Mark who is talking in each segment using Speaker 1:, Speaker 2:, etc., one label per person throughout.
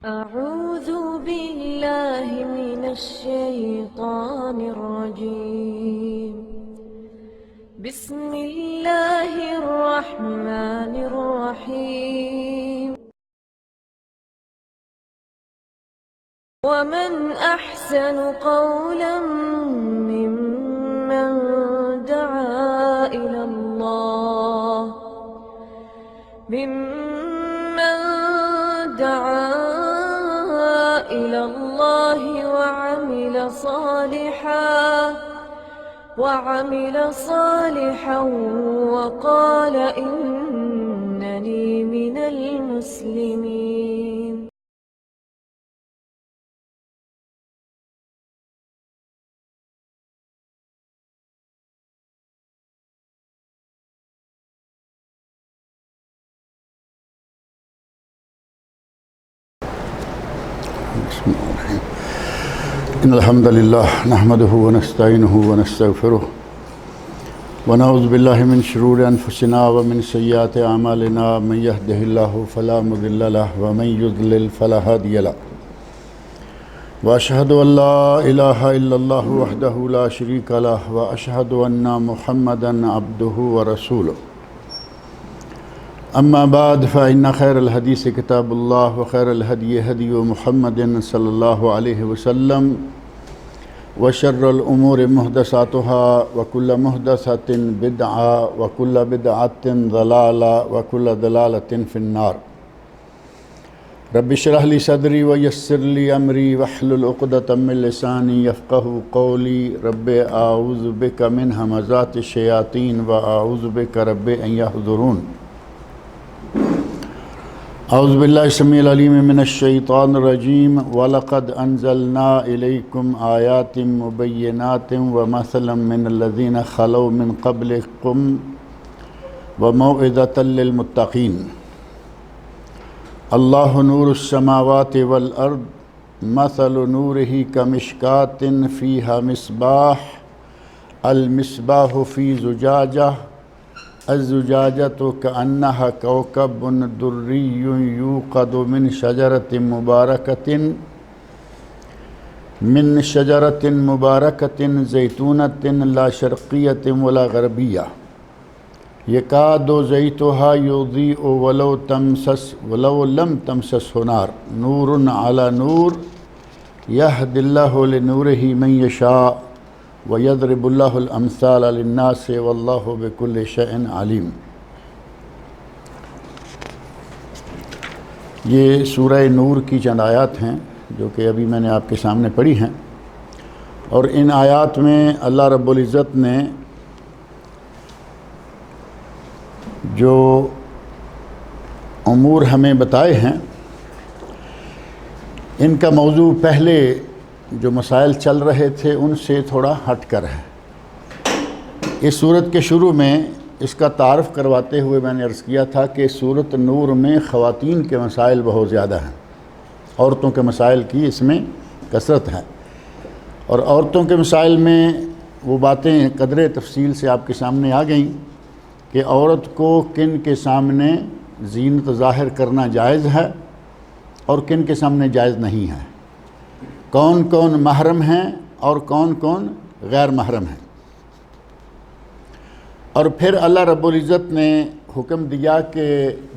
Speaker 1: أعوذ بالله من الشيطان الرجيم. بسم الله الرحمن الرحيم. ومن أحسن قولا ممن دعا إلى الله وعمل صالحا وقال إنني من المسلمين.
Speaker 2: بسم الله الرحمن الرحيم. إن الحمد لله نحمده ونستعينه ونستغفره ونعوذ بالله من شرور أنفسنا ومن سيئات أعمالنا. من يهده الله فلا مضل له ومن يضلل فلا هادي له. وأشهد أن لا إله إلا الله وحده لا شريك له وأشهد أن محمدا عبده ورسوله. أما بعد فإن خير الحديث كتاب الله وخير الهدي هدي محمد صلى الله عليه وسلم وشر الأمور محدثاتها وكل محدثة بدعة وكل بدعة ضلالة وكل ضلالة في النار. رب اشرح لي صدري ويسر لي أمري واحلل عقدة من لساني يفقهوا قولي. رب أعوذ بك من همزات الشياطين وأعوذ بك رب أن يحضرون. اعوذ باللہ السمیع العلیم من الشیطان الرجیم. وَلَقَدْ أَنزَلْنَا إِلَيْكُمْ آيَاتٍ مُبَيِّنَاتٍ وَمَثَلًا مِّنَ الَّذِينَ خَلَوْا مِن قَبْلِكُمْ وَمَوْعِظَةً لِّلْمُتَّقِينَ. اللہ نور السماوات والارض مثل نورہ کمشکاۃ فیہا مصباح المصباح فی زجاجہ الزجاجۃ کأنہا کوکب دری یوقد من شجرۃ مبارکۃ زیتونۃ لا شرقیۃ ولا غربیہ یکاد زیتها یضیء ولو لم تمسسہ نار نور علی نور یہدی اللہ لنورہ من یشاء وَيَضْرِبُ اللَّهُ الْأَمْثَالَ لِلنَّاسِ وَاللَّهُ بِكُلِّ شَيْءٍ عَلِيمٌ. یہ سورہ نور کی چند آیات ہیں جو کہ ابھی میں نے آپ کے سامنے پڑھی ہیں، اور ان آیات میں اللہ رب العزت نے جو امور ہمیں بتائے ہیں ان کا موضوع پہلے جو مسائل چل رہے تھے ان سے تھوڑا ہٹ کر ہے. اس صورت کے شروع میں اس کا تعارف کرواتے ہوئے میں نے عرض کیا تھا کہ صورت نور میں خواتین کے مسائل بہت زیادہ ہیں، عورتوں کے مسائل کی اس میں کثرت ہے، اور عورتوں کے مسائل میں وہ باتیں قدر تفصیل سے آپ کے سامنے آ گئیں کہ عورت کو کن کے سامنے زینت ظاہر کرنا جائز ہے اور کن کے سامنے جائز نہیں ہے، کون کون محرم ہیں اور کون کون غیر محرم ہیں. اور پھر اللہ رب العزت نے حکم دیا کہ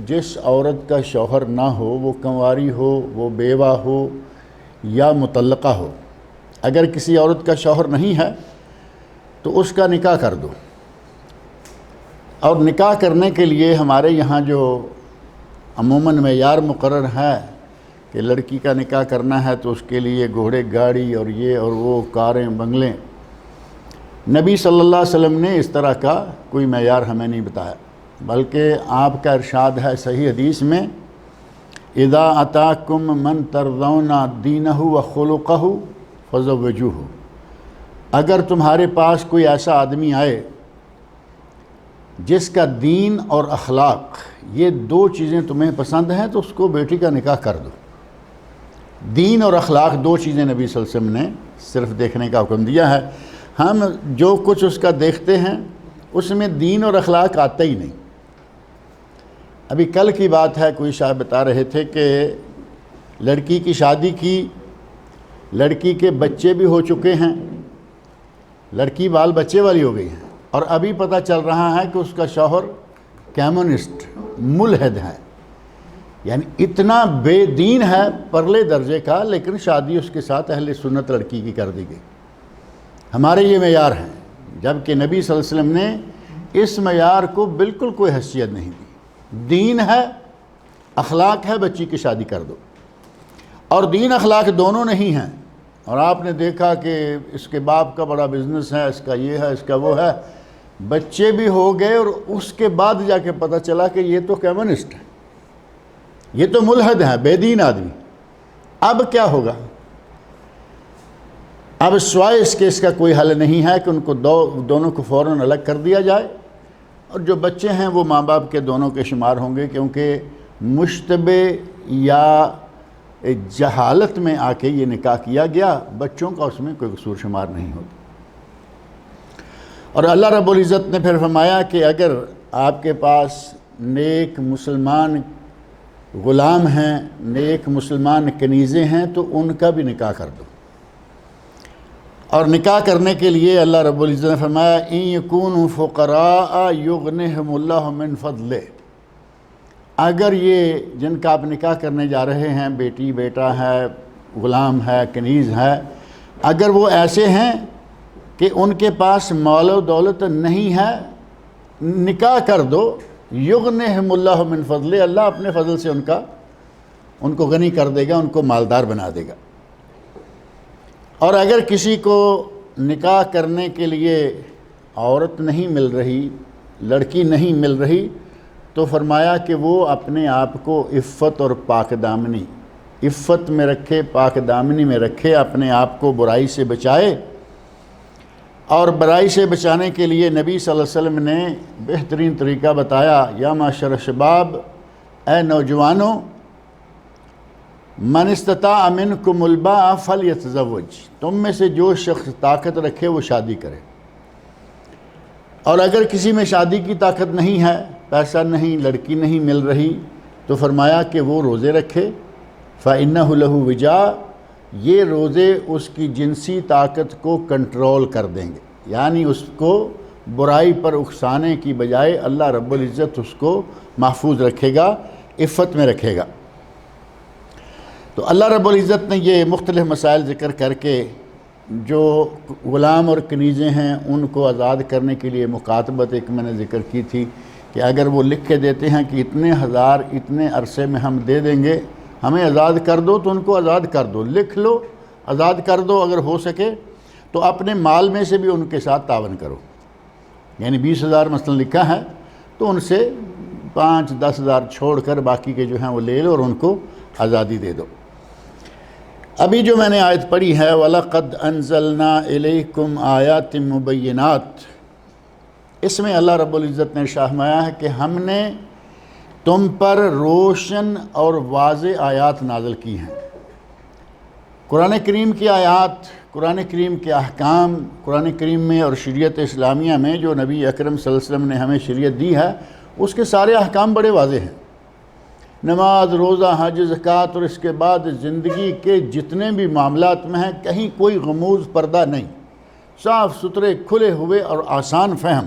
Speaker 2: جس عورت کا شوہر نہ ہو، وہ کنواری ہو، وہ بیوہ ہو یا مطلقہ ہو، اگر کسی عورت کا شوہر نہیں ہے تو اس کا نکاح کر دو. اور نکاح کرنے کے لیے ہمارے یہاں جو عموماً معیار مقرر ہے کہ لڑکی کا نکاح کرنا ہے تو اس کے لیے گھوڑے گاڑی اور یہ اور وہ کاریں بنگلے، نبی صلی اللہ علیہ وسلم نے اس طرح کا کوئی معیار ہمیں نہیں بتایا، بلکہ آپ کا ارشاد ہے صحیح حدیث میں اذا اتاکم من ترضون دینہ وخلقہ فزوجوہ. اگر تمہارے پاس کوئی ایسا آدمی آئے جس کا دین اور اخلاق یہ دو چیزیں تمہیں پسند ہیں تو اس کو بیٹی کا نکاح کر دو. دین اور اخلاق دو چیزیں نبی صلی اللہ علیہ وسلم نے صرف دیکھنے کا حکم دیا ہے. ہم جو کچھ اس کا دیکھتے ہیں اس میں دین اور اخلاق آتا ہی نہیں. ابھی کل کی بات ہے، کوئی صاحب بتا رہے تھے کہ لڑکی کی شادی کی، لڑکی کے بچے بھی ہو چکے ہیں، لڑکی بال بچے والی ہو گئی ہے، اور ابھی پتہ چل رہا ہے کہ اس کا شوہر کمیونسٹ ملحد ہے، یعنی اتنا بے دین ہے پرلے درجے کا، لیکن شادی اس کے ساتھ اہل سنت لڑکی کی کر دی گئی۔ ہمارے یہ معیار ہیں، جبکہ نبی صلی اللہ علیہ وسلم نے اس معیار کو بالکل کوئی حیثیت نہیں دی۔ دین ہے، اخلاق ہے، بچی کی شادی کر دو، اور دین اخلاق دونوں نہیں ہیں۔ اور آپ نے دیکھا کہ اس کے باپ کا بڑا بزنس ہے، اس کا یہ ہے، اس کا وہ ہے، بچے بھی ہو گئے، اور اس کے بعد جا کے پتہ چلا کہ یہ تو کمیونسٹ ہے، یہ تو ملحد ہے، بے دین آدمی۔ اب کیا ہوگا؟ اب سوائے اس کے اس کا کوئی حل نہیں ہے کہ ان کو دونوں کو فوراً الگ کر دیا جائے، اور جو بچے ہیں وہ ماں باپ کے دونوں کے شمار ہوں گے، کیونکہ مشتبہ یا جہالت میں آ کے یہ نکاح کیا گیا، بچوں کا اس میں کوئی قصور شمار نہیں ہوتا۔ اور اللہ رب العزت نے پھر فرمایا کہ اگر آپ کے پاس نیک مسلمان غلام ہیں، نیک مسلمان کنیزیں ہیں، تو ان کا بھی نکاح کر دو۔ اور نکاح کرنے کے لیے اللہ رب العزت نے فرمایا ان یکونوا فقراء یغنہم اللہ من فضلہ، اگر یہ جن کا آپ نکاح کرنے جا رہے ہیں، بیٹی بیٹا ہے، غلام ہے، کنیز ہے، اگر وہ ایسے ہیں کہ ان کے پاس مال و دولت نہیں ہے، نکاح کر دو، یغنہم اللہ من فضلہ، اللہ اپنے فضل سے ان کو غنی کر دے گا، ان کو مالدار بنا دے گا۔ اور اگر کسی کو نکاح کرنے کے لیے عورت نہیں مل رہی، لڑکی نہیں مل رہی، تو فرمایا کہ وہ اپنے آپ کو عفت اور پاک دامنی، عفت میں رکھے، پاک دامنی میں رکھے، اپنے آپ کو برائی سے بچائے۔ اور برائی سے بچانے کے لیے نبی صلی اللہ علیہ وسلم نے بہترین طریقہ بتایا، یا معاشر شباب، اے نوجوانوں، من استطاع منکم الباء فلیتزوج، تم میں سے جو شخص طاقت رکھے وہ شادی کرے۔ اور اگر کسی میں شادی کی طاقت نہیں ہے، پیسہ نہیں، لڑکی نہیں مل رہی، تو فرمایا کہ وہ روزے رکھے، فإنہ لہ وجاء، یہ روزے اس کی جنسی طاقت کو کنٹرول کر دیں گے، یعنی اس کو برائی پر اکسانے کی بجائے اللہ رب العزت اس کو محفوظ رکھے گا، عفت میں رکھے گا۔ تو اللہ رب العزت نے یہ مختلف مسائل ذکر کر کے جو غلام اور کنیزیں ہیں ان کو آزاد کرنے کے لیے مکاتبت ایک میں نے ذکر کی تھی کہ اگر وہ لکھ کے دیتے ہیں کہ اتنے ہزار اتنے عرصے میں ہم دے دیں گے، ہمیں آزاد کر دو، تو ان کو آزاد کر دو، لکھ لو، آزاد کر دو۔ اگر ہو سکے تو اپنے مال میں سے بھی ان کے ساتھ تعاون کرو، یعنی 20,000 مثلا لکھا ہے تو ان سے 5-10,000 چھوڑ کر باقی کے جو ہیں وہ لے لو اور ان کو آزادی دے دو۔ ابھی جو میں نے آیت پڑھی ہے وَلَقَدْ أَنزَلْنَا إِلَيْكُمْ آيَاتٍ مُبَيِّنَاتٍ، اس میں اللہ رب العزت نے ارشاد فرمایا ہے کہ ہم نے تم پر روشن اور واضح آیات نازل کی ہیں۔ قرآن کریم کی آیات، قرآن کریم کے احکام، قرآن کریم میں اور شریعت اسلامیہ میں جو نبی اکرم صلی اللہ علیہ وسلم نے ہمیں شریعت دی ہے، اس کے سارے احکام بڑے واضح ہیں۔ نماز، روزہ، حج، زکوٰۃ، اور اس کے بعد زندگی کے جتنے بھی معاملات میں ہیں، کہیں کوئی غموض پردہ نہیں، صاف ستھرے، کھلے ہوئے اور آسان فہم۔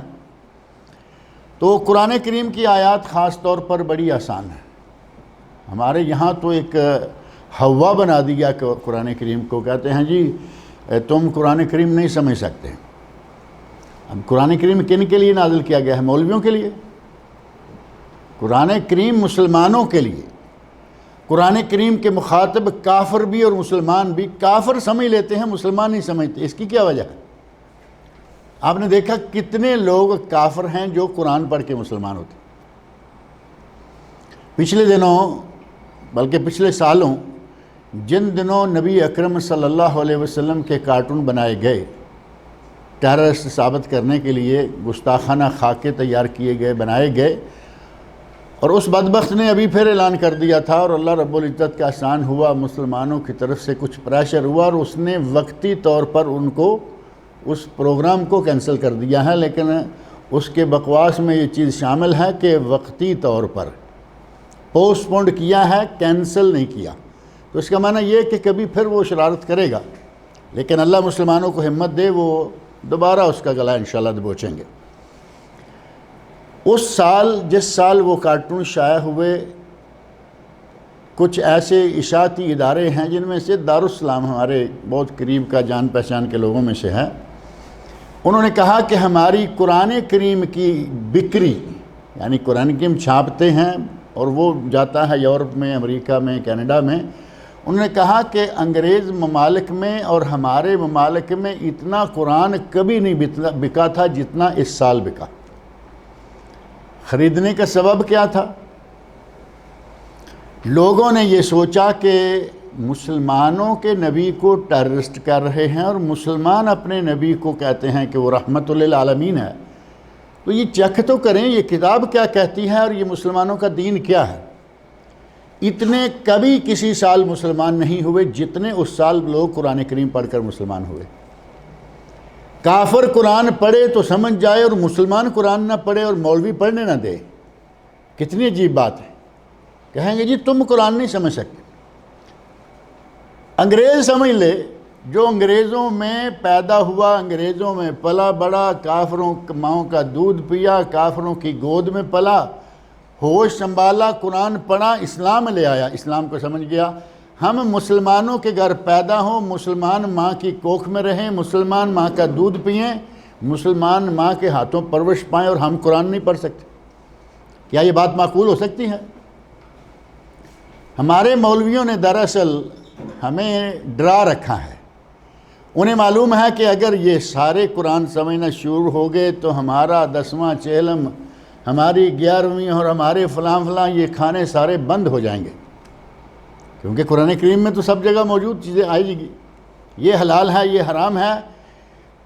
Speaker 2: تو قرآن کریم کی آیات خاص طور پر بڑی آسان ہے۔ ہمارے یہاں تو ایک ہوا بنا دیا کہ قرآن کریم کو کہتے ہیں جی تم قرآن کریم نہیں سمجھ سکتے۔ اب قرآن کریم کن کے لیے نازل کیا گیا ہے؟ مولویوں کے لیے؟ قرآن کریم مسلمانوں کے لیے۔ قرآن کریم کے مخاطب کافر بھی اور مسلمان بھی، کافر سمجھ لیتے ہیں، مسلمان نہیں سمجھتے۔ اس کی کیا وجہ ہے؟ آپ نے دیکھا کتنے لوگ کافر ہیں جو قرآن پڑھ کے مسلمان ہوتے۔ پچھلے دنوں بلکہ پچھلے سالوں جن دنوں نبی اکرم صلی اللہ علیہ وسلم کے کارٹون بنائے گئے، ٹیررسٹ ثابت کرنے کے لیے گستاخانہ خاکے تیار کیے گئے، بنائے گئے، اور اس بدبخت نے ابھی پھر اعلان کر دیا تھا، اور اللہ رب العزت کا احسان ہوا، مسلمانوں کی طرف سے کچھ پریشر ہوا اور اس نے وقتی طور پر ان کو اس پروگرام کو کینسل کر دیا ہے۔ لیکن اس کے بکواس میں یہ چیز شامل ہے کہ وقتی طور پر پوسٹ پونڈ کیا ہے، کینسل نہیں کیا۔ تو اس کا معنی یہ کہ کبھی پھر وہ شرارت کرے گا، لیکن اللہ مسلمانوں کو ہمت دے، وہ دوبارہ اس کا گلا انشاءاللہ دبوچیں گے۔ اس سال جس سال وہ کارٹون شائع ہوئے، کچھ ایسے اشاعتی ادارے ہیں جن میں سے دارالسلام ہمارے بہت قریب کا جان پہچان کے لوگوں میں سے ہے، انہوں نے کہا کہ ہماری قرآن کریم کی بکری، یعنی قرآن کریم چھاپتے ہیں اور وہ جاتا ہے یورپ میں، امریکہ میں، کینیڈا میں، انہوں نے کہا کہ انگریز ممالک میں اور ہمارے ممالک میں اتنا قرآن کبھی نہیں بکا تھا جتنا اس سال بکا۔ خریدنے کا سبب کیا تھا؟ لوگوں نے یہ سوچا کہ مسلمانوں کے نبی کو ٹیررسٹ کر رہے ہیں اور مسلمان اپنے نبی کو کہتے ہیں کہ وہ رحمت للعالمین ہے، تو یہ چیک تو کریں یہ کتاب کیا کہتی ہے اور یہ مسلمانوں کا دین کیا ہے۔ اتنے کبھی کسی سال مسلمان نہیں ہوئے جتنے اس سال لوگ قرآن کریم پڑھ کر مسلمان ہوئے۔ کافر قرآن پڑھے تو سمجھ جائے اور مسلمان قرآن نہ پڑھے اور مولوی پڑھنے نہ دے، کتنی عجیب بات ہے۔ کہیں گے جی تم قرآن نہیں سمجھ سکتے، انگریز سمجھ لے، جو انگریزوں میں پیدا ہوا، انگریزوں میں پلا بڑا، کافروں ماؤں کا دودھ پیا، کافروں کی گود میں پلا، ہوش سنبھالا، قرآن پڑھا، اسلام لے آیا، اسلام کو سمجھ گیا۔ ہم مسلمانوں کے گھر پیدا ہوں، مسلمان ماں کی کوکھ میں رہیں، مسلمان ماں کا دودھ پئیں، مسلمان ماں کے ہاتھوں پرورش پائیں، اور ہم قرآن نہیں پڑھ سکتے؟ کیا یہ بات معقول ہو سکتی ہے؟ ہمارے مولویوں نے دراصل ہمیں ڈرا رکھا ہے۔ انہیں معلوم ہے کہ اگر یہ سارے قرآن سمجھنا شروع ہو گئے تو ہمارا 10واں چہلم، ہماری 11ویں اور ہمارے فلاں فلاں یہ کھانے سارے بند ہو جائیں گے، کیونکہ قرآن کریم میں تو سب جگہ موجود چیزیں آئے گی، یہ حلال ہے، یہ حرام ہے۔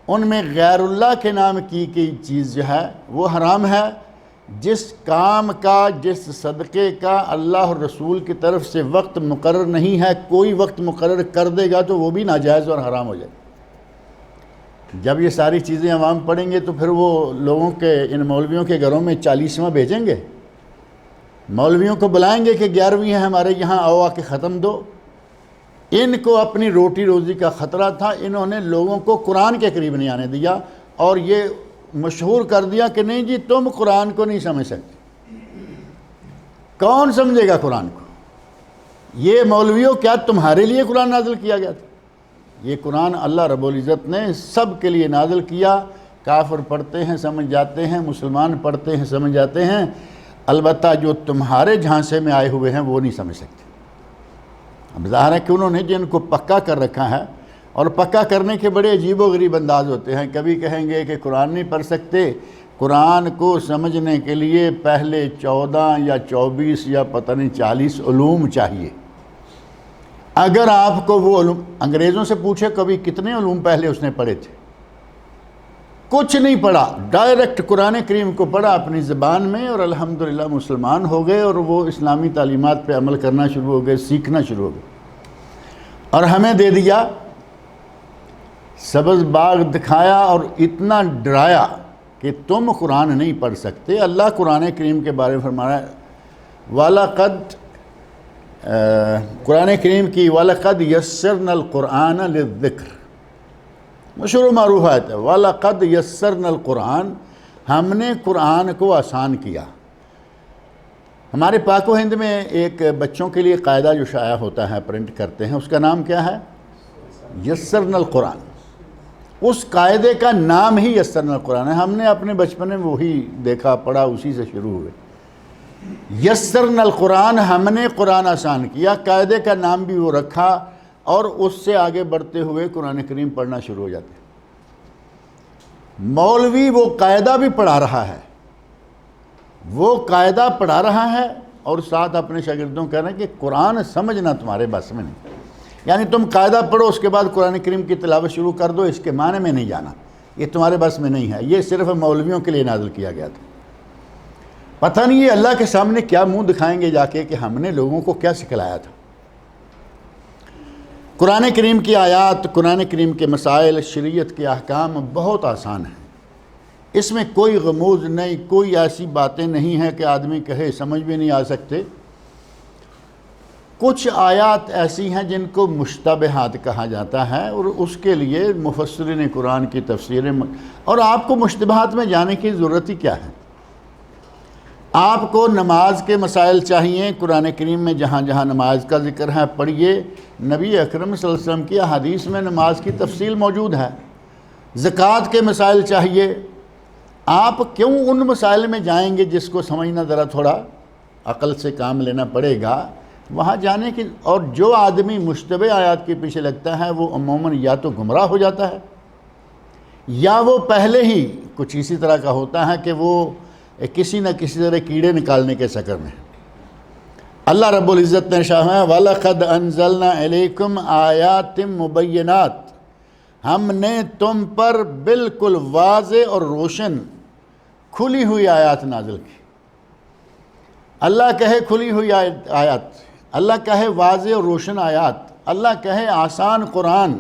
Speaker 2: ان میں غیر اللہ کے نام کی چیز جو ہے وہ حرام ہے۔ جس کام کا، جس صدقے کا اللہ اور رسول کی طرف سے وقت مقرر نہیں ہے، کوئی وقت مقرر کر دے گا تو وہ بھی ناجائز اور حرام ہو جائے۔ جب یہ ساری چیزیں عوام پڑھیں گے تو پھر وہ لوگوں کے، ان مولویوں کے گھروں میں 40واں بھیجیں گے، مولویوں کو بلائیں گے کہ 11ویں ہے ہمارے یہاں، آؤ آ کے ختم دو۔ ان کو اپنی روٹی روزی کا خطرہ تھا، انہوں نے لوگوں کو قرآن کے قریب نہیں آنے دیا اور یہ مشہور کر دیا کہ نہیں جی تم قرآن کو نہیں سمجھ سکتے۔ کون سمجھے گا قرآن کو؟ یہ مولویوں، کیا تمہارے لیے قرآن نازل کیا گیا تھا؟ یہ قرآن اللہ رب العزت نے سب کے لیے نازل کیا۔ کافر پڑھتے ہیں سمجھ جاتے ہیں، مسلمان پڑھتے ہیں سمجھ جاتے ہیں، البتہ جو تمہارے جھانسے میں آئے ہوئے ہیں وہ نہیں سمجھ سکتے۔ اب ظاہر ہے کہ انہوں نے جن کو پکا کر رکھا ہے، اور پکا کرنے کے بڑے عجیب و غریب انداز ہوتے ہیں۔ کبھی کہیں گے کہ قرآن نہیں پڑھ سکتے، قرآن کو سمجھنے کے لیے پہلے 14 یا 24 یا پتہ نہیں 40 علوم چاہیے۔ اگر آپ کو وہ علوم، انگریزوں سے پوچھے کبھی کتنے علوم پہلے اس نے پڑھے تھے؟ کچھ نہیں پڑھا، ڈائریکٹ قرآن کریم کو پڑھا اپنی زبان میں، اور الحمدللہ مسلمان ہو گئے اور وہ اسلامی تعلیمات پہ عمل کرنا شروع ہو گئے، سیکھنا شروع ہو گئے، اور ہمیں دے دیا سبز باغ دکھایا اور اتنا ڈرایا کہ تم قرآن نہیں پڑھ سکتے۔ اللہ قرآن کریم کے بارے میں فرمایا وَلَقَدْ، قرآن کریم کی وَلَقَدْ يَسَّرْنَا الْقُرْآنَ لِلذِّكْرِ، مشہور و معروف آیت ہے، وَلَقَدْ يَسَّرْنَا الْقُرْآنَ، ہم نے قرآن کو آسان کیا۔ ہمارے پاک و ہند میں ایک بچوں کے لیے قاعدہ جو شائع ہوتا ہے، پرنٹ کرتے ہیں، اس کا نام کیا ہے؟ یسرنا القرآن۔ اس قاعدے کا نام ہی یسرنا القرآن ہے۔ ہم نے اپنے بچپن میں وہی دیکھا پڑھا، اسی سے شروع ہوئے۔ یسرنا القرآن، ہم نے قرآن آسان کیا، قاعدے کا نام بھی وہ رکھا، اور اس سے آگے بڑھتے ہوئے قرآن کریم پڑھنا شروع ہو جاتے۔ مولوی وہ قاعدہ بھی پڑھا رہا ہے، وہ قاعدہ پڑھا رہا ہے، اور ساتھ اپنے شاگردوں کہہ رہے ہیں کہ قرآن سمجھنا تمہارے بس میں نہیں، یعنی تم قاعدہ پڑھو اس کے بعد قرآن کریم کی تلاوت شروع کر دو، اس کے معنی میں نہیں جانا، یہ تمہارے بس میں نہیں ہے، یہ صرف مولویوں کے لیے نازل کیا گیا تھا۔ پتہ نہیں یہ اللہ کے سامنے کیا منہ دکھائیں گے جا کے کہ ہم نے لوگوں کو کیا سکھلایا تھا۔ قرآن کریم کی آیات، قرآن کریم کے مسائل، شریعت کے احکام بہت آسان ہیں، اس میں کوئی غموض نہیں، کوئی ایسی باتیں نہیں ہیں کہ آدمی کہے سمجھ بھی نہیں آ سکتے۔ کچھ آیات ایسی ہیں جن کو مشتبہات کہا جاتا ہے، اور اس کے لیے مفسرین قرآن کی تفسیریں، اور آپ کو مشتبہات میں جانے کی ضرورت ہی کیا ہے؟ آپ کو نماز کے مسائل چاہیے، قرآن کریم میں جہاں جہاں نماز کا ذکر ہے پڑھیے، نبی اکرم صلی اللہ علیہ وسلم کی احادیث میں نماز کی تفصیل موجود ہے۔ زکوٰۃ کے مسائل چاہیے، آپ کیوں ان مسائل میں جائیں گے جس کو سمجھنا ذرا تھوڑا عقل سے کام لینا پڑے گا، وہاں جانے کی۔ اور جو آدمی مشتبہ آیات کے پیچھے لگتا ہے وہ عموماً یا تو گمراہ ہو جاتا ہے، یا وہ پہلے ہی کچھ اسی طرح کا ہوتا ہے کہ وہ کسی نہ کسی طرح کیڑے نکالنے کے چکر میں۔ اللہ رب العزت نے ارشاد ہے وَلَقَدْ أَنزَلْنَا إِلَيْكُمْ آيَاتٍ مُبَيِّنَاتٍ، ہم نے تم پر بالکل واضح اور روشن کھلی ہوئی آیات نازل کی۔ اللہ کہے کھلی ہوئی آیات، اللہ کہے واضح اور روشن آیات، اللہ کہے آسان قرآن،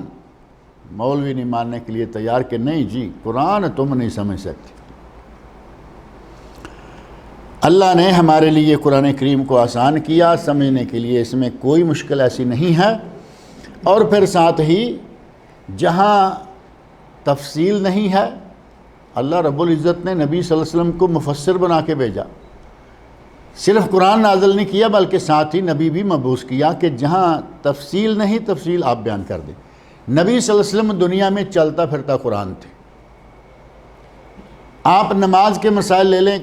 Speaker 2: مولوی نہیں ماننے کے لیے تیار کہ نہیں جی قرآن تم نہیں سمجھ سکتے۔ اللہ نے ہمارے لیے قرآن کریم کو آسان کیا، سمجھنے کے لیے اس میں کوئی مشکل ایسی نہیں ہے۔ اور پھر ساتھ ہی جہاں تفصیل نہیں ہے، اللہ رب العزت نے نبی صلی اللہ علیہ وسلم کو مفسر بنا کے بھیجا، صرف قرآن نازل نہیں کیا بلکہ ساتھ ہی نبی بھی مبعوث کیا کہ جہاں تفصیل نہیں تفصیل آپ بیان کر دیں۔ نبی صلی اللہ علیہ وسلم دنیا میں چلتا پھرتا قرآن تھے۔ آپ نماز کے مسائل لے لیں،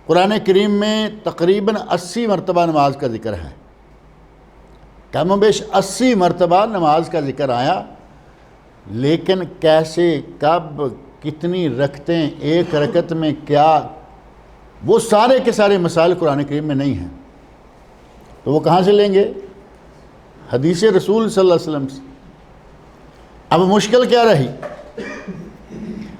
Speaker 2: قرآن کریم میں تقریباً 80 مرتبہ نماز کا ذکر ہے، کم و بیش 80 مرتبہ نماز کا ذکر آیا، لیکن کیسے، کب، کتنی رکعتیں، ایک رکعت میں کیا، وہ سارے کے سارے مسائل قرآن کریم میں نہیں ہیں، تو وہ کہاں سے لیں گے؟ حدیث رسول صلی اللہ علیہ وسلم سے۔ اب مشکل کیا رہی؟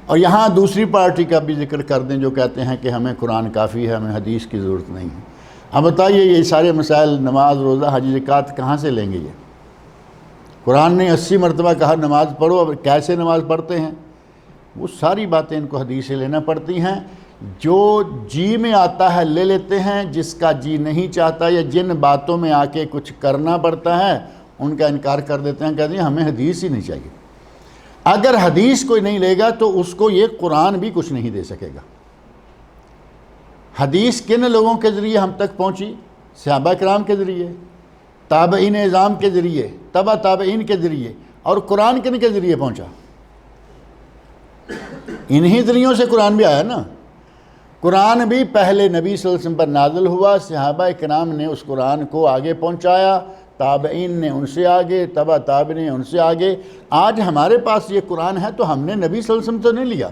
Speaker 2: اور یہاں دوسری پارٹی کا بھی ذکر کر دیں جو کہتے ہیں کہ ہمیں قرآن کافی ہے، ہمیں حدیث کی ضرورت نہیں ہے۔ اب بتائیے یہ سارے مسائل نماز، روزہ، حج، زکوٰۃ کہاں سے لیں گے؟ یہ قرآن نے 80 مرتبہ کہا نماز پڑھو، اب کیسے نماز پڑھتے ہیں؟ وہ ساری باتیں ان کو حدیث سے لینا پڑتی ہیں۔ جو جی میں آتا ہے لے لیتے ہیں، جس کا جی نہیں چاہتا یا جن باتوں میں آ کے کچھ کرنا پڑتا ہے ان کا انکار کر دیتے ہیں، کہتے ہیں ہمیں حدیث ہی نہیں چاہیے۔ اگر حدیث کوئی نہیں لے گا تو اس کو یہ قرآن بھی کچھ نہیں دے سکے گا۔ حدیث کن لوگوں کے ذریعے ہم تک پہنچی؟ صحابہ کرام کے ذریعے، تابعین اعظام کے ذریعے، تبع تابعین کے ذریعے، اور قرآن کن کے ذریعے پہنچا؟ انہی ذریعوں سے قرآن بھی آیا نا۔ قرآن بھی پہلے نبی صلی اللہ علیہ وسلم پر نازل ہوا، صحابہ کرام نے اس قرآن کو آگے پہنچایا، تابعین نے ان سے آگے، تبع تابعین نے ان سے آگے۔ آج ہمارے پاس یہ قرآن ہے تو ہم نے نبی صلی اللہ علیہ وسلم سے نہیں لیا،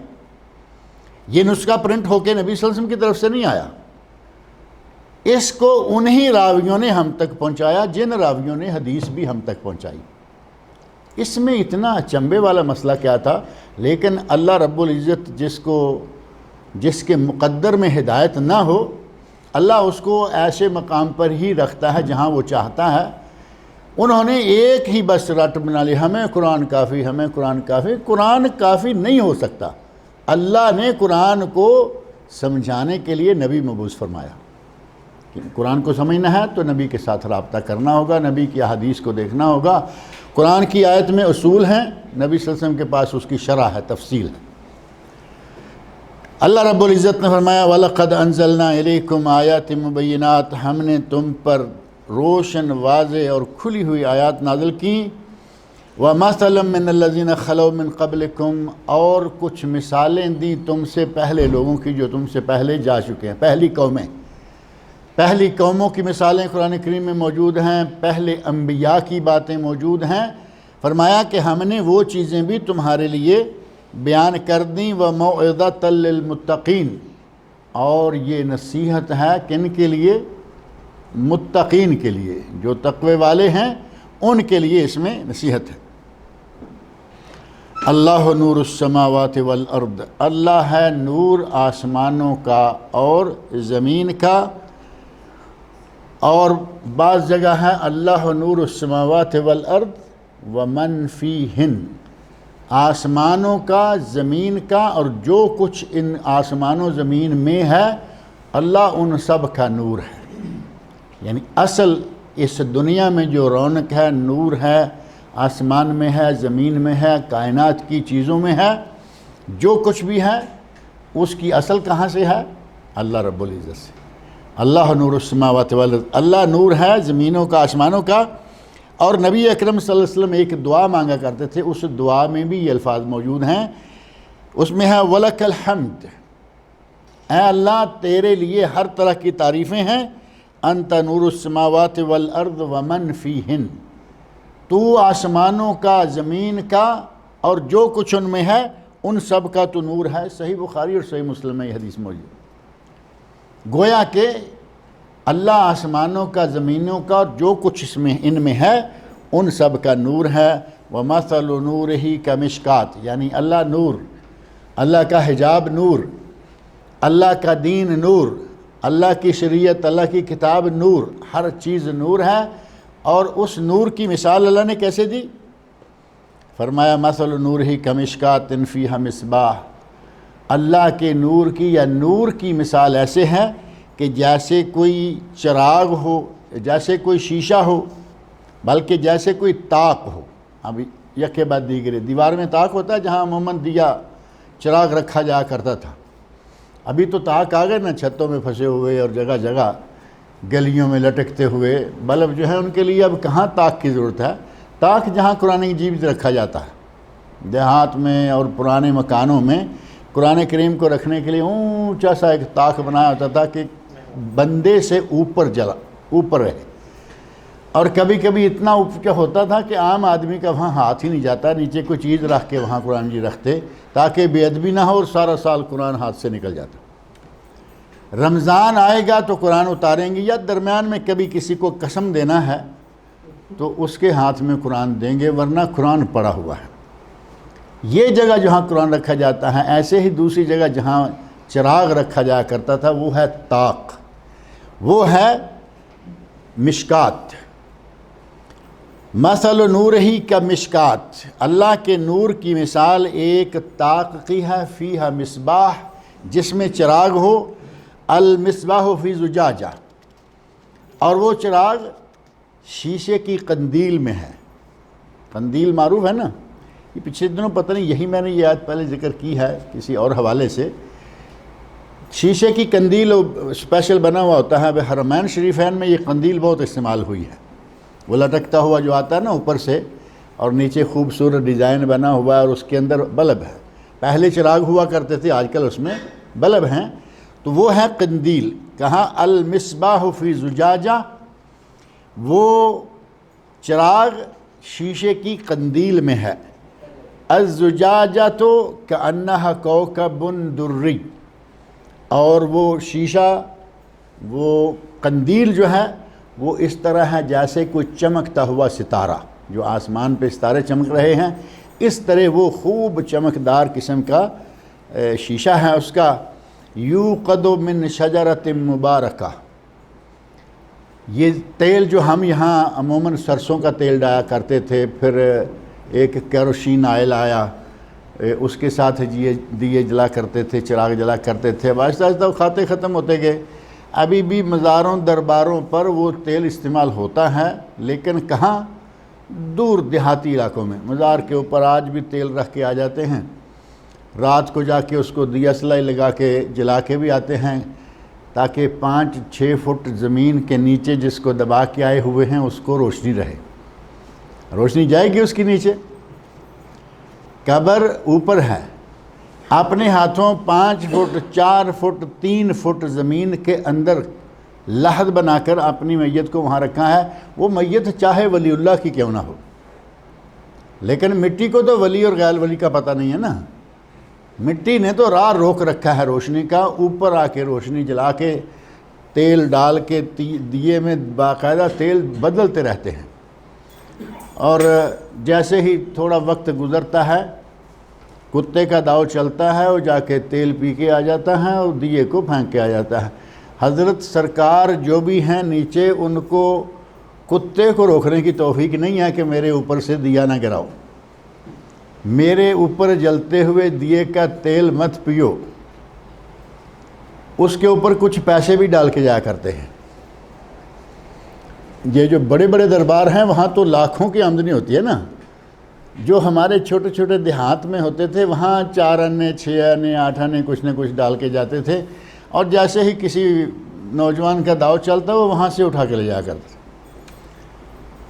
Speaker 2: یہ نسخہ پرنٹ ہو کے نبی صلی اللہ علیہ وسلم کی طرف سے نہیں آیا، اس کو انہی راویوں نے ہم تک پہنچایا جن راویوں نے حدیث بھی ہم تک پہنچائی۔ اس میں اتنا اچنبے والا مسئلہ کیا تھا؟ لیکن اللہ رب العزت جس کے مقدر میں ہدایت نہ ہو، اللہ اس کو ایسے مقام پر ہی رکھتا ہے جہاں وہ چاہتا ہے۔ انہوں نے ایک ہی بس رٹ بنا لی، ہمیں قرآن کافی، ہمیں قرآن کافی۔ قرآن کافی نہیں ہو سکتا۔ اللہ نے قرآن کو سمجھانے کے لیے نبی مبعوث فرمایا۔ قرآن کو سمجھنا ہے تو نبی کے ساتھ رابطہ کرنا ہوگا، نبی کی احادیث کو دیکھنا ہوگا۔ قرآن کی آیت میں اصول ہیں، نبی صلی اللہ علیہ وسلم کے پاس اس کی شرح ہے، تفصیل ہے۔ اللہ رب العزت نے فرمایا وَلَقَدْ أَنزَلْنَا إِلَيْكُمْ آيَاتٍ مُبَيِّنَاتٍ، ہم نے تم پر روشن، واضح اور کھلی ہوئی آیات نازل کی۔ وَمَثَلًا مِّنَ الَّذِينَ خَلَوْا مِن قَبْلِكُمْ، اور کچھ مثالیں دی تم سے پہلے لوگوں کی جو تم سے پہلے جا چکے ہیں، پہلی قومیں، پہلی قوموں کی مثالیں قرآن کریم میں موجود ہیں، پہلے انبیاء کی باتیں موجود ہیں۔ فرمایا کہ ہم نے وہ چیزیں بھی تمہارے لیے بیان کر دیں، وَمَوْعِظَةً لِّلْمُتَّقِينَ، اور یہ نصیحت ہے کن کے لیے؟ متقین کے لیے، جو تقوی والے ہیں ان کے لیے اس میں نصیحت ہے۔ اللہ نور السماوات والارض، اللہ ہے نور آسمانوں کا اور زمین کا، اور بعض جگہ ہے اللہ نور السماوات والارض ومن فیہن، آسمانوں کا، زمین کا، اور جو کچھ ان آسمان و زمین میں ہے اللہ ان سب کا نور ہے۔ یعنی اصل اس دنیا میں جو رونق ہے، نور ہے، آسمان میں ہے، زمین میں ہے، کائنات کی چیزوں میں ہے، جو کچھ بھی ہے اس کی اصل کہاں سے ہے؟ اللہ رب العزت سے۔ اللہ نور السماوات والارض، اللہ نور ہے زمینوں کا، آسمانوں کا۔ اور نبی اکرم صلی اللہ علیہ وسلم ایک دعا مانگا کرتے تھے، اس دعا میں بھی یہ الفاظ موجود ہیں، اس میں ہے وَلَكَ الْحَمْدُ، اے اللہ تیرے لیے ہر طرح کی تعریفیں ہیں، انت نور السماوات والارض ومن فیہن، تو آسمانوں کا، زمین کا اور جو کچھ ان میں ہے ان سب کا تو نور ہے۔ صحیح بخاری اور صحیح مسلم میں یہ حدیث موجود۔ گویا کہ اللہ آسمانوں کا، زمینوں کا، جو کچھ ان میں ہے ان سب کا نور ہے۔ وَمَثَلُ نُورِهِ كَمِشْكَاةٍ، یعنی اللہ نور، اللہ کا حجاب نور، اللہ کا دین نور، اللہ کی شریعت، اللہ کی کتاب نور، ہر چیز نور ہے۔ اور اس نور کی مثال اللہ نے کیسے دی؟ فرمایا مَثَلُ نُورِهِ كَمِشْكَاةٍ فِيهَا مِصْبَاحٌ، اللہ کے نور کی یا نور کی مثال ایسے ہے کہ جیسے کوئی چراغ ہو، جیسے کوئی شیشہ ہو، بلکہ جیسے کوئی طاق ہو۔ ابھی یکے بعد دیگرے، دیوار میں طاق ہوتا ہے جہاں عموماً دیا چراغ رکھا جایا کرتا تھا۔ ابھی تو طاق آ گئے نا، چھتوں میں پھنسے ہوئے اور جگہ جگہ گلیوں میں لٹکتے ہوئے بلب جو ہے، ان کے لیے اب کہاں طاق کی ضرورت ہے۔ طاق جہاں قرآن جیوت رکھا جاتا ہے، دیہات میں اور پرانے مکانوں میں قرآن کریم کو رکھنے کے لیے اونچا سا ایک طاق بنایا ہوتا تھا کہ بندے سے اوپر رہے۔ اور کبھی کبھی اتنا اونچا ہوتا تھا کہ عام آدمی کا وہاں ہاتھ ہی نہیں جاتا، نیچے کوئی چیز رکھ کے وہاں قرآن جی رکھتے تاکہ بے ادبی نہ ہو اور سارا سال قرآن ہاتھ سے نکل جاتا۔ رمضان آئے گا تو قرآن اتاریں گے، یا درمیان میں کبھی کسی کو قسم دینا ہے تو اس کے ہاتھ میں قرآن دیں گے، ورنہ قرآن پڑا ہوا ہے۔ یہ جگہ جہاں قرآن رکھا جاتا ہے، ایسے ہی دوسری جگہ جہاں چراغ رکھا جایا کرتا تھا وہ ہے طاق، وہ ہے مشکات۔ مثل نورہ کا مشکات، اللہ کے نور کی مثال ایک طاق کی ہے، فیہا مصباح، جس میں چراغ ہو، المصباح فی زجاجہ، اور وہ چراغ شیشے کی قندیل میں ہے۔ قندیل معروف ہے نا، یہ پچھلے دنوں پتہ نہیں یہی میں نے یہ آیت پہلے ذکر کی ہے کسی اور حوالے سے۔ شیشے کی قندیل اسپیشل بنا ہوا ہوتا ہے، حرمین شریفین میں یہ قندیل بہت استعمال ہوئی ہے۔ وہ لٹکتا ہوا جو آتا ہے نا اوپر سے، اور نیچے خوبصورت ڈیزائن بنا ہوا ہے اور اس کے اندر بلب ہے۔ پہلے چراغ ہوا کرتے تھے، آج کل اس میں بلب ہیں، تو وہ ہے قندیل۔ کہاں؟ المصباح فی زجاجہ، وہ چراغ شیشے کی قندیل میں ہے۔ الزجاجہ تو کأنہا کوکب دری، اور وہ شیشہ، وہ قندیل جو ہے وہ اس طرح ہے جیسے کوئی چمکتا ہوا ستارہ، جو آسمان پہ ستارے چمک رہے ہیں اس طرح وہ خوب چمکدار قسم کا شیشہ ہے اس کا۔ یوقد من شجرۃ مبارکہ، یہ تیل جو ہم یہاں عموماً سرسوں کا تیل ڈایا کرتے تھے، پھر ایک کیروسین آئل آیا، اس کے ساتھ دیے جلا کرتے تھے، چراغ جلا کرتے تھے، آہستہ آہستہ وہ کھاتے ختم ہوتے گئے۔ ابھی بھی مزاروں درباروں پر وہ تیل استعمال ہوتا ہے، لیکن کہاں؟ دور دیہاتی علاقوں میں۔ مزار کے اوپر آج بھی تیل رکھ کے آ جاتے ہیں، رات کو جا کے اس کو دیا سلائی لگا کے جلا کے بھی آتے ہیں، تاکہ 5-6 فٹ زمین کے نیچے جس کو دبا کے آئے ہوئے ہیں اس کو روشنی رہے۔ روشنی جائے گی اس کے نیچے، قبر اوپر ہے، اپنے ہاتھوں 5 فٹ 4 فٹ 3 فٹ زمین کے اندر لحد بنا کر اپنی میت کو وہاں رکھا ہے۔ وہ میت چاہے ولی اللہ کی کیوں نہ ہو، لیکن مٹی کو تو ولی اور غیر ولی کا پتہ نہیں ہے نا۔ مٹی نے تو راہ روک رکھا ہے روشنی کا، اوپر آ کے روشنی جلا کے تیل ڈال کے دیے میں باقاعدہ تیل بدلتے رہتے ہیں، اور جیسے ہی تھوڑا وقت گزرتا ہے کتے کا داؤ چلتا ہے، وہ جا کے تیل پی کے آ جاتا ہے اور دیے کو پھینک کے آ جاتا ہے۔ حضرت سرکار جو بھی ہیں نیچے، ان کو کتے کو روکنے کی توفیق نہیں ہے کہ میرے اوپر سے دیا نہ گراؤ، میرے اوپر جلتے ہوئے دیے کا تیل مت پیو۔ اس کے اوپر کچھ پیسے بھی ڈال کے جایا کرتے ہیں۔ یہ جو بڑے بڑے دربار ہیں وہاں تو لاکھوں کی آمدنی ہوتی ہے نا. جو ہمارے چھوٹے چھوٹے دیہات میں ہوتے تھے وہاں 4 آنے 6 آنے 8 آنے کچھ نہ کچھ ڈال کے جاتے تھے, اور جیسے ہی کسی نوجوان کا داؤ چلتا وہ وہاں سے اٹھا کے لے جا کرتے.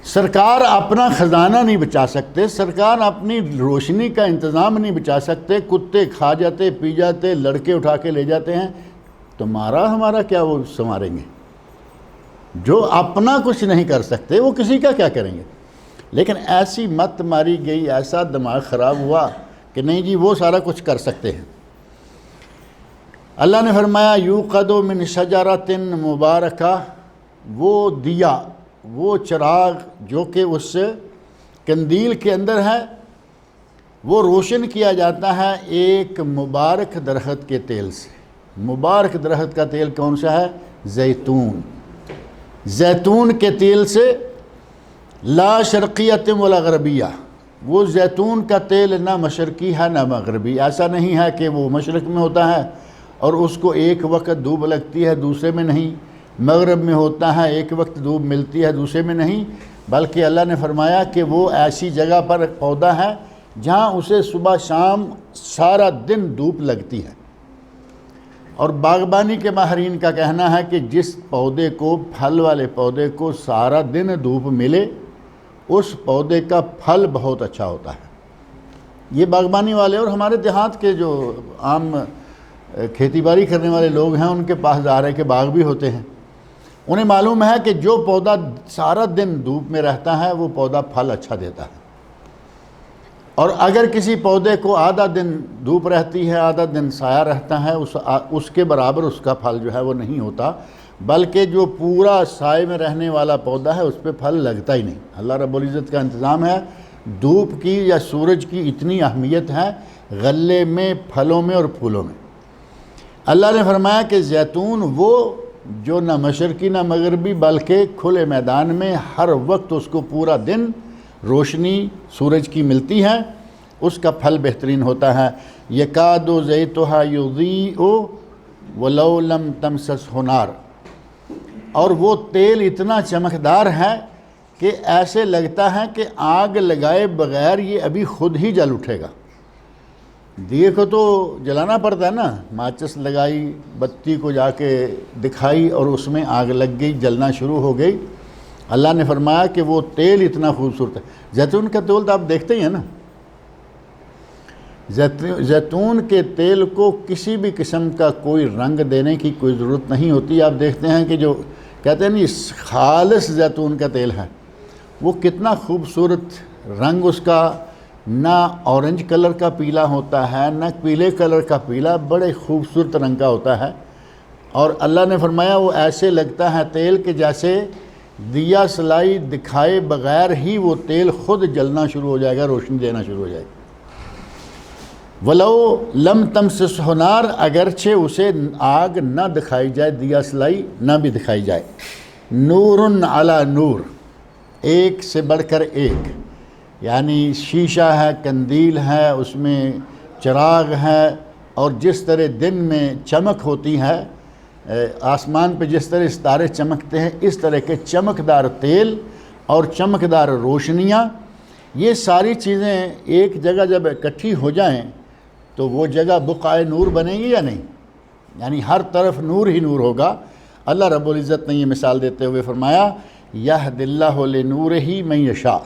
Speaker 2: سرکار اپنا خزانہ نہیں بچا سکتے, سرکار اپنی روشنی کا انتظام نہیں بچا سکتے, کتے کھا جاتے پی جاتے, لڑکے اٹھا کے لے جاتے ہیں, تمہارا ہمارا کیا وہ سنواریں گے؟ جو اپنا کچھ نہیں کر سکتے وہ کسی کا کیا کریں گے؟ لیکن ایسی مت ماری گئی, ایسا دماغ خراب ہوا کہ نہیں جی وہ سارا کچھ کر سکتے ہیں. اللہ نے فرمایا یوقد من شجرۃ مبارکہ, وہ دیا وہ چراغ جو کہ اس قندیل کے اندر ہے وہ روشن کیا جاتا ہے ایک مبارک درخت کے تیل سے. مبارک درخت کا تیل کون سا ہے؟ زیتون. زیتون کے تیل سے, لا شرقیت ولا غربیہ. وہ زیتون کا تیل نہ مشرقی ہے نہ مغربی. ایسا نہیں ہے کہ وہ مشرق میں ہوتا ہے اور اس کو ایک وقت دھوپ لگتی ہے دوسرے میں نہیں, مغرب میں ہوتا ہے ایک وقت دھوپ ملتی ہے دوسرے میں نہیں, بلکہ اللہ نے فرمایا کہ وہ ایسی جگہ پر پودا ہے جہاں اسے صبح شام سارا دن دھوپ لگتی ہے. اور باغبانی کے ماہرین کا کہنا ہے کہ جس پودے کو, پھل والے پودے کو سارا دن دھوپ ملے اس پودے کا پھل بہت اچھا ہوتا ہے. یہ باغبانی والے اور ہمارے دیہات کے جو عام کھیتی باڑی کرنے والے لوگ ہیں ان کے پاس ظاہر ہے کہ باغ بھی ہوتے ہیں, انہیں معلوم ہے کہ جو پودا سارا دن دھوپ میں رہتا ہے وہ پودا پھل اچھا دیتا ہے. اور اگر کسی پودے کو آدھا دن دھوپ رہتی ہے آدھا دن سایہ رہتا ہے اس کے برابر اس کا پھل جو ہے وہ نہیں ہوتا, بلکہ جو پورا سائے میں رہنے والا پودا ہے اس پہ پھل لگتا ہی نہیں. اللہ رب العزت کا انتظام ہے. دھوپ کی یا سورج کی اتنی اہمیت ہے غلے میں, پھلوں میں اور پھولوں میں. اللہ نے فرمایا کہ زیتون وہ جو نہ مشرقی نہ مغربی بلکہ کھلے میدان میں ہر وقت اس کو پورا دن روشنی سورج کی ملتی ہے, اس کا پھل بہترین ہوتا ہے. یکاد زیتھا یضیء ولو لم تمسسہ نار. اور وہ تیل اتنا چمکدار ہے کہ ایسے لگتا ہے کہ آگ لگائے بغیر یہ ابھی خود ہی جل اٹھے گا. دیے کو تو جلانا پڑتا ہے نا, ماچس لگائی, بتی کو جا کے دکھائی اور اس میں آگ لگ گئی, جلنا شروع ہو گئی. اللہ نے فرمایا کہ وہ تیل اتنا خوبصورت ہے. زیتون کا تیل تو آپ دیکھتے ہی ہیں نا, زیتون کے تیل کو کسی بھی قسم کا کوئی رنگ دینے کی کوئی ضرورت نہیں ہوتی. آپ دیکھتے ہیں کہ جو کہتے ہیں نہیں خالص زیتون کا تیل ہے وہ کتنا خوبصورت رنگ اس کا, نہ اورنج کلر کا پیلا ہوتا ہے نہ پیلے کلر کا پیلا, بڑے خوبصورت رنگ کا ہوتا ہے. اور اللہ نے فرمایا وہ ایسے لگتا ہے تیل کہ جیسے دیا سلائی دکھائے بغیر ہی وہ تیل خود جلنا شروع ہو جائے گا, روشنی دینا شروع ہو جائے گا. ولو لم تمسسہ نار, اگرچہ اسے آگ نہ دکھائی جائے, دیا سلائی نہ بھی دکھائی جائے. نور علی نور, ایک سے بڑھ کر ایک, یعنی شیشہ ہے, قندیل ہے, اس میں چراغ ہے, اور جس طرح دن میں چمک ہوتی ہے آسمان پہ جس طرح ستارے چمکتے ہیں اس طرح کے چمکدار تیل اور چمکدار روشنیاں, یہ ساری چیزیں ایک جگہ جب اکٹھی ہو جائیں تو وہ جگہ بقعہ نور بنے گی یا نہیں؟ یعنی ہر طرف نور ہی نور ہوگا. اللہ رب العزت نے یہ مثال دیتے ہوئے فرمایا یہد اللہ لنورہ من یشاء,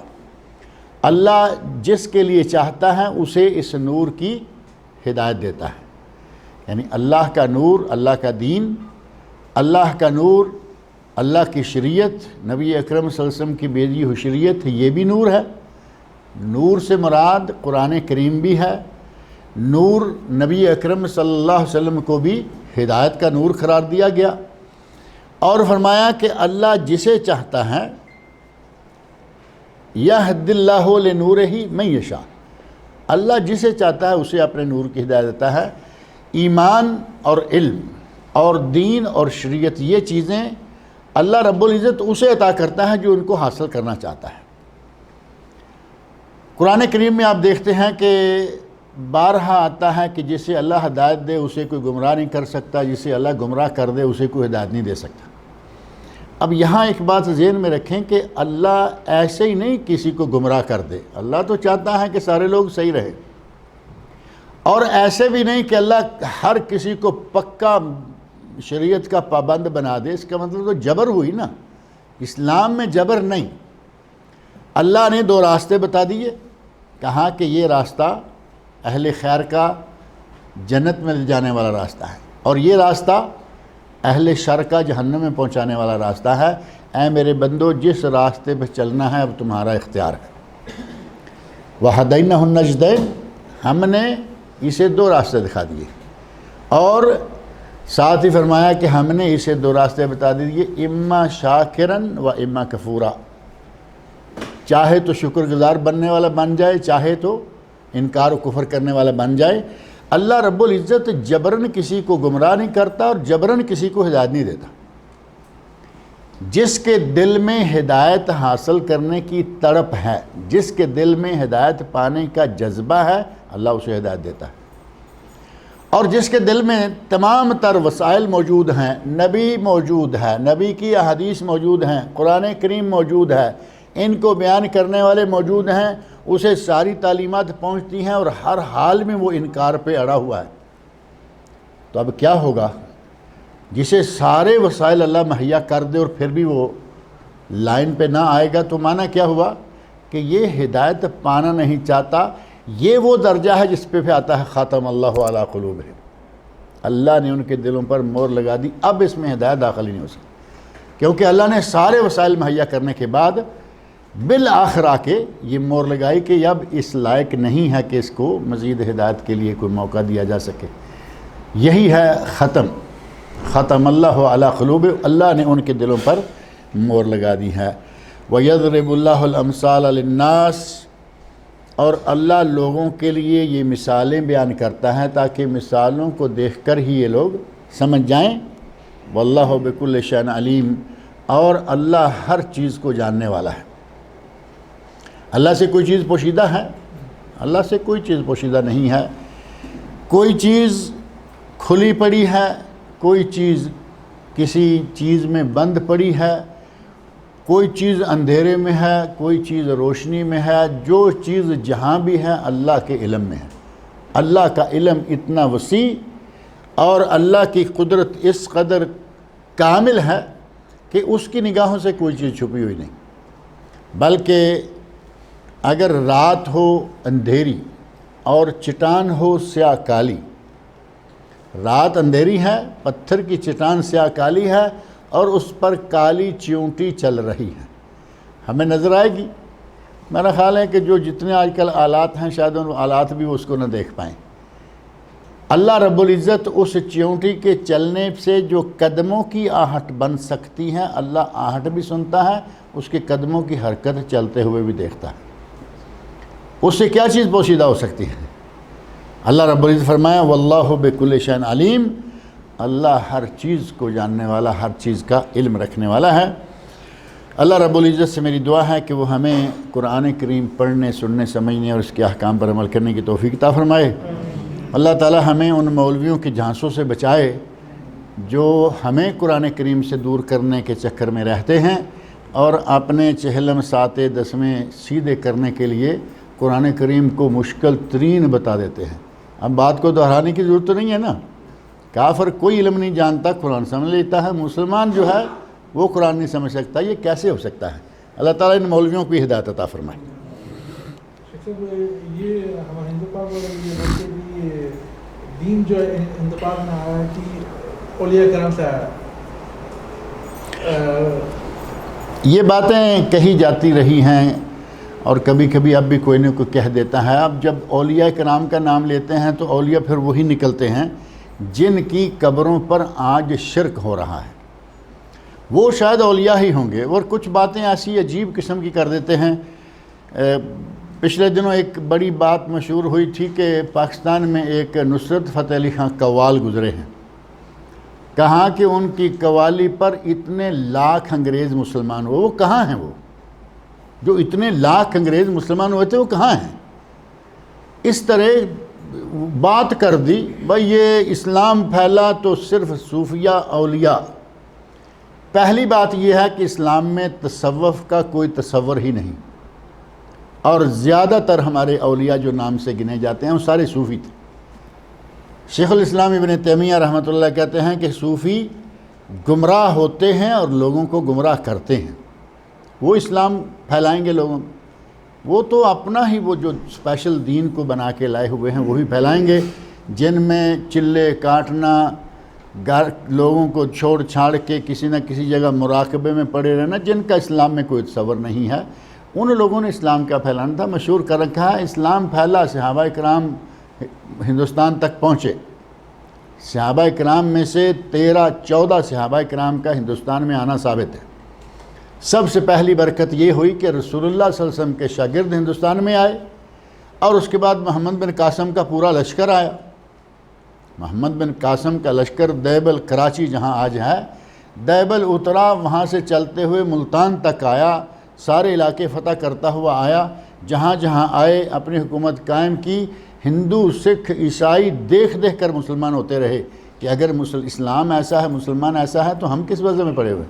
Speaker 2: اللہ جس کے لیے چاہتا ہے اسے اس نور کی ہدایت دیتا ہے. یعنی اللہ کا نور, اللہ کا دین, اللہ کا نور, اللہ کی شریعت, نبی اکرم صلی اللہ علیہ وسلم کی بھیجی ہوئی شریعت, یہ بھی نور ہے. نور سے مراد قرآن کریم بھی ہے. نور نبی اکرم صلی اللہ علیہ وسلم کو بھی ہدایت کا نور قرار دیا گیا. اور فرمایا کہ اللہ جسے چاہتا ہے یہد اللہ لنورہ من یشاء, اللہ جسے چاہتا ہے اسے اپنے نور کی ہدایت دیتا ہے. ایمان اور علم اور دین اور شریعت یہ چیزیں اللہ رب العزت اسے عطا کرتا ہے جو ان کو حاصل کرنا چاہتا ہے. قرآن کریم میں آپ دیکھتے ہیں کہ بارہا آتا ہے کہ جسے اللہ ہدایت دے اسے کوئی گمراہ نہیں کر سکتا, جسے اللہ گمراہ کر دے اسے کوئی ہدایت نہیں دے سکتا. اب یہاں ایک بات ذہن میں رکھیں کہ اللہ ایسے ہی نہیں کسی کو گمراہ کر دے، اللہ تو چاہتا ہے کہ سارے لوگ صحیح رہیں، اور ایسے بھی نہیں کہ اللہ ہر کسی کو پکا شریعت کا پابند بنا دے۔ اس کا مطلب تو جبر ہوئی نا، اسلام میں جبر نہیں۔ اللہ نے دو راستے بتا دیے، کہا کہ یہ راستہ اہل خیر کا جنت میں لے جانے والا راستہ ہے، اور یہ راستہ اہل شر کا جہنم میں پہنچانے والا راستہ ہے۔ اے میرے بندو، جس راستے پہ چلنا ہے اب تمہارا اختیار ہے۔ وَهَدَيْنَهُ النَّجْدَيْنِ، ہم نے اسے دو راستے دکھا دیے، اور ساتھ ہی فرمایا کہ ہم نے اسے دو راستے بتا دیے، اما شاکرن و اما کفورا، چاہے تو شکر گزار بننے والا بن جائے، چاہے تو انکار و کفر کرنے والا بن جائے۔ اللہ رب العزت جبرن کسی کو گمراہ نہیں کرتا اور جبرن کسی کو ہدایت نہیں دیتا۔ جس کے دل میں ہدایت حاصل کرنے کی تڑپ ہے، جس کے دل میں ہدایت پانے کا جذبہ ہے، اللہ اسے ہدایت دیتا ہے۔ اور جس کے دل میں تمام تر وسائل موجود ہیں، نبی موجود ہے، نبی کی احادیث موجود ہیں، قرآن کریم موجود ہے، ان کو بیان کرنے والے موجود ہیں، اسے ساری تعلیمات پہنچتی ہیں، اور ہر حال میں وہ انکار پہ اڑا ہوا ہے۔ تو اب کیا ہوگا؟ جسے سارے وسائل اللہ مہیا کر دے اور پھر بھی وہ لائن پہ نہ آئے گا، تو معنی کیا ہوا؟ کہ یہ ہدایت پانا نہیں چاہتا۔ یہ وہ درجہ ہے جس پہ آتا ہے ختم اللہ علی قلوبہم، اللہ نے ان کے دلوں پر مور لگا دی، اب اس میں ہدایت داخل ہی نہیں ہو سکتی، کیونکہ اللہ نے سارے وسائل مہیا کرنے کے بعد بالآخر آ کے یہ مور لگائی کہ اب اس لائق نہیں ہے کہ اس کو مزید ہدایت کے لیے کوئی موقع دیا جا سکے۔ یہی ہے ختم اللہ علی قلوبہم، اللہ نے ان کے دلوں پر مور لگا دی ہے۔ وَيَضْرِبُ اللَّهُ الْأَمْثَالَ لِلنَّاسِ، اور اللہ لوگوں کے لیے یہ مثالیں بیان کرتا ہے تاکہ مثالوں کو دیکھ کر ہی یہ لوگ سمجھ جائیں۔ وَاللَّهُ بِكُلِّ شَيْءٍ عَلِيمٌ، اور اللہ ہر چیز کو جاننے والا ہے۔ اللہ سے کوئی چیز پوشیدہ ہے؟ اللہ سے کوئی چیز پوشیدہ نہیں ہے۔ کوئی چیز کھلی پڑی ہے، کوئی چیز کسی چیز میں بند پڑی ہے، کوئی چیز اندھیرے میں ہے، کوئی چیز روشنی میں ہے، جو چیز جہاں بھی ہے اللہ کے علم میں ہے۔ اللہ کا علم اتنا وسیع اور اللہ کی قدرت اس قدر کامل ہے کہ اس کی نگاہوں سے کوئی چیز چھپی ہوئی نہیں۔ بلکہ اگر رات ہو اندھیری اور چٹان ہو سیاہ کالی، رات اندھیری ہے، پتھر کی چٹان سیاہ کالی ہے اور اس پر کالی چیونٹی چل رہی ہے، ہمیں نظر آئے گی؟ میرا خیال ہے کہ جو جتنے آج کل آلات ہیں شاید ان آلات بھی اس کو نہ دیکھ پائیں۔ اللہ رب العزت اس چیونٹی کے چلنے سے جو قدموں کی آہٹ بن سکتی ہے، اللہ آہٹ بھی سنتا ہے، اس کے قدموں کی حرکت چلتے ہوئے بھی دیکھتا ہے۔ اس سے کیا چیز پوشیدہ ہو سکتی ہے؟ اللہ رب العزت فرمایا واللہ بکل شیء علیم، اللہ ہر چیز کو جاننے والا، ہر چیز کا علم رکھنے والا ہے۔ اللہ رب العزت سے میری دعا ہے کہ وہ ہمیں قرآن کریم پڑھنے، سننے، سمجھنے اور اس کے احکام پر عمل کرنے کی توفیق عطا فرمائے۔ اللہ تعالی ہمیں ان مولویوں کے جھانسوں سے بچائے جو ہمیں قرآن کریم سے دور کرنے کے چکر میں رہتے ہیں اور اپنے چہلم ساتے دسویں سیدھے کرنے کے لیے قرآن کریم کو مشکل ترین بتا دیتے ہیں۔ اب بات کو دہرانے کی ضرورت تو نہیں ہے نا، کافر کوئی علم نہیں جانتا، قرآن سمجھ لیتا ہے، مسلمان جو ہے وہ قرآن نہیں سمجھ سکتا، یہ کیسے ہو سکتا ہے؟ اللہ تعالیٰ ان مولویوں کو ہدایت عطا فرمائے۔
Speaker 3: یہ ہمارے ہندوپاک یہ دین جو ہندوپاک میں آیا ہے کہ اولیاء کرام سے آیا،
Speaker 2: یہ باتیں کہی جاتی رہی ہیں اور کبھی کبھی اب بھی کوئی نہ کوئی کہہ دیتا ہے۔ اب جب اولیاء کرام کا نام لیتے ہیں تو اولیاء پھر وہی نکلتے ہیں جن کی قبروں پر آج شرک ہو رہا ہے، وہ شاید اولیاء ہی ہوں گے، اور کچھ باتیں ایسی عجیب قسم کی کر دیتے ہیں۔ پچھلے دنوں ایک بڑی بات مشہور ہوئی تھی کہ پاکستان میں ایک نصرت فتح علی خان قوال گزرے ہیں، کہاں کہ ان کی قوالی پر اتنے لاکھ انگریز مسلمان ہوئے، وہ کہاں ہیں؟ وہ جو اتنے لاکھ انگریز مسلمان ہوئے تھے وہ کہاں ہیں؟ اس طرح بات کر دی بھائی یہ اسلام پھیلا تو صرف صوفیہ اولیاء پہلی بات یہ ہے کہ اسلام میں تصوف کا کوئی تصور ہی نہیں، اور زیادہ تر ہمارے اولیاء جو نام سے گنے جاتے ہیں وہ سارے صوفی تھے۔ شیخ الاسلام ابن تیمیہ رحمۃ اللہ کہتے ہیں کہ صوفی گمراہ ہوتے ہیں اور لوگوں کو گمراہ کرتے ہیں۔ وہ اسلام پھیلائیں گے لوگوں کو، وہ تو اپنا ہی وہ جو اسپیشل دین کو بنا کے لائے ہوئے ہیں وہی پھیلائیں گے، جن میں چلے کاٹنا، لوگوں کو چھوڑ چھاڑ کے کسی نہ کسی جگہ مراقبے میں پڑے رہنا، جن کا اسلام میں کوئی تصور نہیں ہے، ان لوگوں نے اسلام کا پھیلانا تھا۔ مشہور کر رکھا ہے، اسلام پھیلا، صحابہ کرام ہندوستان تک پہنچے، صحابہ کرام میں سے 13-14 صحابہ کرام کا ہندوستان میں آنا ثابت ہے۔ سب سے پہلی برکت یہ ہوئی کہ رسول اللہ صلی اللہ علیہ وسلم کے شاگرد ہندوستان میں آئے، اور اس کے بعد محمد بن قاسم کا پورا لشکر آیا۔ محمد بن قاسم کا لشکر دیبل، کراچی جہاں آج ہے، دیبل اترا، وہاں سے چلتے ہوئے ملتان تک آیا، سارے علاقے فتح کرتا ہوا آیا، جہاں جہاں آئے اپنی حکومت قائم کی۔ ہندو، سکھ، عیسائی دیکھ دیکھ کر مسلمان ہوتے رہے کہ اگر اسلام ایسا ہے، مسلمان ایسا ہے، تو ہم کس وجہ میں پڑے ہوئے؟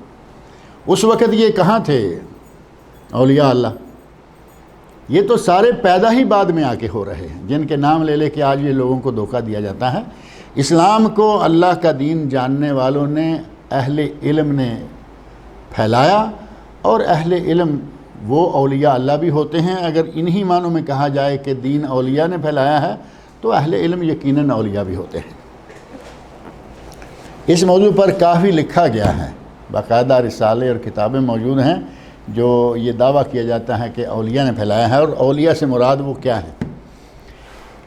Speaker 2: اس وقت یہ کہاں تھے اولیاء اللہ؟ یہ تو سارے پیدا ہی بعد میں آ کے ہو رہے ہیں، جن کے نام لے لے کے آج یہ لوگوں کو دھوکہ دیا جاتا ہے۔ اسلام کو اللہ کا دین جاننے والوں نے، اہل علم نے پھیلایا، اور اہل علم وہ اولیاء اللہ بھی ہوتے ہیں۔ اگر انہی معنوں میں کہا جائے کہ دین اولیاء نے پھیلایا ہے، تو اہل علم یقیناً اولیاء بھی ہوتے ہیں۔ اس موضوع پر کافی لکھا گیا ہے، باقاعدہ رسالے اور کتابیں موجود ہیں جو یہ دعویٰ کیا جاتا ہے کہ اولیاء نے پھیلایا ہے، اور اولیاء سے مراد وہ کیا ہے۔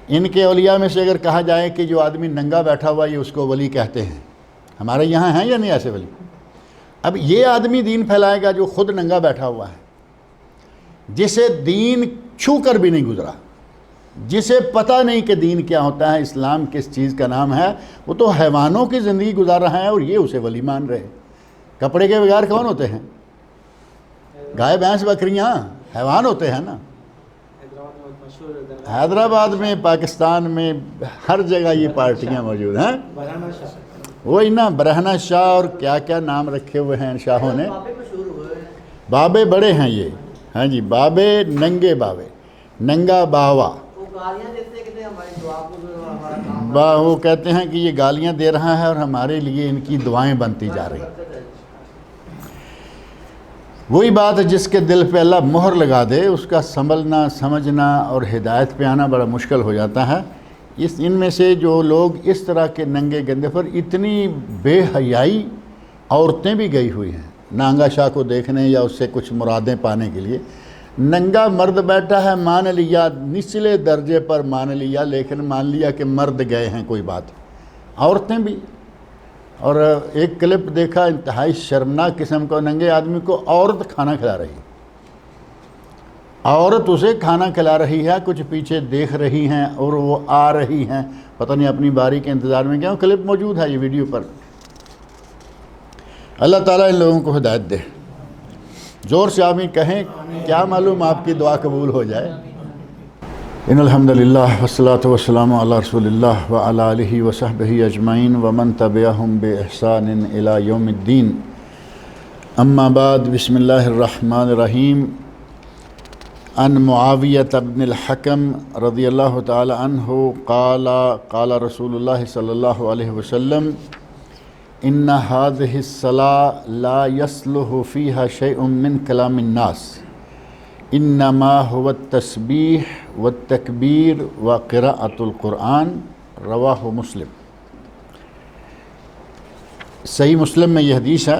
Speaker 2: ان کے اولیاء میں سے اگر کہا جائے کہ جو آدمی ننگا بیٹھا ہوا یہ اس کو ولی کہتے ہیں، ہمارے یہاں ہیں یا نہیں ایسے ولی؟ اب یہ آدمی دین پھیلائے گا جو خود ننگا بیٹھا ہوا ہے، جسے دین چھو کر بھی نہیں گزرا، جسے پتہ نہیں کہ دین کیا ہوتا ہے، اسلام کس چیز کا نام ہے، وہ تو حیوانوں کی زندگی گزار رہا ہے، اور یہ اسے ولی مان رہے ہیں۔ کپڑے کے بغیر کون ہوتے ہیں؟ گائے بھینس بکریاں حیوان ہوتے ہیں نا۔ حیدرآباد میں، پاکستان میں، ہر جگہ یہ پارٹیاں موجود ہیں۔ وہی نا، برہنہ شاہ اور کیا کیا نام رکھے ہوئے ہیں ان شاہوں نے۔ بابے بڑے ہیں یہ، ہاں جی، بابے، ننگے بابے، ننگا باوا۔ وہ کہتے ہیں کہ یہ گالیاں دے رہا ہے اور ہمارے لیے ان کی دعائیں بنتی جا رہی ہیں۔ وہی بات جس کے دل پہ اللہ مہر لگا دے، اس کا سنبھلنا، سمجھنا اور ہدایت پہ آنا بڑا مشکل ہو جاتا ہے۔ ان میں سے جو لوگ اس طرح کے ننگے گندے پر، اتنی بے حیائی عورتیں بھی گئی ہوئی ہیں نانگا شاہ کو دیکھنے یا اس سے کچھ مرادیں پانے کے لیے۔ ننگا مرد بیٹھا ہے، مان لیا، نچلے درجے پر مان لیا، لیکن مان لیا کہ مرد گئے ہیں، کوئی بات، عورتیں بھی۔ اور ایک کلپ دیکھا انتہائی شرمناک قسم کا، ننگے آدمی کو عورت کھانا کھلا رہی، عورت اسے کھانا کھلا رہی ہے، کچھ پیچھے دیکھ رہی ہیں اور وہ آ رہی ہیں، پتہ نہیں اپنی باری کے انتظار میں کیا۔ کلپ موجود ہے یہ ویڈیو پر۔ اللہ تعالیٰ ان لوگوں کو ہدایت دے۔ زور سے آمین کہیں، کیا معلوم آپ کی دعا قبول ہو جائے۔ ان الحمدللہ والصلاة والسلام علی رسول اللہ وعلی آلہ وصحبہ اجمعین ومن تبعہم بإحسان الی یوم الدین۔ اما بعد، بسم اللہ الرحمن الرحیم۔ ان معاویۃ بن الحکم رضی اللہ تعالی عنہ قال قال رسول اللہ صلی اللہ علیہ وسلم ان هذه الصلاة لا يصلح فيها شيء من كلام الناس انما هو التسبیح والتکبیر وقراءۃ القرآن، رواہ مسلم۔ صحیح مسلم میں یہ حدیث ہے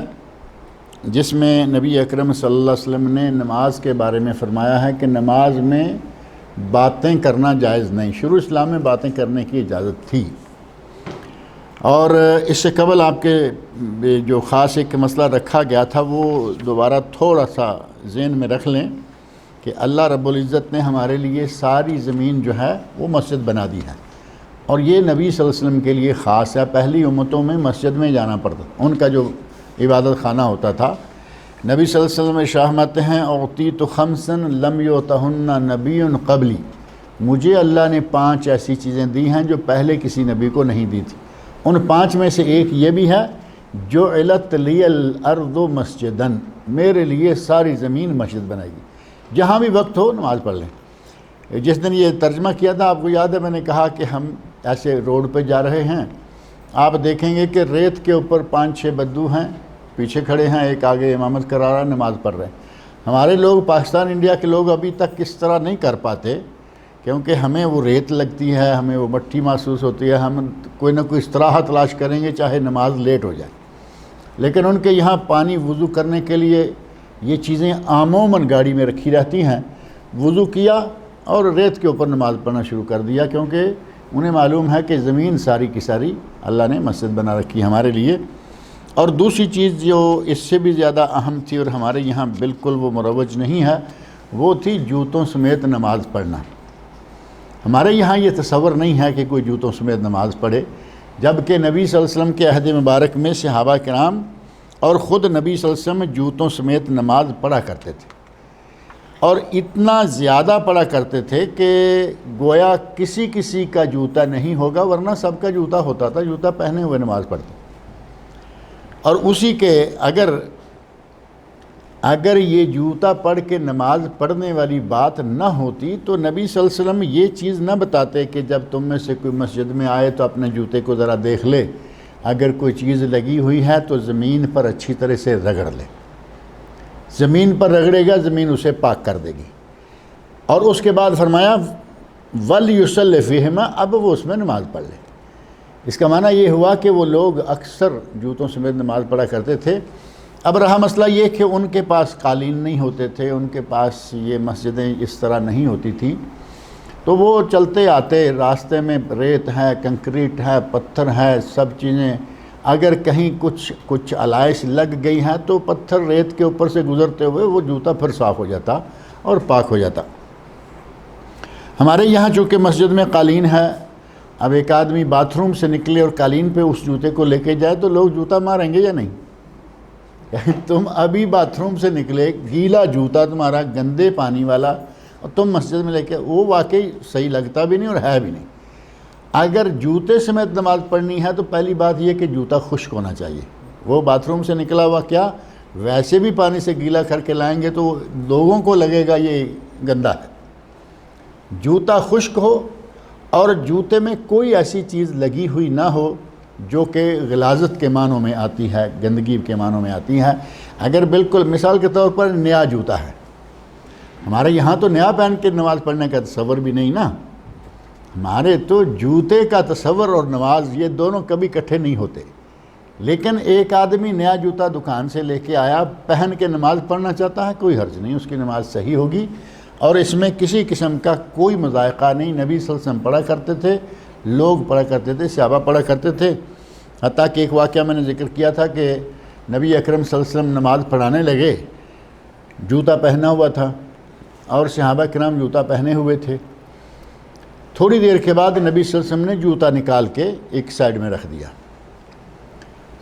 Speaker 2: جس میں نبی اکرم صلی اللہ علیہ وسلم نے نماز کے بارے میں فرمایا ہے کہ نماز میں باتیں کرنا جائز نہیں۔ شروع اسلام میں باتیں کرنے کی اجازت تھی، اور اس سے قبل آپ کے جو خاص ایک مسئلہ رکھا گیا تھا وہ دوبارہ تھوڑا سا ذہن میں رکھ لیں کہ اللہ رب العزت نے ہمارے لیے ساری زمین جو ہے وہ مسجد بنا دی ہے، اور یہ نبی صلی اللہ علیہ وسلم کے لیے خاص ہے۔ پہلی امتوں میں مسجد میں جانا پڑتا، ان کا جو عبادت خانہ ہوتا تھا۔ نبی صلی اللہ علیہ وسلم ارشاد ہیں اعطیت خمسا لم یؤتہن نبی قبلی، مجھے اللہ نے 5 ایسی چیزیں دی ہیں جو پہلے کسی نبی کو نہیں دی تھی۔ ان 5 میں سے ایک یہ بھی ہے جعلت لی الارض مسجدن، میرے لیے ساری زمین مسجد بنائی گئی، جہاں بھی وقت ہو نماز پڑھ لیں۔ جس دن یہ ترجمہ کیا تھا آپ کو یاد ہے، میں نے کہا کہ ہم ایسے روڈ پہ جا رہے ہیں، آپ دیکھیں گے کہ ریت کے اوپر 5-6 بدو ہیں، پیچھے کھڑے ہیں، ایک آگے امامت کرا رہا ہے، نماز پڑھ رہے ہیں۔ ہمارے لوگ، پاکستان انڈیا کے لوگ ابھی تک اس طرح نہیں کر پاتے، کیونکہ ہمیں وہ ریت لگتی ہے، ہمیں وہ مٹی محسوس ہوتی ہے، ہم کوئی نہ کوئی استراحہ تلاش کریں گے چاہے نماز لیٹ ہو جائے۔ لیکن ان کے یہاں پانی وضو کرنے کے لیے یہ چیزیں عموماً گاڑی میں رکھی رہتی ہیں، وضو کیا اور ریت کے اوپر نماز پڑھنا شروع کر دیا، کیونکہ انہیں معلوم ہے کہ زمین ساری کی ساری اللہ نے مسجد بنا رکھی ہے ہمارے لیے۔ اور دوسری چیز جو اس سے بھی زیادہ اہم تھی اور ہمارے یہاں بالکل وہ مروج نہیں ہے، وہ تھی جوتوں سمیت نماز پڑھنا۔ ہمارے یہاں یہ تصور نہیں ہے کہ کوئی جوتوں سمیت نماز پڑھے، جبکہ نبی صلی اللہ علیہ وسلم کے عہد مبارک میں صحابہ کرام اور خود نبی صلی اللہ علیہ وسلم جوتوں سمیت نماز پڑھا کرتے تھے، اور اتنا زیادہ پڑھا کرتے تھے کہ گویا کسی کا جوتا نہیں ہوگا، ورنہ سب کا جوتا ہوتا تھا، جوتا پہنے ہوئے نماز پڑھتے۔ اور اسی کے اگر یہ جوتا پڑھ کے نماز پڑھنے والی بات نہ ہوتی تو نبی صلی اللہ علیہ وسلم یہ چیز نہ بتاتے کہ جب تم میں سے کوئی مسجد میں آئے تو اپنے جوتے کو ذرا دیکھ لے، اگر کوئی چیز لگی ہوئی ہے تو زمین پر اچھی طرح سے رگڑ لے، زمین پر رگڑے گا زمین اسے پاک کر دے گی۔ اور اس کے بعد فرمایا وَلْيُصَلِّ فِيهِمَا، اب وہ اس میں نماز پڑھ لے۔ اس کا معنی یہ ہوا کہ وہ لوگ اکثر جوتوں سمیت نماز پڑھا کرتے تھے۔ اب رہا مسئلہ یہ کہ ان کے پاس قالین نہیں ہوتے تھے، ان کے پاس یہ مسجدیں اس طرح نہیں ہوتی تھیں، تو وہ چلتے آتے، راستے میں ریت ہے، کنکریٹ ہے، پتھر ہے، سب چیزیں، اگر کہیں کچھ علائش لگ گئی ہیں تو پتھر ریت کے اوپر سے گزرتے ہوئے وہ جوتا پھر صاف ہو جاتا اور پاک ہو جاتا۔ ہمارے یہاں چونکہ مسجد میں قالین ہے، اب ایک آدمی باتھ روم سے نکلے اور قالین پہ اس جوتے کو لے کے جائے تو لوگ جوتا ماریں گے یا نہیں؟ تم ابھی باتھ روم سے نکلے، گیلا جوتا تمہارا، گندے پانی والا، اور تم مسجد میں لے کے، وہ واقعی صحیح لگتا بھی نہیں اور ہے بھی نہیں۔ اگر جوتے سمیت نماز پڑھنی ہے تو پہلی بات یہ کہ جوتا خشک ہونا چاہیے۔ وہ باتھ روم سے نکلا ہوا کیا ویسے بھی پانی سے گیلا کر کے لائیں گے تو لوگوں کو لگے گا یہ گندا ہے۔ جوتا خشک ہو اور جوتے میں کوئی ایسی چیز لگی ہوئی نہ ہو جو کہ غلاظت کے معنوں میں آتی ہے، گندگی کے معنوں میں آتی ہے۔ اگر بالکل مثال کے طور پر نیا جوتا ہے، ہمارے یہاں تو نیا پہن کے نماز پڑھنے کا تصور بھی نہیں نا، ہمارے تو جوتے کا تصور اور نماز یہ دونوں کبھی اکٹھے نہیں ہوتے۔ لیکن ایک آدمی نیا جوتا دکان سے لے کے آیا، پہن کے نماز پڑھنا چاہتا ہے، کوئی حرج نہیں، اس کی نماز صحیح ہوگی، اور اس میں کسی قسم کا کوئی مذائقہ نہیں۔ نبی صلی اللہ علیہ وسلم پڑھا کرتے تھے، لوگ پڑھا کرتے تھے، صحابہ پڑھا کرتے تھے۔ حتیٰ کہ ایک واقعہ میں نے ذکر کیا تھا کہ نبی اکرم صلی اللہ علیہ وسلم نماز پڑھانے لگے، جوتا پہنا ہوا تھا اور صحابہ کرام جوتا پہنے ہوئے تھے۔ تھوڑی دیر کے بعد نبی صلی اللہ علیہ وسلم نے جوتا نکال کے ایک سائیڈ میں رکھ دیا،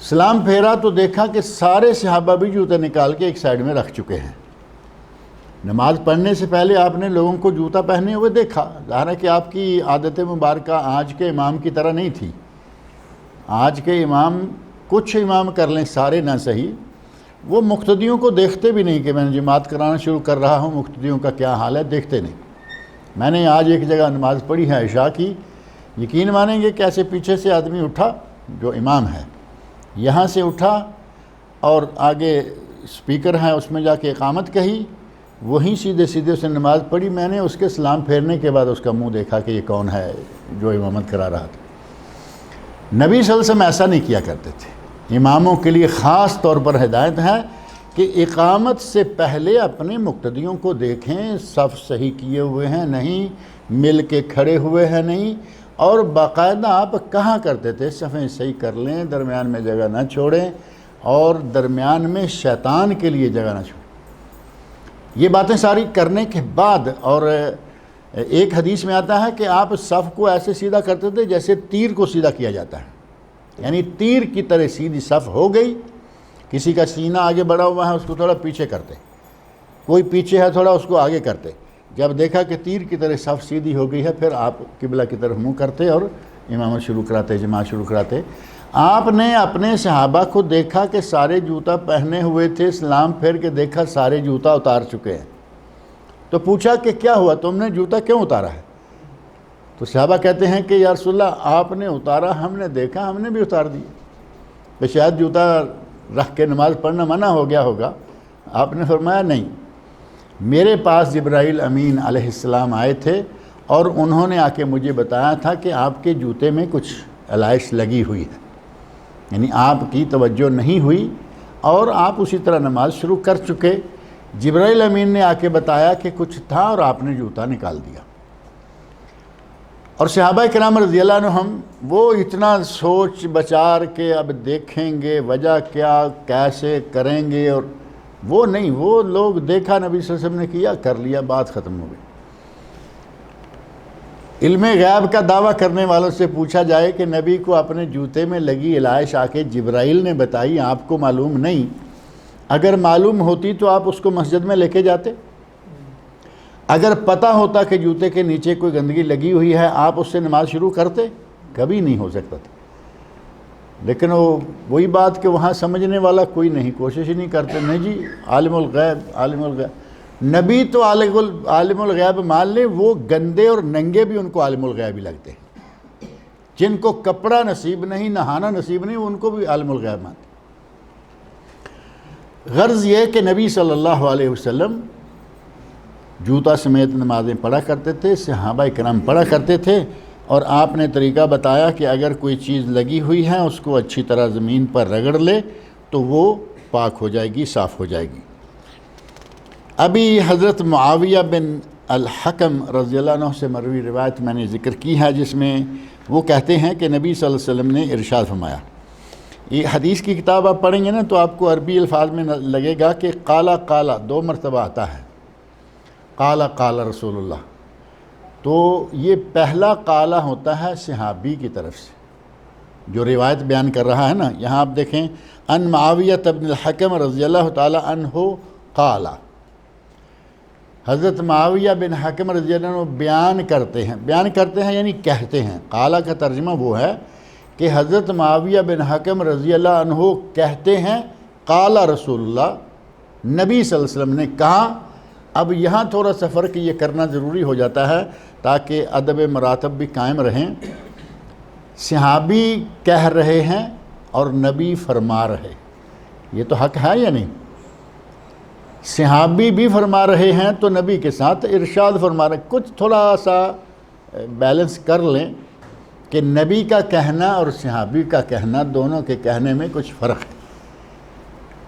Speaker 2: سلام پھیرا تو دیکھا کہ سارے صحابہ بھی جوتا نکال کے ایک سائیڈ میں رکھ چکے ہیں۔ نماز پڑھنے سے پہلے آپ نے لوگوں کو جوتا پہنے ہوئے دیکھا، ظاہر ہے کہ آپ کی عادت مبارکہ آج کے امام کی طرح نہیں تھی۔ آج کے امام، کچھ امام کر لیں، سارے نہ صحیح، وہ مقتدیوں کو دیکھتے بھی نہیں کہ میں نے جماعت کرانا شروع کر رہا ہوں، مقتدیوں کا کیا حال ہے، دیکھتے نہیں۔ میں نے آج ایک جگہ نماز پڑھی ہے عشاء کی، یقین مانیں گے کہ ایسے پیچھے سے آدمی اٹھا جو امام ہے، یہاں سے اٹھا اور آگے سپیکر ہے اس میں جا کے اقامت کہی، وہیں سیدھے اسے نماز پڑھی۔ میں نے اس کے سلام پھیرنے کے بعد اس کا منہ دیکھا کہ یہ کون ہے جو امامت کرا رہا تھا۔ نبی صلی اللہ علیہ وسلم ایسا نہیں کیا کرتے تھے۔ اماموں کے لیے خاص طور پر ہدایت ہے کہ اقامت سے پہلے اپنے مقتدیوں کو دیکھیں، صف صحیح کیے ہوئے ہیں نہیں، مل کے کھڑے ہوئے ہیں نہیں، اور باقاعدہ آپ کہاں کرتے تھے صفیں صحیح کر لیں، درمیان میں جگہ نہ چھوڑیں، اور درمیان میں شیطان کے لیے جگہ نہ چھوڑیں۔ یہ باتیں ساری کرنے کے بعد، اور ایک حدیث میں آتا ہے کہ آپ صف کو ایسے سیدھا کرتے تھے جیسے تیر کو سیدھا کیا جاتا ہے، یعنی تیر کی طرح سیدھی صف ہو گئی، کسی کا سینہ آگے بڑھا ہوا ہے اس کو تھوڑا پیچھے کرتے، کوئی پیچھے ہے تھوڑا اس کو آگے کرتے۔ جب دیکھا کہ تیر کی طرح صف سیدھی ہو گئی ہے، پھر آپ قبلہ کی طرف منہ کرتے اور امامت شروع کراتے، جماعت شروع کراتے۔ آپ نے اپنے صحابہ کو دیکھا کہ سارے جوتا پہنے ہوئے تھے، سلام پھیر کے دیکھا سارے جوتا اتار چکے ہیں، تو پوچھا کہ کیا ہوا، تم نے جوتا کیوں اتارا ہے؟ تو صحابہ کہتے ہیں کہ یا رسول اللہ آپ نے اتارا، ہم نے دیکھا، ہم نے بھی اتار دیا۔ کہ شاید جوتا رکھ کے نماز پڑھنا منع ہو گیا ہوگا۔ آپ نے فرمایا نہیں، میرے پاس جبرائیل امین علیہ السلام آئے تھے اور انہوں نے آ کے مجھے بتایا تھا کہ آپ کے جوتے میں کچھ علائش لگی ہوئی ہے، یعنی آپ کی توجہ نہیں ہوئی اور آپ اسی طرح نماز شروع کر چکے۔ جبرائیل امین نے آ کے بتایا کہ کچھ تھا اور آپ نے جوتا نکال دیا۔ اور صحابہ کرام رضی اللہ عنہم وہ اتنا سوچ بچار کے اب دیکھیں گے وجہ کیا، کیسے کریں گے، اور وہ نہیں، وہ لوگ دیکھا نبی صلی اللہ علیہ وسلم نے کیا، کر لیا، بات ختم ہو گئی۔ علم غیب کا دعویٰ کرنے والوں سے پوچھا جائے کہ نبی کو اپنے جوتے میں لگی علائش آ کے جبرائیل نے بتائی، آپ کو معلوم نہیں، اگر معلوم ہوتی تو آپ اس کو مسجد میں لے کے جاتے؟ اگر پتہ ہوتا کہ جوتے کے نیچے کوئی گندگی لگی ہوئی ہے آپ اس سے نماز شروع کرتے؟ کبھی نہیں ہو سکتا تھا۔ لیکن وہی بات کہ وہاں سمجھنے والا کوئی نہیں، کوشش ہی نہیں کرتے، نہیں جی عالم الغیب، عالم الغیب۔ نبی تو عالم الغیب مان لیں، وہ گندے اور ننگے بھی ان کو عالم الغیب ہی لگتے ہیں۔ جن کو کپڑا نصیب نہیں، نہانا نصیب نہیں، ان کو بھی عالم الغیب مانتے۔ غرض یہ کہ نبی صلی اللہ علیہ وسلم جوتا سمیت نمازیں پڑھا کرتے تھے، صحابہ کرام پڑھا کرتے تھے، اور آپ نے طریقہ بتایا کہ اگر کوئی چیز لگی ہوئی ہے اس کو اچھی طرح زمین پر رگڑ لے تو وہ پاک ہو جائے گی، صاف ہو جائے گی۔ ابھی حضرت معاویہ بن الحکم رضی اللہ عنہ سے مروی روایت میں نے ذکر کی ہے، جس میں وہ کہتے ہیں کہ نبی صلی اللہ علیہ وسلم نے ارشاد فرمایا، یہ حدیث کی کتاب آپ پڑھیں گے نا تو آپ کو عربی الفاظ میں لگے گا کہ قالا قالا 2 مرتبہ آتا ہے، قالا قالا رسول اللہ، تو یہ پہلا قالا ہوتا ہے صحابی کی طرف سے جو روایت بیان کر رہا ہے نا۔ یہاں آپ دیکھیں ان معاویہ بن الحکم رضی اللہ تعالی عنہ قالا، حضرت معاویہ بن حکم رضی اللہ عنہ بیان کرتے ہیں یعنی کہتے ہیں۔ قالا کا ترجمہ وہ ہے کہ حضرت معاویہ بن حکم رضی اللہ عنہ کہتے ہیں قالا رسول اللہ، نبی صلی اللہ علیہ وسلم نے کہا۔ اب یہاں تھوڑا سا فرق یہ کرنا ضروری ہو جاتا ہے تاکہ ادب مراتب بھی قائم رہیں۔ صحابی کہہ رہے ہیں اور نبی فرما رہے، یہ تو حق ہے یا نہیں؟ صحابی بھی فرما رہے ہیں تو نبی کے ساتھ ارشاد فرما رہے ہیں۔ کچھ تھوڑا سا بیلنس کر لیں کہ نبی کا کہنا اور صحابی کا کہنا دونوں کے کہنے میں کچھ فرق ہے۔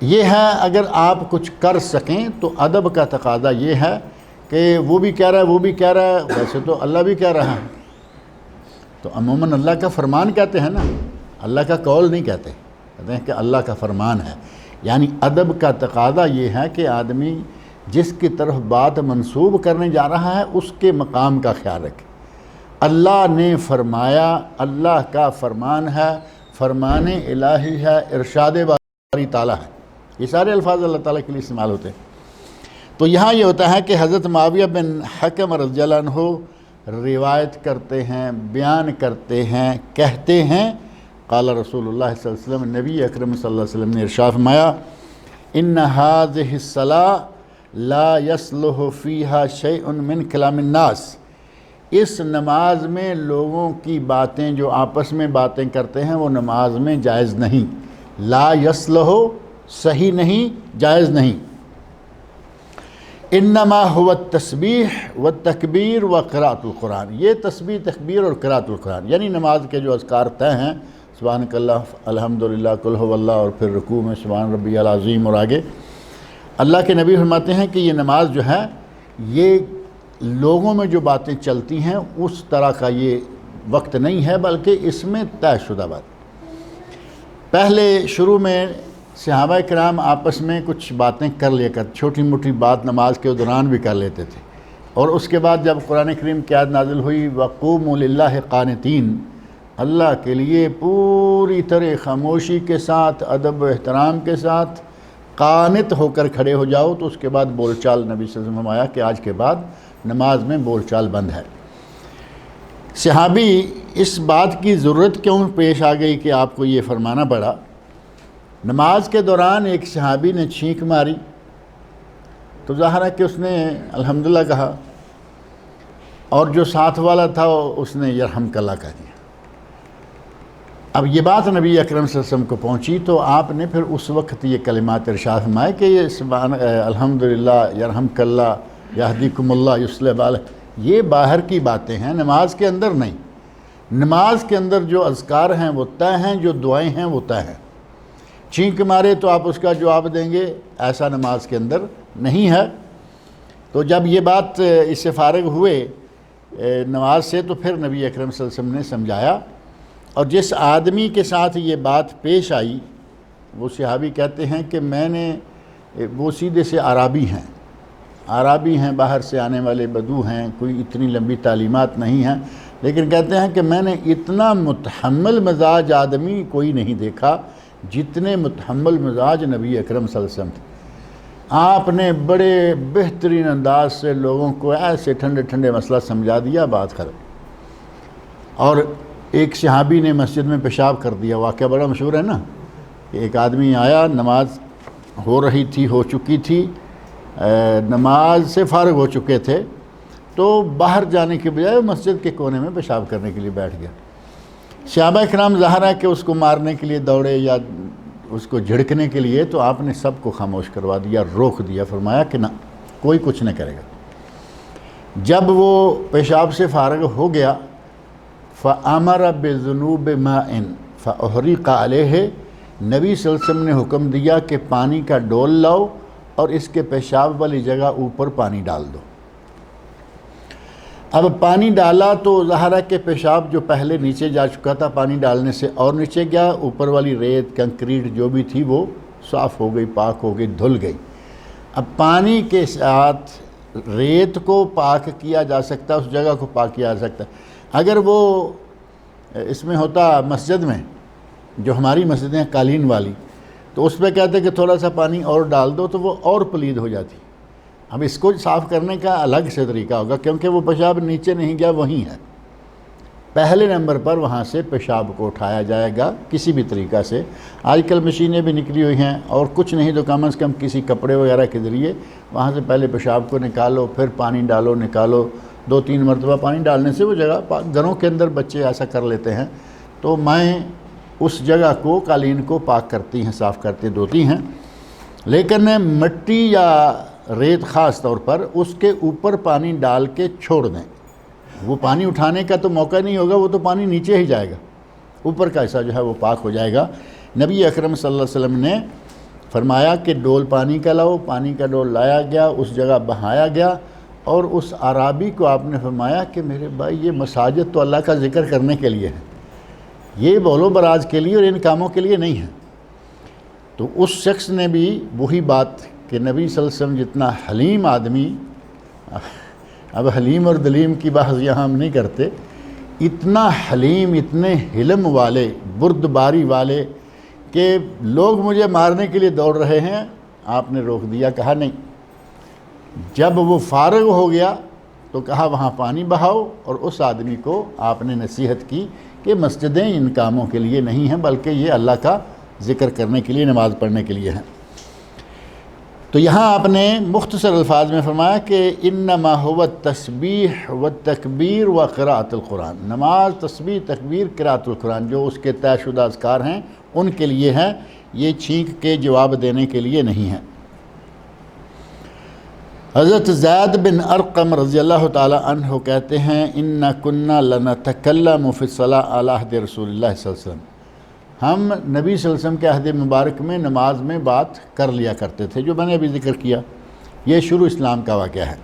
Speaker 2: یہ ہے اگر آپ کچھ کر سکیں تو ادب کا تقاضا یہ ہے کہ وہ بھی کہہ رہا ہے وہ بھی کہہ رہا ہے، ویسے تو اللہ بھی کہہ رہا ہے، تو عموماً اللہ کا فرمان کہتے ہیں نا، اللہ کا قول نہیں کہتے ہیں کہ اللہ کا فرمان ہے۔ یعنی ادب کا تقاضا یہ ہے کہ آدمی جس کی طرف بات منسوب کرنے جا رہا ہے اس کے مقام کا خیال رکھے۔ اللہ نے فرمایا، اللہ کا فرمان ہے، فرمان الہی ہے، ارشاد باری تعالیٰ ہے، یہ سارے الفاظ اللہ تعالیٰ کے لیے استعمال ہوتے ہیں۔ تو یہاں یہ ہوتا ہے کہ حضرت معاویہ بن حکم رضی اللہ عنہ روایت کرتے ہیں، بیان کرتے ہیں، کہتے ہیں قال رسول اللہ صلی اللہ علیہ وسلم، نبی اکرم صلی اللہ علیہ وسلم نے ارشاد فرمایا، ان هذه الصلاة لا يصلح فيها شيء من کلام الناس، اس نماز میں لوگوں کی باتیں جو آپس میں باتیں کرتے ہیں وہ نماز میں جائز نہیں۔ لا یصلح صحیح نہیں، جائز نہیں۔ انما هو التسبیح والتکبیر وقراءۃ القرآن، یہ تسبیح، تکبیر اور قراءۃ القرآن، یعنی نماز کے جو اذکار طے ہیں، سبحانک اللہ، الحمدللہ، قل هو اللہ، اور پھر رکوع میں سبحان ربی العظیم، اور آگے اللہ کے نبی فرماتے ہیں کہ یہ نماز جو ہے یہ لوگوں میں جو باتیں چلتی ہیں اس طرح کا یہ وقت نہیں ہے، بلکہ اس میں طے شدہ بات۔ پہلے شروع میں صحابہ کرام آپس میں کچھ باتیں کر لیا کر، چھوٹی موٹی بات نماز کے دوران بھی کر لیتے تھے، اور اس کے بعد جب قرآن کریم کی آیت نازل ہوئی وَقُومُوا لِلَّهِ قَانِتِينَ، اللہ کے لیے پوری طرح خاموشی کے ساتھ، ادب و احترام کے ساتھ قانت ہو کر کھڑے ہو جاؤ، تو اس کے بعد بول چال، نبی صلی اللہ علیہ وسلم فرمایا کہ آج کے بعد نماز میں بول چال بند ہے۔ صحابی اس بات کی ضرورت کیوں پیش آ گئی کہ آپ کو یہ فرمانا پڑا؟ نماز کے دوران ایک صحابی نے چھینک ماری تو ظاہر ہے کہ اس نے الحمدللہ کہا، اور جو ساتھ والا تھا اس نے یرحمک اللہ کہہ دیا۔ اب یہ بات نبی اکرم صلی اللہ علیہ وسلم کو پہنچی تو آپ نے پھر اس وقت یہ کلمات ارشاد فرمائے کہ یہ الحمدللہ، یرحمک اللہ، یہدیکم اللہ، یصلح بالک، یہ باہر کی باتیں ہیں، نماز کے اندر نہیں۔ نماز کے اندر جو اذکار ہیں وہ طے ہیں، جو دعائیں ہیں وہ طے ہیں۔ چھینک مارے تو آپ اس کا جواب دیں گے، ایسا نماز کے اندر نہیں ہے۔ تو جب یہ بات اس سے فارغ ہوئے نماز سے تو پھر نبی اکرم صلی اللہ علیہ وسلم نے سمجھایا، اور جس آدمی کے ساتھ یہ بات پیش آئی وہ صحابی کہتے ہیں کہ میں نے، وہ سیدھے سے عرابی ہیں، باہر سے آنے والے بدو ہیں، کوئی اتنی لمبی تعلیمات نہیں ہیں، لیکن کہتے ہیں کہ میں نے اتنا متحمل مزاج آدمی کوئی نہیں دیکھا جتنے متحمل مزاج نبی اکرم صلی اللہ علیہ وسلم تھے۔ آپ نے بڑے بہترین انداز سے لوگوں کو ایسے ٹھنڈے ٹھنڈے مسئلہ سمجھا دیا، بات ختم۔ اور ایک صحابی نے مسجد میں پیشاب کر دیا، واقعہ بڑا مشہور ہے نا، کہ ایک آدمی آیا، نماز ہو چکی تھی، نماز سے فارغ ہو چکے تھے، تو باہر جانے کے بجائے مسجد کے کونے میں پیشاب کرنے کے لیے بیٹھ گیا۔ صحابہ کرام ظاہر ہے کہ اس کو مارنے کے لیے دوڑے یا اس کو جھڑکنے کے لیے، تو آپ نے سب کو خاموش کروا دیا، روک دیا، فرمایا کہ نہ، کوئی کچھ نہ کرے گا۔ جب وہ پیشاب سے فارغ ہو گیا، فَأَمَرَ بِذُنُوبِ مَاءٍ فَأُحْرِقَ عَلَيْهِ، نبی صلی اللہ علیہ وسلم نے حکم دیا کہ پانی کا ڈول لاؤ اور اس کے پیشاب والی جگہ اوپر پانی ڈال دو۔ اب پانی ڈالا تو ظاہر ہے کہ پیشاب جو پہلے نیچے جا چکا تھا پانی ڈالنے سے اور نیچے گیا، اوپر والی ریت کنکریٹ جو بھی تھی وہ صاف ہو گئی، پاک ہو گئی، دھل گئی۔ اب پانی کے ساتھ ریت کو پاک کیا جا سکتا ہے، اس جگہ کو پاک کیا جا سکتا ہے۔ اگر وہ اس میں ہوتا مسجد میں، جو ہماری مسجدیں ہیں قالین والی، تو اس پہ کہتے کہ تھوڑا سا پانی اور ڈال دو تو وہ اور پلید ہو جاتی۔ اب اس کو صاف کرنے کا الگ سے طریقہ ہوگا، کیونکہ وہ پیشاب نیچے نہیں گیا، وہیں ہے۔ پہلے نمبر پر وہاں سے پیشاب کو اٹھایا جائے گا کسی بھی طریقہ سے۔ آج کل مشینیں بھی نکلی ہوئی ہیں، اور کچھ نہیں تو کم از کم کسی کپڑے وغیرہ کے ذریعے وہاں سے پہلے پیشاب کو نکالو، پھر پانی ڈالو، نکالو، 2-3 مرتبہ پانی ڈالنے سے وہ جگہ گھروں کے اندر بچے ایسا کر لیتے ہیں، تو مائیں اس جگہ کو، قالین کو پاک کرتی ہیں، صاف کرتی دھوتی ہیں۔ لیکن مٹی یا ریت خاص طور پر اس کے اوپر پانی ڈال کے چھوڑ دیں، وہ پانی اٹھانے کا تو موقع نہیں ہوگا، وہ تو پانی نیچے ہی جائے گا، اوپر کا حصہ جو ہے وہ پاک ہو جائے گا۔ نبی اکرم صلی اللہ علیہ وسلم نے فرمایا کہ ڈول پانی کا لاؤ، پانی کا ڈول لایا گیا، اس جگہ بہایا گیا، اور اس عرابی کو آپ نے فرمایا کہ میرے بھائی یہ مساجد تو اللہ کا ذکر کرنے کے لیے ہے، یہ بول و براز کے لیے اور ان کاموں کے لیے نہیں ہے۔ تو اس شخص نے بھی وہی بات کہ نبی صلی اللہ علیہ وسلم جتنا حلیم آدمی، اب حلیم اور دلیم کی بحث یہاں ہم نہیں کرتے، اتنا حلیم، اتنے حلم والے، بردباری والے کہ لوگ مجھے مارنے کے لیے دوڑ رہے ہیں، آپ نے روک دیا، کہا نہیں۔ جب وہ فارغ ہو گیا تو کہا وہاں پانی بہاؤ، اور اس آدمی کو آپ نے نصیحت کی کہ مسجدیں ان کاموں کے لیے نہیں ہیں، بلکہ یہ اللہ کا ذکر کرنے کے لیے، نماز پڑھنے کے لیے ہیں۔ تو یہاں آپ نے مختصر الفاظ میں فرمایا کہ انما هو التسبیح والتکبیر وقراءۃ القرآن، نماز، تسبیح، تکبیر، قراءۃ القرآن جو اس کے طے شدہ اذکار ہیں ان کے لیے ہے، یہ چھینک کے جواب دینے کے لیے نہیں ہے۔ حضرت زید بن ارقم رضی اللہ تعالی عنہ کہتے ہیں اِنَّا كُنَّا لَنَتَكَلَّمُ فِي الصَّلَاةِ عَلَى عَهْدِ رسول اللہ صلی اللہ علیہ وسلم، ہم نبی صلی اللہ علیہ وسلم کے عہد مبارک میں نماز میں بات کر لیا کرتے تھے، جو میں نے ابھی ذکر کیا، یہ شروع اسلام کا واقعہ ہے۔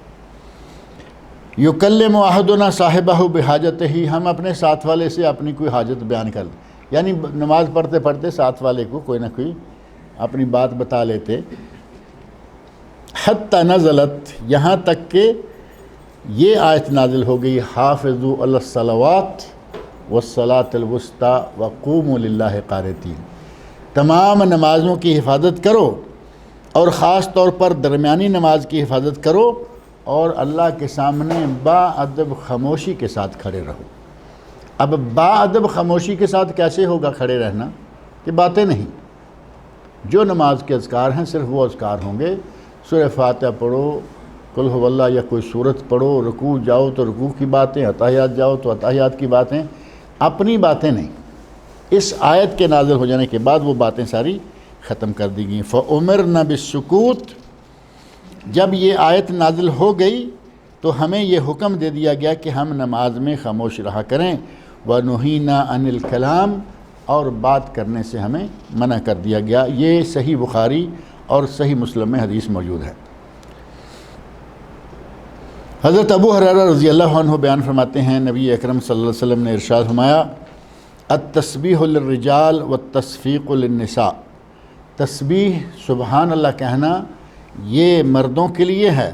Speaker 2: یکلم احدنا صاحبہ بحاجتہ، ہم اپنے ساتھ والے سے اپنی کوئی حاجت بیان کر لیں، یعنی نماز پڑھتے پڑھتے ساتھ والے کو کوئی نہ کوئی اپنی بات بتا لیتے۔ حتی نزلت، یہاں تک کہ یہ آیت نازل ہو گئی، حافظوا علی الصلوات والصلاۃ الوسطی وقوموا للہ قانتین، تمام نمازوں کی حفاظت کرو اور خاص طور پر درمیانی نماز کی حفاظت کرو، اور اللہ کے سامنے با ادب خاموشی کے ساتھ کھڑے رہو۔ اب باادب خاموشی کے ساتھ کیسے ہوگا کھڑے رہنا کہ باتیں نہیں. جو نماز کے اذکار ہیں صرف وہ اذکار ہوں گے. سورہ فاتحہ پڑھو، قل هو اللہ یا کوئی سورت پڑھو، رکوع جاؤ تو رکوع کی باتیں، اتحیات جاؤ تو اتحیات کی باتیں، اپنی باتیں نہیں. اس آیت کے نازل ہو جانے کے بعد وہ باتیں ساری ختم کر دی گئیں. فَأُمِرْنَا بِالسُّكُوتِ، جب یہ آیت نازل ہو گئی تو ہمیں یہ حکم دے دیا گیا کہ ہم نماز میں خاموش رہا کریں. وَنُهِينَا عَنِ الْكَلَامِ، اور بات کرنے سے ہمیں منع کر دیا گیا. یہ صحیح بخاری اور صحیح مسلم میں حدیث موجود ہے. حضرت ابو ہریرہ رضی اللہ عنہ بیان فرماتے ہیں نبی اکرم صلی اللہ علیہ وسلم نے ارشاد فرمایا التسبیح للرجال والتصفیق للنساء، تسبیح سبحان اللہ کہنا یہ مردوں کے لیے ہے،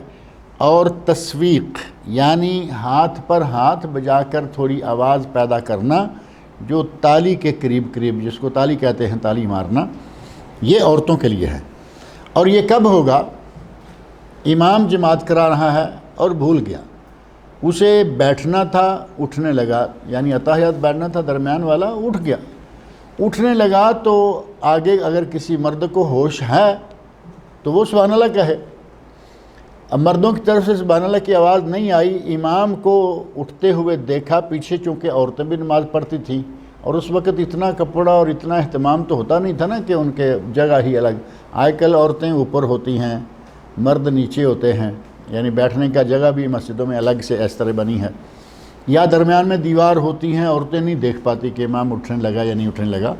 Speaker 2: اور تصفیق یعنی ہاتھ پر ہاتھ بجا کر تھوڑی آواز پیدا کرنا جو تالی کے قریب قریب، جس کو تالی کہتے ہیں تالی مارنا، یہ عورتوں کے لیے ہے. اور یہ کب ہوگا؟ امام جماعت کرا رہا ہے اور بھول گیا، اسے بیٹھنا تھا اٹھنے لگا، یعنی اتحیات بیٹھنا تھا درمیان والا، اٹھ گیا، اٹھنے لگا تو آگے اگر کسی مرد کو ہوش ہے تو وہ سبحان اللہ کہے. اب مردوں کی طرف سے سبحان اللہ کی آواز نہیں آئی، امام کو اٹھتے ہوئے دیکھا، پیچھے چونکہ عورتیں بھی نماز پڑھتی تھیں اور اس وقت اتنا کپڑا اور اتنا اہتمام تو ہوتا نہیں تھا نا کہ ان کے جگہ ہی الگ. آج کل عورتیں اوپر ہوتی ہیں، مرد نیچے ہوتے ہیں، یعنی بیٹھنے کا جگہ بھی مسجدوں میں الگ سے اس طرح بنی ہے، یا درمیان میں دیوار ہوتی ہیں، عورتیں نہیں دیکھ پاتی کہ امام اٹھنے لگا یا نہیں اٹھنے لگا.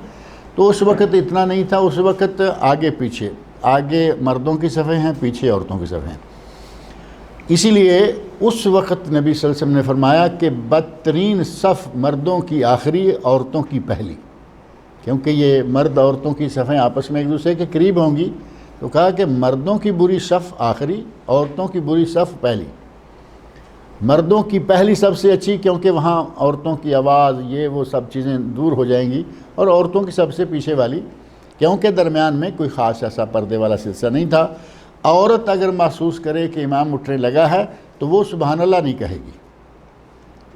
Speaker 2: تو اس وقت اتنا نہیں تھا، اس وقت آگے پیچھے، آگے مردوں کی صفیں ہیں، پیچھے عورتوں کی صفیں ہیں. اسی لیے اس وقت نبی صلی اللہ علیہ وسلم نے فرمایا کہ بدترین صف مردوں کی آخری، عورتوں کی پہلی، کیونکہ یہ مرد عورتوں کی صفیں آپس میں ایک دوسرے کے قریب ہوں گی. تو کہا کہ مردوں کی بری صف آخری، عورتوں کی بری صف پہلی. مردوں کی پہلی سب سے اچھی، کیونکہ وہاں عورتوں کی آواز یہ وہ سب چیزیں دور ہو جائیں گی، اور عورتوں کی سب سے پیچھے والی، کیونکہ درمیان میں کوئی خاص ایسا پردے والا سلسلہ نہیں تھا. عورت اگر محسوس کرے کہ امام اٹھنے لگا ہے تو وہ سبحان اللہ نہیں کہے گی،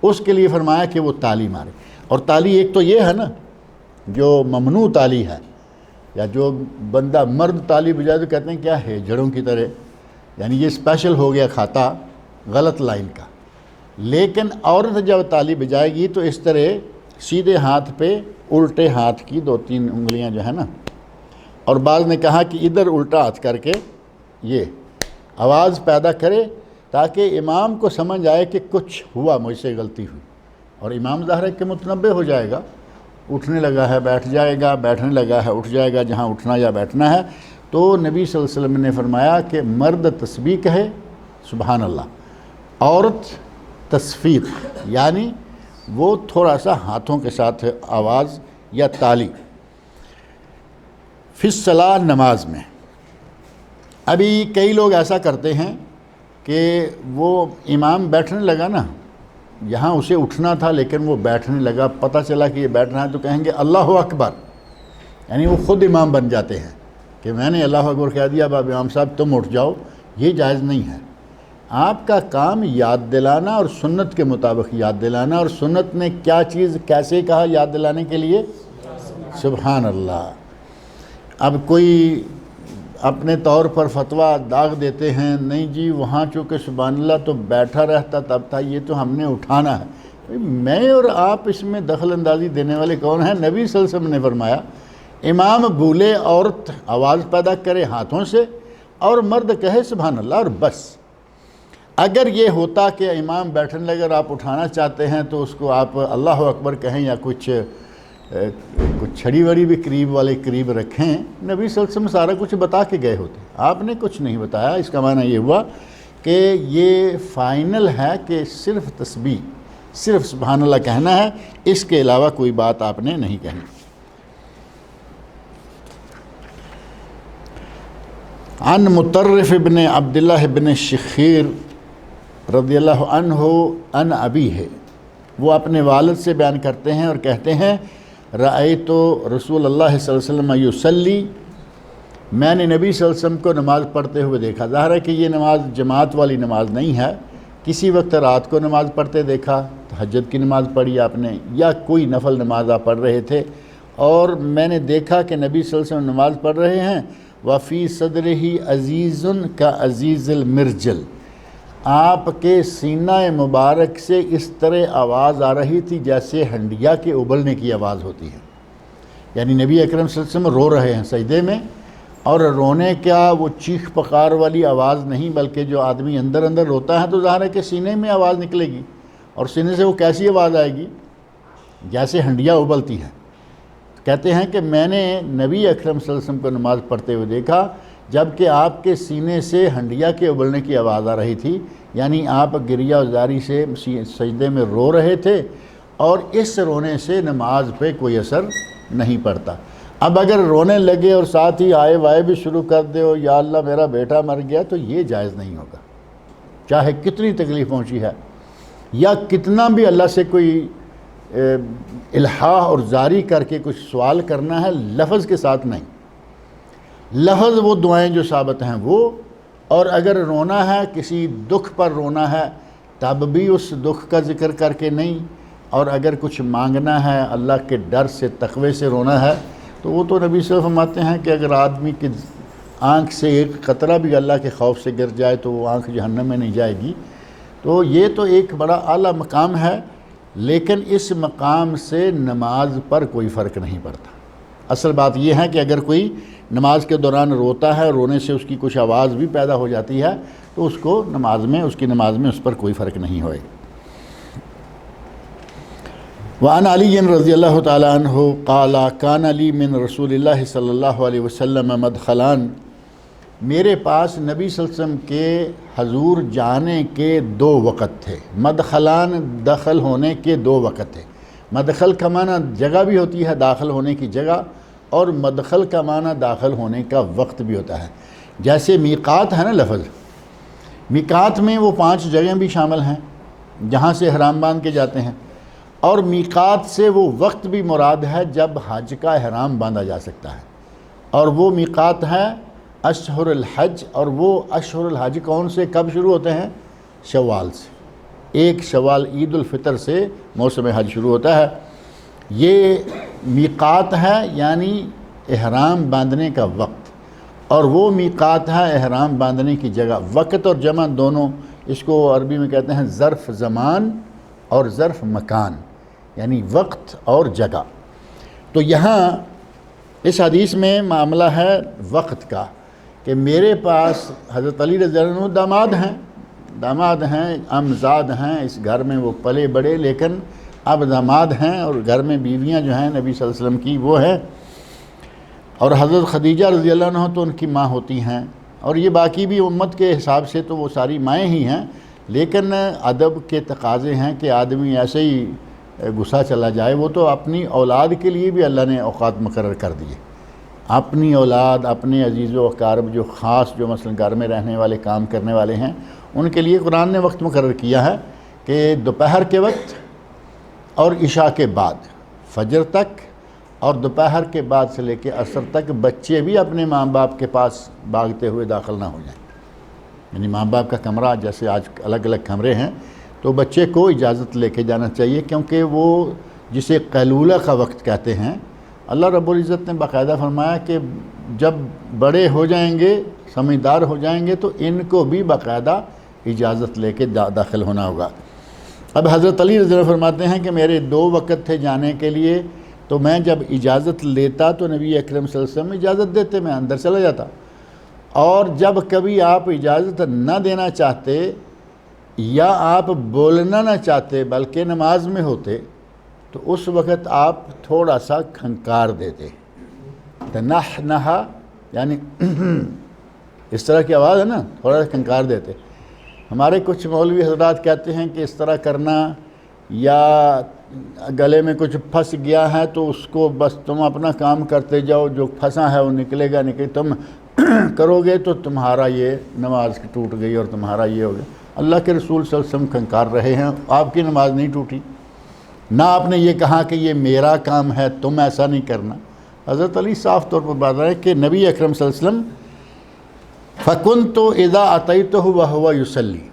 Speaker 2: اس کے لیے فرمایا کہ وہ تالی مارے. اور تالی ایک تو یہ ہے نا جو ممنوع تالی ہے، یا جو بندہ مرد تالی بجائے تو کہتے ہیں کیا ہے جڑوں کی طرح، یعنی یہ اسپیشل ہو گیا کھاتا غلط لائن کا. لیکن عورت جب تالی بجائے گی تو اس طرح سیدھے ہاتھ پہ الٹے ہاتھ کی 2-3 انگلیاں جو ہے نا، اور بعض نے کہا کہ ادھر الٹا ہاتھ کر کے یہ آواز پیدا کرے تاکہ امام کو سمجھ آئے کہ کچھ ہوا، مجھ سے غلطی ہوئی. اور امام ظاہر ہے کہ متنبہ ہو جائے گا، اٹھنے لگا ہے بیٹھ جائے گا، بیٹھنے لگا ہے اٹھ جائے گا جہاں اٹھنا یا بیٹھنا ہے. تو نبی صلی اللہ علیہ وسلم نے فرمایا کہ مرد تسبیح کہے سبحان اللہ، عورت تصفیق یعنی وہ تھوڑا سا ہاتھوں کے ساتھ آواز یا تالی. فی الصلاۃ، نماز میں. ابھی کئی لوگ ایسا کرتے ہیں کہ وہ امام بیٹھنے لگا نا، یہاں اسے اٹھنا تھا لیکن وہ بیٹھنے لگا، پتہ چلا کہ یہ بیٹھ رہا ہے تو کہیں گے اللہ اکبر، یعنی وہ خود امام بن جاتے ہیں کہ میں نے اللہ اکبر کہہ دیا، اب امام صاحب تم اٹھ جاؤ. یہ جائز نہیں ہے. آپ کا کام یاد دلانا اور سنت کے مطابق یاد دلانا، اور سنت نے کیا چیز کیسے کہا یاد دلانے کے لیے؟ سبحان اللہ. اب کوئی اپنے طور پر فتویٰ داغ دیتے ہیں، نہیں جی وہاں چونکہ سبحان اللہ تو بیٹھا رہتا تب تھا، یہ تو ہم نے اٹھانا ہے. میں اور آپ اس میں دخل اندازی دینے والے کون ہیں؟ نبی صلی اللہ علیہ وسلم نے فرمایا امام بھولے، عورت آواز پیدا کرے ہاتھوں سے اور مرد کہے سبحان اللہ، اور بس. اگر یہ ہوتا کہ امام بیٹھنے لگے اور آپ اٹھانا چاہتے ہیں تو اس کو آپ اللہ اکبر کہیں یا کچھ چھڑی وڑی بھی قریب والے قریب رکھیں. نبی صلی اللہ علیہ وسلم سارا کچھ بتا کے گئے ہوتے، آپ نے کچھ نہیں بتایا. اس کا معنی یہ ہوا کہ یہ فائنل ہے کہ صرف تسبیح، صرف سبحان اللہ کہنا ہے، اس کے علاوہ کوئی بات آپ نے نہیں کہنی. عن مطرف ابن عبداللہ ابن شخیر رضی اللہ عنہ عن ابی ہے، وہ اپنے والد سے بیان کرتے ہیں اور کہتے ہیں رأیت رسول اللہ صلی اللہ علیہ وسلم یصلی، میں نے نبی صلی اللہ علیہ وسلم کو نماز پڑھتے ہوئے دیکھا. ظاہر ہے کہ یہ نماز جماعت والی نماز نہیں ہے، کسی وقت رات کو نماز پڑھتے دیکھا، تہجد کی نماز پڑھی آپ نے یا کوئی نفل نماز آپ پڑھ رہے تھے اور میں نے دیکھا کہ نبی صلی اللہ علیہ وسلم نماز پڑھ رہے ہیں وفی صدرہ عزیز کا عزیز المرجل، آپ کے سینہ مبارک سے اس طرح آواز آ رہی تھی جیسے ہنڈیا کے ابلنے کی آواز ہوتی ہے، یعنی نبی اکرم صلی اللہ علیہ وسلم رو رہے ہیں سجدے میں، اور رونے کا وہ چیخ پکار والی آواز نہیں بلکہ جو آدمی اندر اندر روتا ہے تو ظاہر ہے کہ سینے میں آواز نکلے گی، اور سینے سے وہ کیسی آواز آئے گی؟ جیسے ہنڈیا ابلتی ہے۔ کہتے ہیں کہ میں نے نبی اکرم صلی اللہ علیہ وسلم کو نماز پڑھتے ہوئے دیکھا جبکہ آپ کے سینے سے ہنڈیا کے ابلنے کی آواز آ رہی تھی، یعنی آپ گریہ وزاری سے سجدے میں رو رہے تھے، اور اس رونے سے نماز پہ کوئی اثر نہیں پڑتا۔ اب اگر رونے لگے اور ساتھ ہی آئے وائے بھی شروع کر دے ہو یا اللہ میرا بیٹا مر گیا تو یہ جائز نہیں ہوگا، چاہے کتنی تکلیف پہنچی ہے یا کتنا بھی اللہ سے کوئی الحاح اور زاری کر کے کچھ سوال کرنا ہے، لفظ کے ساتھ نہیں۔ لفظ وہ دعائیں جو ثابت ہیں وہ، اور اگر رونا ہے کسی دکھ پر رونا ہے تب بھی اس دکھ کا ذکر کر کے نہیں، اور اگر کچھ مانگنا ہے اللہ کے ڈر سے تقوی سے رونا ہے تو وہ تو نبی صلی اللہ علیہ وسلم فرماتے ہیں کہ اگر آدمی کی آنکھ سے ایک قطرہ بھی اللہ کے خوف سے گر جائے تو وہ آنکھ جہنم میں نہیں جائے گی۔ تو یہ تو ایک بڑا اعلیٰ مقام ہے، لیکن اس مقام سے نماز پر کوئی فرق نہیں پڑتا۔ اصل بات یہ ہے کہ اگر کوئی نماز کے دوران روتا ہے، رونے سے اس کی کچھ آواز بھی پیدا ہو جاتی ہے تو اس کو نماز میں اس پر کوئی فرق نہیں ہوئے۔ وعن علی رضی اللہ تعالیٰ عنہ قال کان علی من رسول اللہ صلی اللہ علیہ وسلم مدخلان، میرے پاس نبی صلی اللہ علیہ وسلم کے حضور جانے کے 2 وقت تھے۔ مدخلان دخل ہونے کے 2 وقت تھے۔ مدخل کا معنی جگہ بھی ہوتی ہے، داخل ہونے کی جگہ، اور مدخل کا معنی داخل ہونے کا وقت بھی ہوتا ہے۔ جیسے میقات ہے نا لفظ، میقات میں وہ 5 جگہیں بھی شامل ہیں جہاں سے احرام باندھ کے جاتے ہیں، اور میقات سے وہ وقت بھی مراد ہے جب حج کا احرام باندھا جا سکتا ہے، اور وہ میقات ہے اشہر الحج، اور وہ اشہر الحج کون سے کب شروع ہوتے ہیں؟ شوال سے۔ 1 شوال عید الفطر سے موسم حج شروع ہوتا ہے۔ یہ میقات ہے یعنی احرام باندھنے کا وقت، اور وہ میقات ہے احرام باندھنے کی جگہ۔ وقت اور جمع دونوں، اس کو عربی میں کہتے ہیں ظرف زمان اور ظرف مکان، یعنی وقت اور جگہ۔ تو یہاں اس حدیث میں معاملہ ہے وقت کا، کہ میرے پاس حضرت علی رضی اللہ عنہ داماد ہیں، امزاد ہیں، اس گھر میں وہ پلے بڑے، لیکن اب داماد ہیں، اور گھر میں بیویاں جو ہیں نبی صلی اللہ علیہ وسلم کی وہ ہیں، اور حضرت خدیجہ رضی اللہ عنہ تو ان کی ماں ہوتی ہیں، اور یہ باقی بھی امت کے حساب سے تو وہ ساری مائیں ہی ہیں، لیکن ادب کے تقاضے ہیں کہ آدمی ایسے ہی گھسا چلا جائے، وہ تو اپنی اولاد کے لیے بھی اللہ نے اوقات مقرر کر دیے، اپنی اولاد، اپنے عزیز و اقارب جو خاص جو مثلا گھر میں رہنے والے کام کرنے والے ہیں ان کے لیے قرآن نے وقت مقرر کیا ہے کہ دوپہر کے وقت اور عشاء کے بعد فجر تک، اور دوپہر کے بعد سے لے کے عصر تک بچے بھی اپنے ماں باپ کے پاس بھاگتے ہوئے داخل نہ ہو جائیں، یعنی ماں باپ کا کمرہ جیسے آج الگ الگ کمرے ہیں تو بچے کو اجازت لے کے جانا چاہیے، کیونکہ وہ جسے قیلولہ کا وقت کہتے ہیں، اللہ رب العزت نے باقاعدہ فرمایا کہ جب بڑے ہو جائیں گے، سمجھدار ہو جائیں گے تو ان کو بھی باقاعدہ اجازت لے کے داخل ہونا ہوگا۔ اب حضرت علی رضی اللہ عنہ فرماتے ہیں کہ میرے 2 وقت تھے جانے کے لیے، تو میں جب اجازت لیتا تو نبی اکرم صلی اللہ علیہ وسلم اجازت دیتے، میں اندر چلا جاتا، اور جب کبھی آپ اجازت نہ دینا چاہتے یا آپ بولنا نہ چاہتے بلکہ نماز میں ہوتے تو اس وقت آپ تھوڑا سا کھنکار دیتے، نہا یعنی اس طرح کی آواز ہے نا، تھوڑا سا کھنکار دیتے۔ ہمارے کچھ مولوی حضرات کہتے ہیں کہ اس طرح کرنا، یا گلے میں کچھ پھنس گیا ہے تو اس کو بس تم اپنا کام کرتے جاؤ، جو پھنسا ہے وہ نکلے گا، تم کرو گے تو تمہارا یہ نماز ٹوٹ گئی اور تمہارا یہ ہو گیا۔ اللہ کے رسول صلی اللہ علیہ وسلم کھنکار رہے ہیں، آپ کی نماز نہیں ٹوٹی، نہ آپ نے یہ کہا کہ یہ میرا کام ہے تم ایسا نہیں کرنا۔ حضرت علی صاف طور پر بات ہے کہ نبی اکرم صلی اللہ علیہ وسلم فَكُنْتُ إِذَا أَتَيْتُهُ وَهُوَ يُصَلِّي،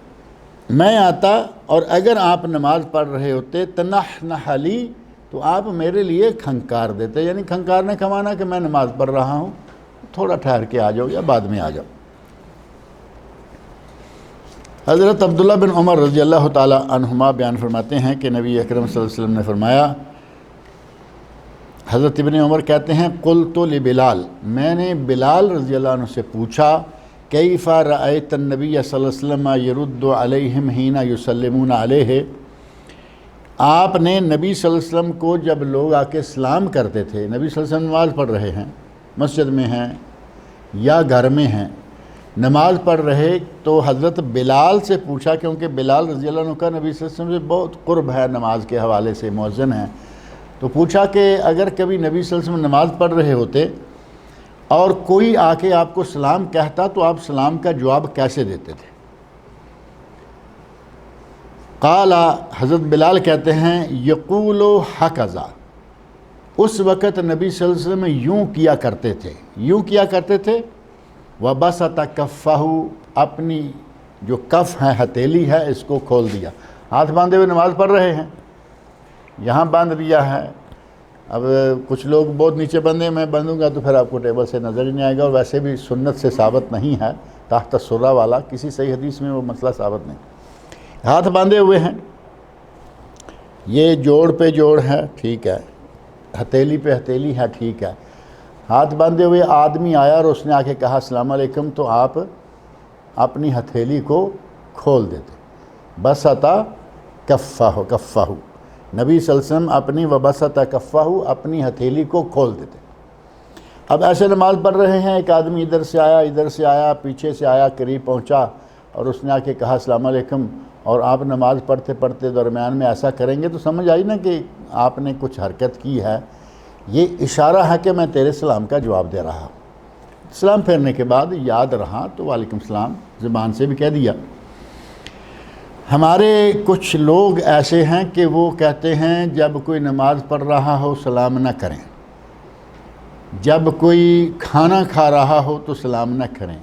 Speaker 2: میں آتا اور اگر آپ نماز پڑھ رہے ہوتے تنحنح لی، تو آپ میرے لیے کھنکار دیتے، یعنی کھنکارنے کا معنی کہ میں نماز پڑھ رہا ہوں، تھوڑا ٹھہر کے آ جاؤ یا بعد میں آ جاؤ۔ حضرت عبداللہ بن عمر رضی اللہ تعالی عنہما بیان فرماتے ہیں کہ نبی اکرم صلی اللہ علیہ وسلم نے فرمایا، حضرت ابن عمر کہتے ہیں قلت لبلال، میں نے بلال رضی اللہ عنہ سے پوچھا، کیف رأیت النبی صلی اللہ علیہ وسلم یرد علیہم حین یسلمون علیہ، آپ نے نبی صلی اللہ علیہ وسلم کو جب لوگ آ کے سلام کرتے تھے، نبی صلی اللہ علیہ وسلم نماز پڑھ رہے ہیں، مسجد میں ہیں یا گھر میں ہیں، نماز پڑھ رہے، تو حضرت بلال سے پوچھا، کیونکہ بلال رضی اللہ عنہ کا نبی صلی اللہ علیہ وسلم سے بہت قرب ہے نماز کے حوالے سے، مؤذن ہیں، تو پوچھا کہ اگر کبھی نبی صلی اللہ علیہ وسلم نماز پڑھ رہے ہوتے اور کوئی آ کے آپ کو سلام کہتا تو آپ سلام کا جواب کیسے دیتے تھے؟ قال، حضرت بلال کہتے ہیں، یقول ہکذا، اس وقت نبی صلی اللہ علیہ وسلم یوں کیا کرتے تھے، یوں کیا کرتے تھے، وَبَسَطَ كَفَّهُ، اپنی جو کف ہے، ہتھیلی ہے، اس کو کھول دیا، ہاتھ باندھے ہوئے نماز پڑھ رہے ہیں، یہاں باندھ لیا ہے۔ اب کچھ لوگ بہت نیچے بندھے، میں بندھوں گا تو پھر آپ کو ٹیبل سے نظر ہی نہیں آئے گا، اور ویسے بھی سنت سے ثابت نہیں ہے، تحت السرہ والا کسی صحیح حدیث میں وہ مسئلہ ثابت نہیں۔ ہاتھ باندھے ہوئے ہیں، یہ جوڑ پہ جوڑ ہے، ٹھیک ہے، ہتھیلی پہ ہتھیلی ہے، ٹھیک ہے، ہاتھ باندھے ہوئے آدمی آیا اور اس نے آ کے کہا السلام علیکم، تو آپ اپنی ہتھیلی کو کھول دیتے، بسطَ کفَّہُ، نبی صلی اللہ علیہ وسلم اپنی وبسطَ کفَّہُ، اپنی ہتھیلی کو کھول دیتے۔ اب ایسے نماز پڑھ رہے ہیں، ایک آدمی ادھر سے آیا، پیچھے سے آیا، قریب پہنچا اور اس نے آ کے کہا السلام علیکم، اور آپ نماز پڑھتے پڑھتے درمیان میں ایسا کریں گے تو سمجھ آئی نا کہ آپ نے کچھ حرکت کی ہے، یہ اشارہ ہے کہ میں تیرے سلام کا جواب دے رہا ہوں۔ سلام پھیرنے کے بعد یاد رہا تو وعلیکم السلام زبان سے بھی کہہ دیا۔ ہمارے کچھ لوگ ایسے ہیں کہ وہ کہتے ہیں جب کوئی نماز پڑھ رہا ہو سلام نہ کریں، جب کوئی کھانا کھا رہا ہو تو سلام نہ کریں،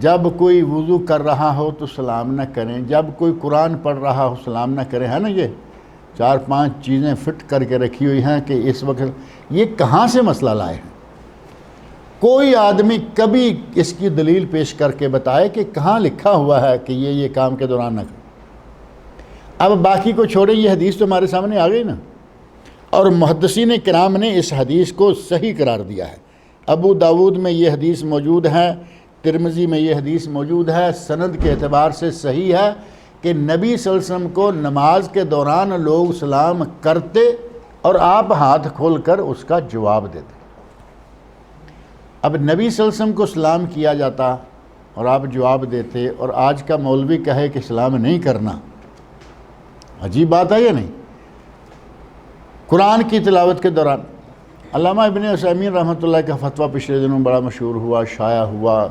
Speaker 2: جب کوئی وضو کر رہا ہو تو سلام نہ کریں، جب کوئی قرآن پڑھ رہا ہو سلام نہ کریں، ہے نا؟ یہ 4-5 چیزیں فٹ کر کے رکھی ہوئی ہیں کہ اس وقت یہ کہاں سے مسئلہ لائے ہیں؟ کوئی آدمی کبھی اس کی دلیل پیش کر کے بتائے کہ کہاں لکھا ہوا ہے کہ یہ کام کے دوران نہ کریں۔ اب باقی کو چھوڑیں، یہ حدیث تو ہمارے سامنے آ گئی نا، اور محدثین کرام نے اس حدیث کو صحیح قرار دیا ہے۔ ابو داود میں یہ حدیث موجود ہے، ترمذی میں یہ حدیث موجود ہے، سند کے اعتبار سے صحیح ہے کہ نبی صلی اللہ علیہ وسلم کو نماز کے دوران لوگ سلام کرتے اور آپ ہاتھ کھول کر اس کا جواب دیتے۔ اب نبی صلی اللہ علیہ وسلم کو سلام کیا جاتا اور آپ جواب دیتے، اور آج کا مولوی کہے کہ سلام نہیں کرنا، عجیب بات ہے یا نہیں؟ قرآن کی تلاوت کے دوران علامہ ابن عثیمین رحمۃ اللہ کا فتویٰ پچھلے دنوں بڑا مشہور ہوا، شائع ہوا،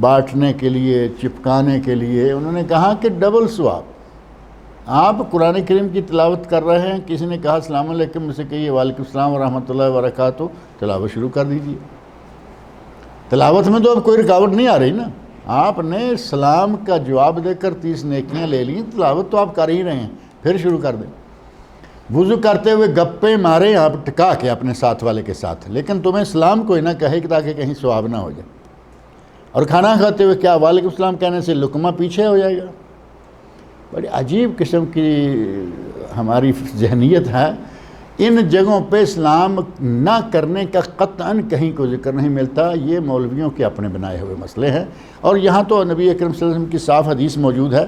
Speaker 2: بانٹنے کے لیے، چپکانے کے لیے، انہوں نے کہا کہ ڈبل ثواب، آپ قرآن کریم کی تلاوت کر رہے ہیں، کسی نے کہا السلام علیکم، اسے کہیے وعلیکم السلام ورحمۃ اللہ وبرکاتہ، تلاوت شروع کر دیجیے۔ تلاوت میں تو اب کوئی رکاوٹ نہیں آ رہی نا، آپ نے سلام کا جواب دے کر 30 نیکیاں لے لیں، تلاوت تو آپ کر ہی رہے ہیں، پھر شروع کر دیں۔ وضو کرتے ہوئے گپے ماریں آپ ٹکا کے اپنے ساتھ والے کے ساتھ، لیکن تمہیں سلام کوئی نہ کہے کہ تاکہ کہیں ثواب نہ ہو جائے۔ اور کھانا کھاتے ہوئے کیا وعلیکم السلام کہنے سے لقمہ پیچھے ہو جائے گا؟ بڑی عجیب قسم کی ہماری ذہنیت ہے۔ ان جگہوں پہ سلام نہ کرنے کا قطعاً کہیں کو ذکر نہیں ملتا، یہ مولویوں کے اپنے بنائے ہوئے مسئلے ہیں، اور یہاں تو نبی اکرم صلی اللہ علیہ وسلم کی صاف حدیث موجود ہے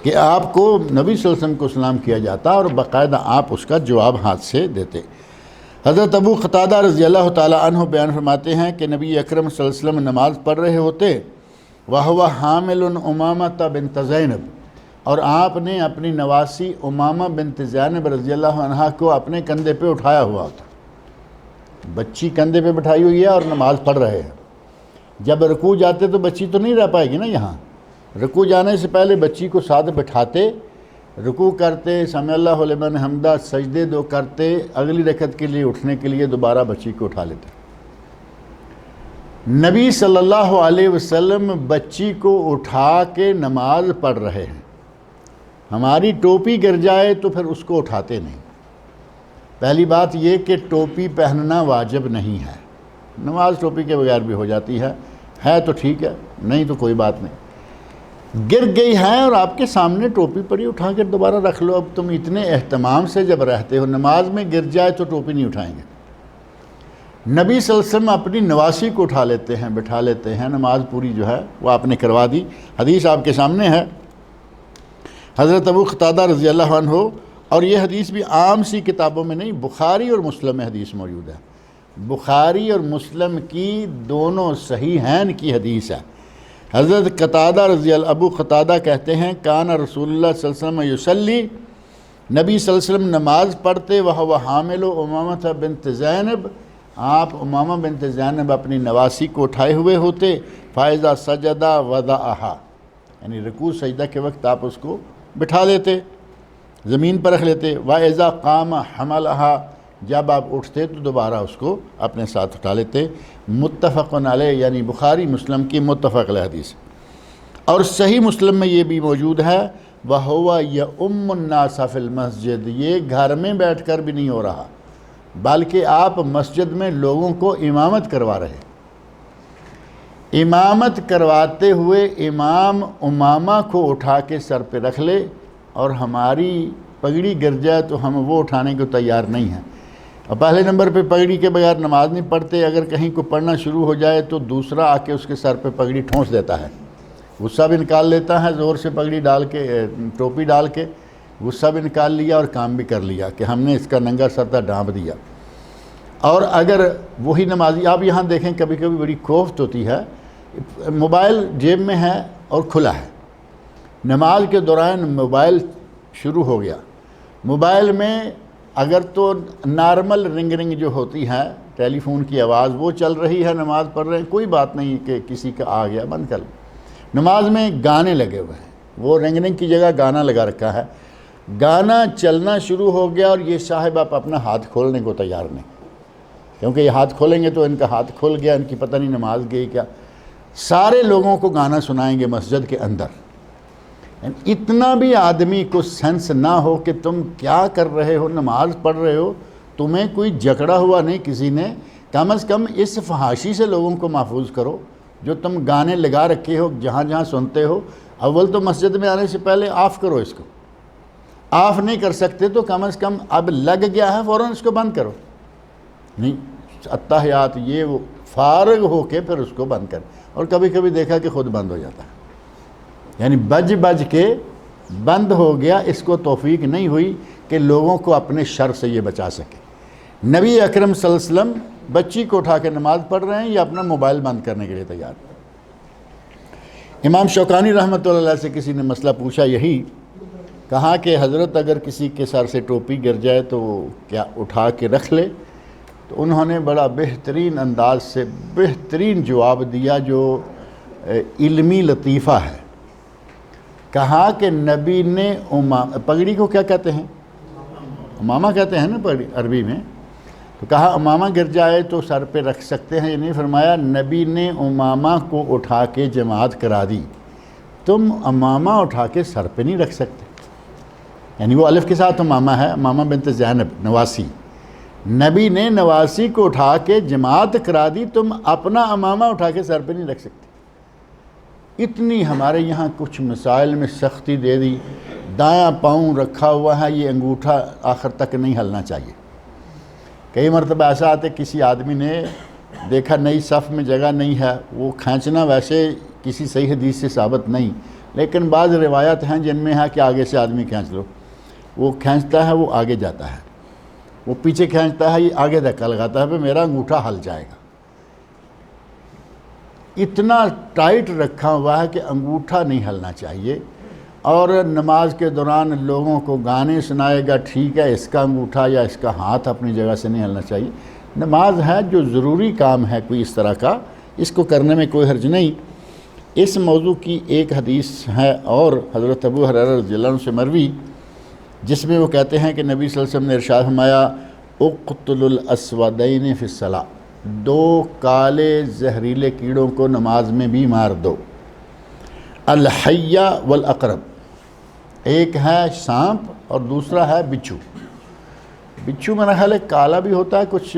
Speaker 2: کہ آپ کو نبی صلی اللہ علیہ وسلم کو سلام کیا جاتا اور باقاعدہ آپ اس کا جواب ہاتھ سے دیتے۔ حضرت ابو قتادہ رضی اللہ تعالی عنہ بیان فرماتے ہیں کہ نبی اکرم صلی اللہ علیہ وسلم نماز پڑھ رہے ہوتے، وَهُوَ حَامِلٌ أُمَامَةَ بنت زینب، اور آپ نے اپنی نواسی امامہ بنت زینب رضی اللہ عنہ کو اپنے کندھے پہ اٹھایا ہوا ہوتا، بچی کندھے پہ بٹھائی ہوئی ہے اور نماز پڑھ رہے ہیں۔ جب رکوع جاتے تو بچی تو نہیں رہ پائے گی نا، یہاں رکوع جانے سے پہلے بچی کو ساتھ بٹھاتے، رکوع کرتے، سمع اللہ لمن حمدہ، سجدے 2 کرتے، اگلی رکعت کے لیے اٹھنے کے لیے دوبارہ بچی کو اٹھا لیتے۔ نبی صلی اللہ علیہ وسلم بچی کو اٹھا کے نماز پڑھ رہے ہیں، ہماری ٹوپی گر جائے تو پھر اس کو اٹھاتے نہیں۔ پہلی بات یہ کہ ٹوپی پہننا واجب نہیں ہے، نماز ٹوپی کے بغیر بھی ہو جاتی ہے تو ٹھیک ہے، نہیں تو کوئی بات نہیں۔ گر گئی ہے اور آپ کے سامنے ٹوپی پڑی، اٹھا کر دوبارہ رکھ لو۔ اب تم اتنے اہتمام سے جب رہتے ہو، نماز میں گر جائے تو ٹوپی نہیں اٹھائیں گے۔ نبی صلی اللہ علیہ وسلم اپنی نواسی کو اٹھا لیتے ہیں، بٹھا لیتے ہیں، نماز پوری جو ہے وہ آپ نے کروا دی۔ حدیث آپ کے سامنے ہے، حضرت ابو قتادہ رضی اللہ عنہ، اور یہ حدیث بھی عام سی کتابوں میں نہیں، بخاری اور مسلم میں حدیث موجود ہے۔ بخاری اور مسلم کی دونوں صحیحین کی حدیث ہے۔ حضرت قتادہ ابو قتادہ کہتے ہیں کان رسول اللہ صلی اللہ علیہ وسلم یصلی، نبی صلی اللہ علیہ وسلم نماز پڑھتے، وہو حامل امامہ بنت زینب، آپ امامہ بنت زینب اپنی نواسی کو اٹھائے ہوئے ہوتے، فائزہ سجدہ وضعہا، یعنی رکوع سجدہ کے وقت آپ اس کو بٹھا لیتے، زمین پر رکھ لیتے، وَإِذَا قَامَ حَمَلَهَا، جب آپ اٹھتے تو دوبارہ اس کو اپنے ساتھ اٹھا لیتے۔ متفق علیہ، یعنی بخاری مسلم کی متفق علیہ حدیث۔ اور صحیح مسلم میں یہ بھی موجود ہے، وَهُوَ يَؤُمُّ النَّاسَ فِي الْمَسْجِدِ، یہ گھر میں بیٹھ کر بھی نہیں ہو رہا، بلکہ آپ مسجد میں لوگوں کو امامت کروا رہے۔ امامت کرواتے ہوئے امام امامہ کو اٹھا کے سر پہ رکھ لے، اور ہماری پگڑی گر جائے تو ہم وہ اٹھانے کو تیار نہیں ہیں۔ اور پہلے نمبر پہ پگڑی کے بغیر نماز نہیں پڑھتے، اگر کہیں کو پڑھنا شروع ہو جائے تو دوسرا آ کے اس کے سر پہ پگڑی ٹھونس دیتا ہے، غصہ بھی نکال لیتا ہے، زور سے پگڑی ڈال کے، ٹوپی ڈال کے غصہ بھی نکال لیا اور کام بھی کر لیا کہ ہم نے اس کا ننگا سر تھا ڈھانپ دیا۔ اور اگر وہی نمازی، آپ یہاں دیکھیں کبھی کبھی بڑی کوفت ہوتی ہے، موبائل جیب میں ہے اور کھلا ہے، نماز کے دوران موبائل شروع ہو گیا، موبائل میں اگر تو نارمل رنگ جو ہوتی ہے ٹیلی فون کی آواز وہ چل رہی ہے، نماز پڑھ رہے ہیں، کوئی بات نہیں کہ کسی کا آ گیا، بند کر لیں۔ نماز میں گانے لگے ہوئے ہیں، وہ رنگ کی جگہ گانا لگا رکھا ہے، گانا چلنا شروع ہو گیا اور یہ صاحب آپ اپنا ہاتھ کھولنے کو تیار نہیں، کیونکہ یہ ہاتھ کھولیں گے تو ان کا ہاتھ کھل گیا، ان کی پتہ نہیں نماز گئی کیا، سارے لوگوں کو گانا سنائیں گے مسجد کے اندر۔ اتنا بھی آدمی کو سینس نہ ہو کہ تم کیا کر رہے ہو، نماز پڑھ رہے ہو، تمہیں کوئی جکڑا ہوا نہیں کسی نے، کم از کم اس فحاشی سے لوگوں کو محفوظ کرو جو تم گانے لگا رکھے ہو جہاں جہاں سنتے ہو۔ اول تو مسجد میں آنے سے پہلے آف کرو، اس کو آف نہیں کر سکتے تو کم از کم اب لگ گیا ہے فوراً اس کو بند کرو، نہیں اتحیات یہ وہ فارغ ہو کے پھر اس کو بند کر۔ اور کبھی کبھی دیکھا کہ خود بند ہو جاتا ہے، یعنی بج کے بند ہو گیا، اس کو توفیق نہیں ہوئی کہ لوگوں کو اپنے شر سے یہ بچا سکے۔ نبی اکرم صلی اللہ علیہ وسلم بچی کو اٹھا کے نماز پڑھ رہے ہیں یا اپنا موبائل بند کرنے کے لیے تیار۔ امام شوکانی رحمۃ اللہ علیہ سے کسی نے مسئلہ پوچھا، یہی کہا کہ حضرت اگر کسی کے سر سے ٹوپی گر جائے تو کیا اٹھا کے رکھ لے؟ تو انہوں نے بڑا بہترین انداز سے بہترین جواب دیا جو علمی لطیفہ ہے۔ کہا کہ نبی نے پگڑی کو کیا کہتے ہیں؟ امامہ کہتے ہیں نا پگڑی عربی میں، تو کہا امامہ گر جائے تو سر پہ رکھ سکتے ہیں، یہ نہیں فرمایا نبی نے امامہ کو اٹھا کے جماعت کرا دی، تم امامہ اٹھا کے سر پہ نہیں رکھ سکتے، یعنی وہ الف کے ساتھ امامہ ہے، امامہ بنت زینب نواسی، نبی نے نواسی کو اٹھا کے جماعت کرا دی، تم اپنا امامہ اٹھا کے سر پہ نہیں رکھ سکتے۔ اتنی ہمارے یہاں کچھ مسائل میں سختی دے دی، دایاں پاؤں رکھا ہوا ہے، یہ انگوٹھا آخر تک نہیں ہلنا چاہیے۔ کئی مرتبہ ایسا آتے کسی آدمی نے دیکھا نئی صف میں جگہ نہیں ہے، وہ کھینچنا ویسے کسی صحیح حدیث سے ثابت نہیں، لیکن بعض روایات ہیں جن میں ہے کہ آگے سے آدمی کھینچ لو، وہ کھینچتا ہے وہ آگے جاتا ہے، وہ پیچھے کھینچتا ہے یہ آگے دھکا لگاتا ہے، پھر میرا انگوٹھا ہل جائے گا۔ اتنا ٹائٹ رکھا ہوا ہے کہ انگوٹھا نہیں ہلنا چاہیے، اور نماز کے دوران لوگوں کو گانے سنائے گا، ٹھیک ہے، اس کا انگوٹھا یا اس کا ہاتھ اپنی جگہ سے نہیں ہلنا چاہیے۔ نماز ہے جو ضروری کام ہے کوئی اس طرح کا، اس کو کرنے میں کوئی حرج نہیں۔ اس موضوع کی ایک حدیث ہے اور حضرت ابو ہریرہ رضی اللہ عنہ سے مروی، جس میں وہ کہتے ہیں کہ نبی صلی اللہ علیہ وسلم نے ارشاد فرمایا اقتلوا الاسودین فی الصلاۃ، دو کالے زہریلے کیڑوں کو نماز میں بھی مار دو، الحیہ والاقرب، ایک ہے سانپ اور دوسرا ہے بچھو۔ بچھو میرا خیال ہے کالا بھی ہوتا ہے، کچھ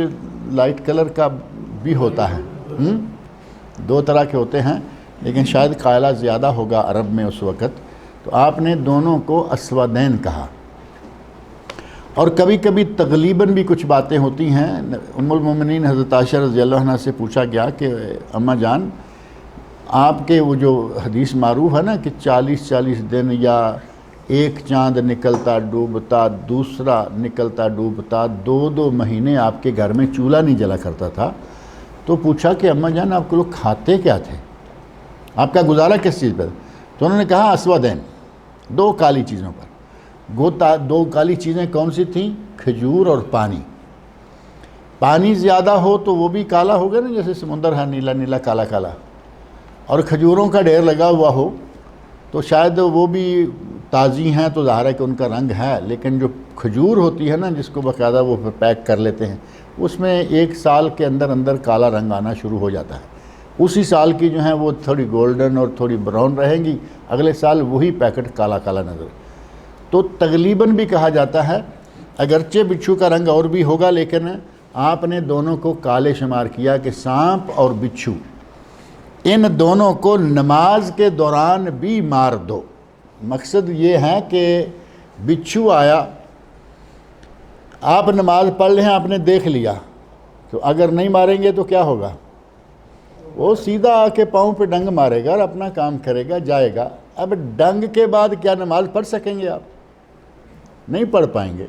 Speaker 2: لائٹ کلر کا بھی ہوتا ہے، دو طرح کے ہوتے ہیں، لیکن شاید کالا زیادہ ہوگا عرب میں اس وقت۔ تو آپ نے دونوں کو اسودین کہا۔ اور کبھی کبھی تغلیباً بھی کچھ باتیں ہوتی ہیں۔ ام المومنین حضرت عائشہ رضی اللہ عنہ سے پوچھا گیا کہ اماں جان، آپ کے وہ جو حدیث معروف ہے نا کہ 40 دن یا ایک چاند نکلتا ڈوبتا دوسرا نکلتا ڈوبتا 2 مہینے آپ کے گھر میں چولہا نہیں جلا کرتا تھا، تو پوچھا کہ اماں جان آپ کو لوگ کھاتے کیا تھے، آپ کا گزارا کس چیز پر؟ تو انہوں نے کہا اسودین، 2 کالی چیزوں پر۔ 2 کالی چیزیں کون سی تھیں؟ کھجور اور پانی۔ پانی زیادہ ہو تو وہ بھی کالا ہوگا نا، جیسے سمندر ہے نیلا نیلا کالا کالا، اور کھجوروں کا ڈھیر لگا ہوا ہو تو شاید وہ بھی تازی ہیں تو ظاہر ہے کہ ان کا رنگ ہے، لیکن جو کھجور ہوتی ہے نا جس کو باقاعدہ وہ پیک کر لیتے ہیں، اس میں 1 سال کے اندر کالا رنگ آنا شروع ہو جاتا ہے۔ اسی سال کی جو ہیں وہ تھوڑی گولڈن اور تھوڑی براؤن رہیں گی، اگلے سال وہی پیکٹ کالا کالا نظر۔ تو تغلیباً بھی کہا جاتا ہے، اگرچہ بچھو کا رنگ اور بھی ہوگا، لیکن آپ نے دونوں کو کالے شمار کیا کہ سانپ اور بچھو، ان دونوں کو نماز کے دوران بھی مار دو۔ مقصد یہ ہے کہ بچھو آیا، آپ نماز پڑھ لیں، آپ نے دیکھ لیا، تو اگر نہیں ماریں گے تو کیا ہوگا؟ وہ سیدھا آ کے پاؤں پہ ڈنگ مارے گا اور اپنا کام کرے گا، جائے گا۔ اب ڈنگ کے بعد کیا نماز پڑھ سکیں گے آپ؟ نہیں پڑھ پائیں گے،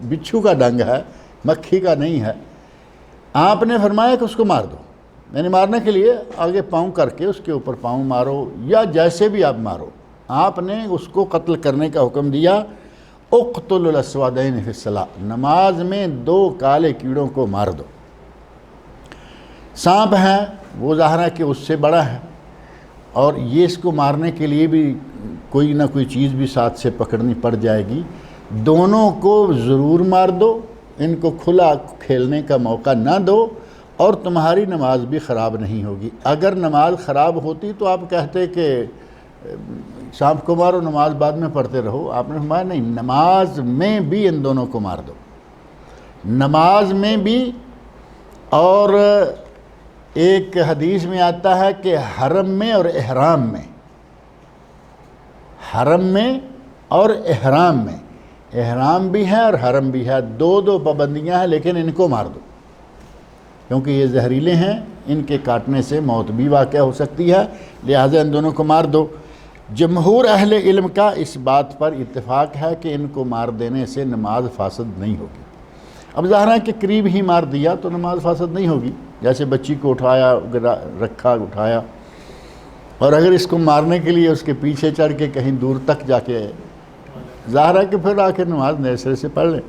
Speaker 2: بچھو کا ڈنگ ہے، مکھی کا نہیں ہے۔ آپ نے فرمایا کہ اس کو مار دو، یعنی مارنے کے لیے آگے پاؤں کر کے اس کے اوپر پاؤں مارو یا جیسے بھی آپ مارو۔ آپ نے اس کو قتل کرنے کا حکم دیا، اقتل الاسودین فی الصلاۃ، نماز میں 2 کالے کیڑوں کو مار دو۔ سانپ ہے وہ ظاہر ہے کہ اس سے بڑا ہے، اور یہ اس کو مارنے کے لیے بھی کوئی نہ کوئی چیز بھی ساتھ سے پکڑنی پڑ جائے گی۔ دونوں کو ضرور مار دو، ان کو کھلا کھیلنے کا موقع نہ دو، اور تمہاری نماز بھی خراب نہیں ہوگی۔ اگر نماز خراب ہوتی تو آپ کہتے کہ سانپ کو مارو، نماز بعد میں پڑھتے رہو۔ آپ نے فرمایا نہیں، نماز میں بھی ان دونوں کو مار دو، نماز میں بھی۔ اور ایک حدیث میں آتا ہے کہ حرم میں اور احرام میں، حرم میں اور احرام میں، احرام بھی ہے اور حرم بھی ہے، 2 پابندیاں ہیں، لیکن ان کو مار دو کیونکہ یہ زہریلے ہیں، ان کے کاٹنے سے موت بھی واقع ہو سکتی ہے، لہٰذا ان دونوں کو مار دو۔ جمہور اہل علم کا اس بات پر اتفاق ہے کہ ان کو مار دینے سے نماز فاسد نہیں ہوگی۔ اب ظاہر ہے کہ قریب ہی مار دیا تو نماز فاسد نہیں ہوگی، جیسے بچی کو اٹھایا رکھا اٹھایا، اور اگر اس کو مارنے کے لیے اس کے پیچھے چڑھ کے کہیں دور تک جا کے، ظاہر ہے کہ پھر آ کے نماز نئے سرے سے پڑھ لیں۔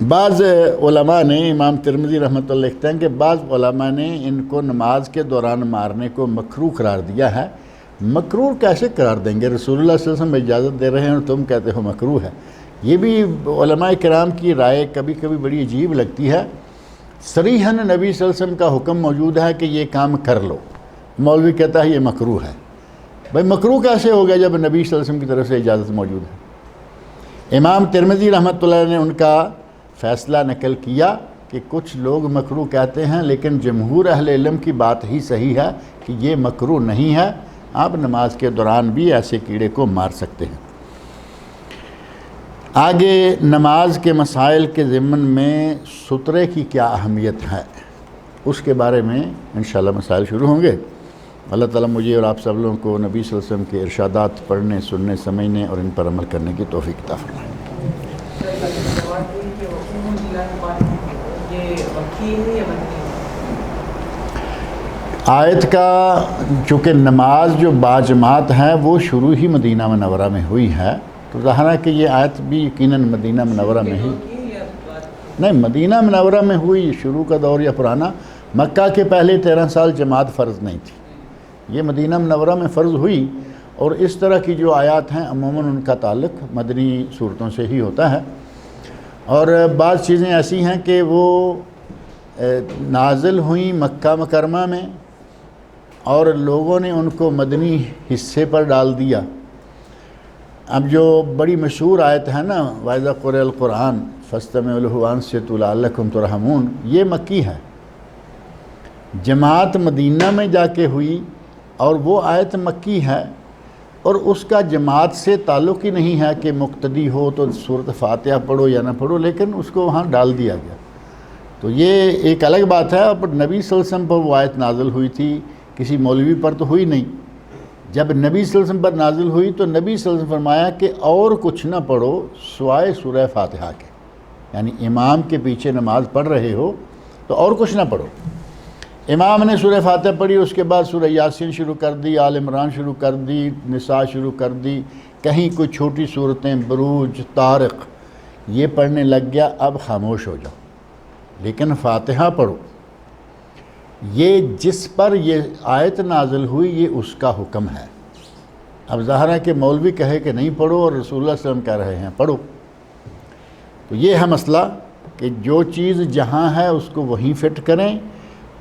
Speaker 2: بعض علماء نے، امام ترمذی رحمۃ اللہ لکھتے ہیں کہ بعض علماء نے ان کو نماز کے دوران مارنے کو مکروہ قرار دیا ہے۔ مکروہ کیسے قرار دیں گے؟ رسول اللہ صلی اللہ علیہ وسلم اجازت دے رہے ہیں اور تم کہتے ہو مکروہ ہے۔ یہ بھی علماء کرام کی رائے کبھی کبھی بڑی عجیب لگتی ہے۔ صریحاً نبی صلی اللہ علیہ وسلم کا حکم موجود ہے کہ یہ کام کر لو، مولوی کہتا ہے یہ مکروہ ہے۔ بھائی مکروہ کیسے ہو گیا جب نبی صلی اللہ علیہ وسلم کی طرف سے اجازت موجود ہے؟ امام ترمذی رحمۃ اللہ نے ان کا فیصلہ نقل کیا کہ کچھ لوگ مکروہ کہتے ہیں، لیکن جمہور اہل علم کی بات ہی صحیح ہے کہ یہ مکروہ نہیں ہے، آپ نماز کے دوران بھی ایسے کیڑے کو مار سکتے ہیں۔ آگے نماز کے مسائل کے ضمن میں سترے کی کیا اہمیت ہے، اس کے بارے میں انشاءاللہ مسائل شروع ہوں گے۔ اللہ تعالیٰ مجھے اور آپ سب لوگوں کو نبی صلی اللہ علیہ وسلم کے ارشادات پڑھنے، سننے، سمجھنے اور ان پر عمل کرنے کی توفیق عطا فرمائے۔ آیت کا چونکہ نماز جو باجماعت ہے وہ شروع ہی مدینہ منورہ میں ہوئی ہے، تو ظاہر ہے کہ یہ آیت بھی یقیناً مدینہ منورہ میں ہی نہیں، مدینہ منورہ میں ہوئی، شروع کا دور یا پرانا۔ مکہ کے پہلے 13 سال جماعت فرض نہیں تھی، یہ مدینہ منورہ میں فرض ہوئی، اور اس طرح کی جو آیات ہیں عموماً ان کا تعلق مدنی صورتوں سے ہی ہوتا ہے۔ اور بعض چیزیں ایسی ہیں کہ وہ نازل ہوئیں مکہ مکرمہ میں اور لوگوں نے ان کو مدنی حصے پر ڈال دیا۔ اب جو بڑی مشہور آیت ہے نا وَإِذَا قُرِئَ الْقُرْآنُ فَاسْتَمِعُوا لَهُ وَأَنصِتُوا لَعَلَّكُمْ تُرْحَمُونَ، یہ مکی ہے۔ جماعت مدینہ میں جا کے ہوئی اور وہ آیت مکی ہے، اور اس کا جماعت سے تعلق ہی نہیں ہے کہ مقتدی ہو تو سورۃ فاتحہ پڑھو یا نہ پڑھو، لیکن اس کو وہاں ڈال دیا گیا۔ تو یہ ایک الگ بات ہے۔ اب نبی صلی اللہ علیہ وسلم پر وہ آیت نازل ہوئی تھی، کسی مولوی پر تو ہوئی نہیں۔ جب نبی صلی اللہ علیہ وسلم پر نازل ہوئی تو نبی صلی اللہ علیہ وسلم فرمایا کہ اور کچھ نہ پڑھو سوائے سورہ فاتحہ کے، یعنی امام کے پیچھے نماز پڑھ رہے ہو تو اور کچھ نہ پڑھو۔ امام نے سورہ فاتحہ پڑھی، اس کے بعد سورہ یاسین شروع کر دی، آل عمران شروع کر دی، نساء شروع کر دی، کہیں کوئی چھوٹی صورتیں بروج، طارق یہ پڑھنے لگ گیا۔ اب خاموش ہو جاؤ، لیکن فاتحہ پڑھو۔ یہ جس پر یہ آیت نازل ہوئی یہ اس کا حکم ہے۔ اب ظاہر ہے کہ مولوی کہے کہ نہیں پڑھو اور رسول اللہ صلی اللہ علیہ وسلم کہہ رہے ہیں پڑھو، تو یہ ہے مسئلہ کہ جو چیز جہاں ہے اس کو وہیں فٹ کریں،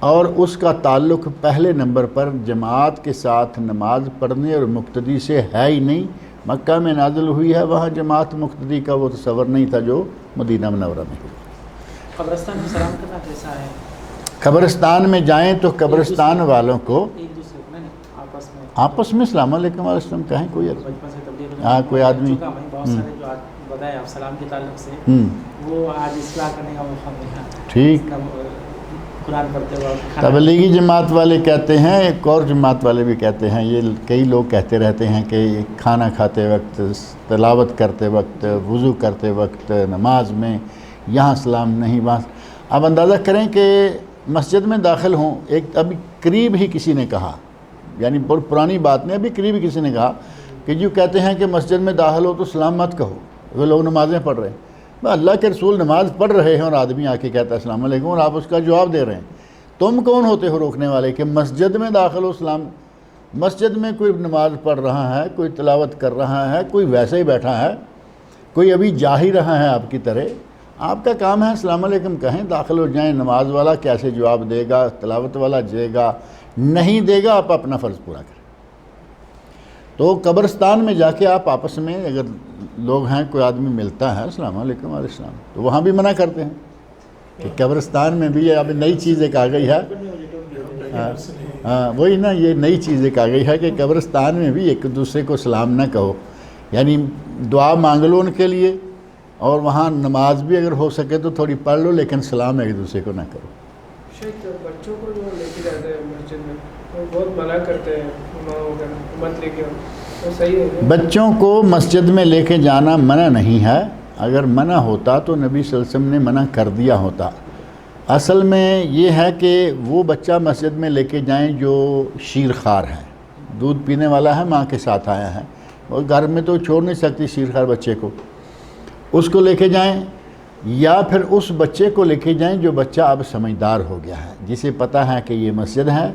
Speaker 2: اور اس کا تعلق پہلے نمبر پر جماعت کے ساتھ نماز پڑھنے اور مقتدی سے ہے ہی نہیں۔ مکہ میں نازل ہوئی ہے، وہاں جماعت مقتدی کا وہ تصور نہیں تھا جو مدینہ منورہ میں ہوا۔
Speaker 4: قبرستان میں سلام کرنا کیسا ہے؟
Speaker 2: قبرستان میں جائیں تو قبرستان والوں کو
Speaker 4: ایک دوسرے کو نہیں
Speaker 2: آپس میں السلام علیکم علیہ السلام کہیں، کوئی
Speaker 4: بچپن سے تبلیغ
Speaker 2: ہاں کوئی آدمی
Speaker 4: بہت سارے جو بتائے آپ سلام کے تعلق سے وہ آج اصلاح کرنے کا موقع ملا،
Speaker 2: ٹھیک۔
Speaker 4: قرآن پڑھتے وقت
Speaker 2: تبلیغی جماعت والے کہتے ہیں، ایک اور جماعت والے بھی کہتے ہیں، یہ کئی لوگ کہتے رہتے ہیں کہ کھانا کھاتے وقت، تلاوت کرتے وقت، وضو کرتے وقت، نماز میں یہاں سلام نہیں وہاں۔ اب اندازہ کریں کہ مسجد میں داخل ہوں، ایک ابھی قریب ہی کسی نے کہا، یعنی بہت پرانی بات نہیں، ابھی قریب ہی کسی نے کہا کہ جو کہتے ہیں کہ مسجد میں داخل ہو تو سلام مت کہو، وہ لوگ نمازیں پڑھ رہے ہیں۔ اللہ کے رسول نماز پڑھ رہے ہیں اور آدمی آ کے کہتا ہے السلام علیکم، اور آپ اس کا جواب دے رہے ہیں۔ تم کون ہوتے ہو روکنے والے کہ مسجد میں داخل ہو سلام؟ مسجد میں کوئی نماز پڑھ رہا ہے، کوئی تلاوت کر رہا ہے، کوئی ویسے ہی بیٹھا ہے، کوئی ابھی جا ہی رہا ہے آپ کی طرح، آپ کا کام ہے السلام علیکم کہیں، داخل ہو جائیں۔ نماز والا کیسے جواب دے گا، تلاوت والا دے گا نہیں دے گا، آپ اپنا فرض پورا کریں۔ تو قبرستان میں جا کے آپ آپس میں اگر لوگ ہیں، کوئی آدمی ملتا ہے السلام علیکم علیہ السلام، تو وہاں بھی منع کرتے ہیں کہ قبرستان میں بھی اب نئی چیز ایک آ گئی ہے۔ ہاں وہی نا، یہ نئی چیز ایک آ گئی ہے کہ قبرستان میں بھی ایک دوسرے کو سلام نہ کہو، یعنی دعا مانگ لو ان کے لیے، اور وہاں نماز بھی اگر ہو سکے تو تھوڑی پڑھ لو، لیکن سلام ایک دوسرے کو نہ کرو۔
Speaker 5: شیخ بچوں کو جو لے کے جاتے ہیں مسجد میں وہ بہت منع کرتے ہیں، مت لے کے، وہ صحیح ہے؟
Speaker 2: بچوں کو مسجد میں لے کے جانا منع نہیں ہے، اگر منع ہوتا تو نبی صلی اللہ علیہ وسلم نے منع کر دیا ہوتا۔ اصل میں یہ ہے کہ وہ بچہ مسجد میں لے کے جائیں جو شیرخوار ہے، دودھ پینے والا ہے، ماں کے ساتھ آیا ہے، اور گھر میں تو چھوڑ نہیں سکتی شیرخوار بچے کو، اس کو لے کے جائیں، یا پھر اس بچے کو لے کے جائیں جو بچہ اب سمجھدار ہو گیا ہے، جسے پتہ ہے کہ یہ مسجد ہے،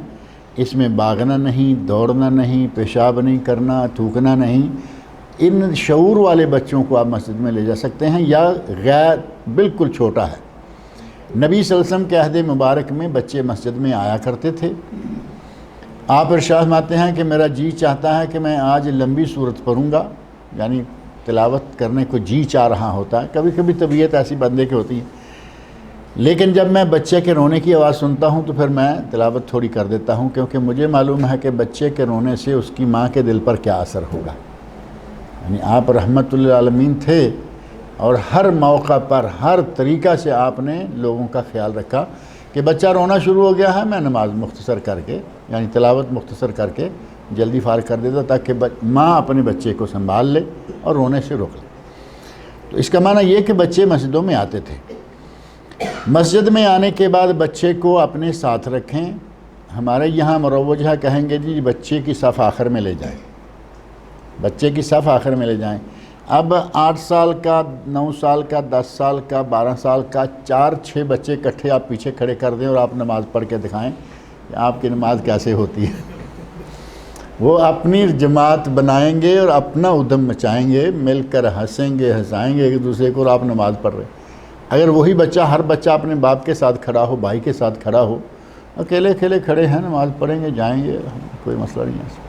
Speaker 2: اس میں بھاگنا نہیں، دوڑنا نہیں، پیشاب نہیں کرنا، تھوکنا نہیں۔ ان شعور والے بچوں کو آپ مسجد میں لے جا سکتے ہیں، یا غیر بالکل چھوٹا ہے۔ نبی صلی اللہ علیہ وسلم کے عہد مبارک میں بچے مسجد میں آیا کرتے تھے۔ آپ ارشاد فرماتے ہیں کہ میرا جی چاہتا ہے کہ میں آج لمبی صورت پڑھوں گا، یعنی تلاوت کرنے کو جی چاہ رہا ہوتا ہے، کبھی کبھی طبیعت ایسی بندے کی ہوتی ہے، لیکن جب میں بچے کے رونے کی آواز سنتا ہوں تو پھر میں تلاوت تھوڑی کر دیتا ہوں، کیونکہ مجھے معلوم ہے کہ بچے کے رونے سے اس کی ماں کے دل پر کیا اثر ہوگا۔ یعنی آپ رحمت للعالمین تھے، اور ہر موقع پر ہر طریقہ سے آپ نے لوگوں کا خیال رکھا کہ بچہ رونا شروع ہو گیا ہے، میں نماز مختصر کر کے، یعنی تلاوت مختصر کر کے جلدی فارغ کر دیتا تاکہ ماں اپنے بچے کو سنبھال لے اور رونے سے روک لے۔ تو اس کا معنی یہ کہ بچے مسجدوں میں آتے تھے۔ مسجد میں آنے کے بعد بچے کو اپنے ساتھ رکھیں۔ ہمارے یہاں مروج ہے، کہیں گے جی بچے کی صف آخر میں لے جائیں، بچے کی صف آخر میں لے جائیں۔ اب 8 سال کا، 9 سال کا، 10 سال کا، 12 سال کا، 4-6 بچے اکٹھے آپ پیچھے کھڑے کر دیں اور آپ نماز پڑھ کے دکھائیں کہ آپ کی نماز کیسے ہوتی ہے۔ وہ اپنی جماعت بنائیں گے اور اپنا ادھم مچائیں گے، مل کر ہنسیں گے، ہنسائیں گے ایک دوسرے کو، اور آپ نماز پڑھ رہے ہیں۔ اگر وہی بچہ ہر بچہ اپنے باپ کے ساتھ کھڑا ہو، بھائی کے ساتھ کھڑا ہو، اکیلے اکیلے کھڑے ہیں، نماز پڑھیں گے، جائیں گے، کوئی مسئلہ نہیں ہے۔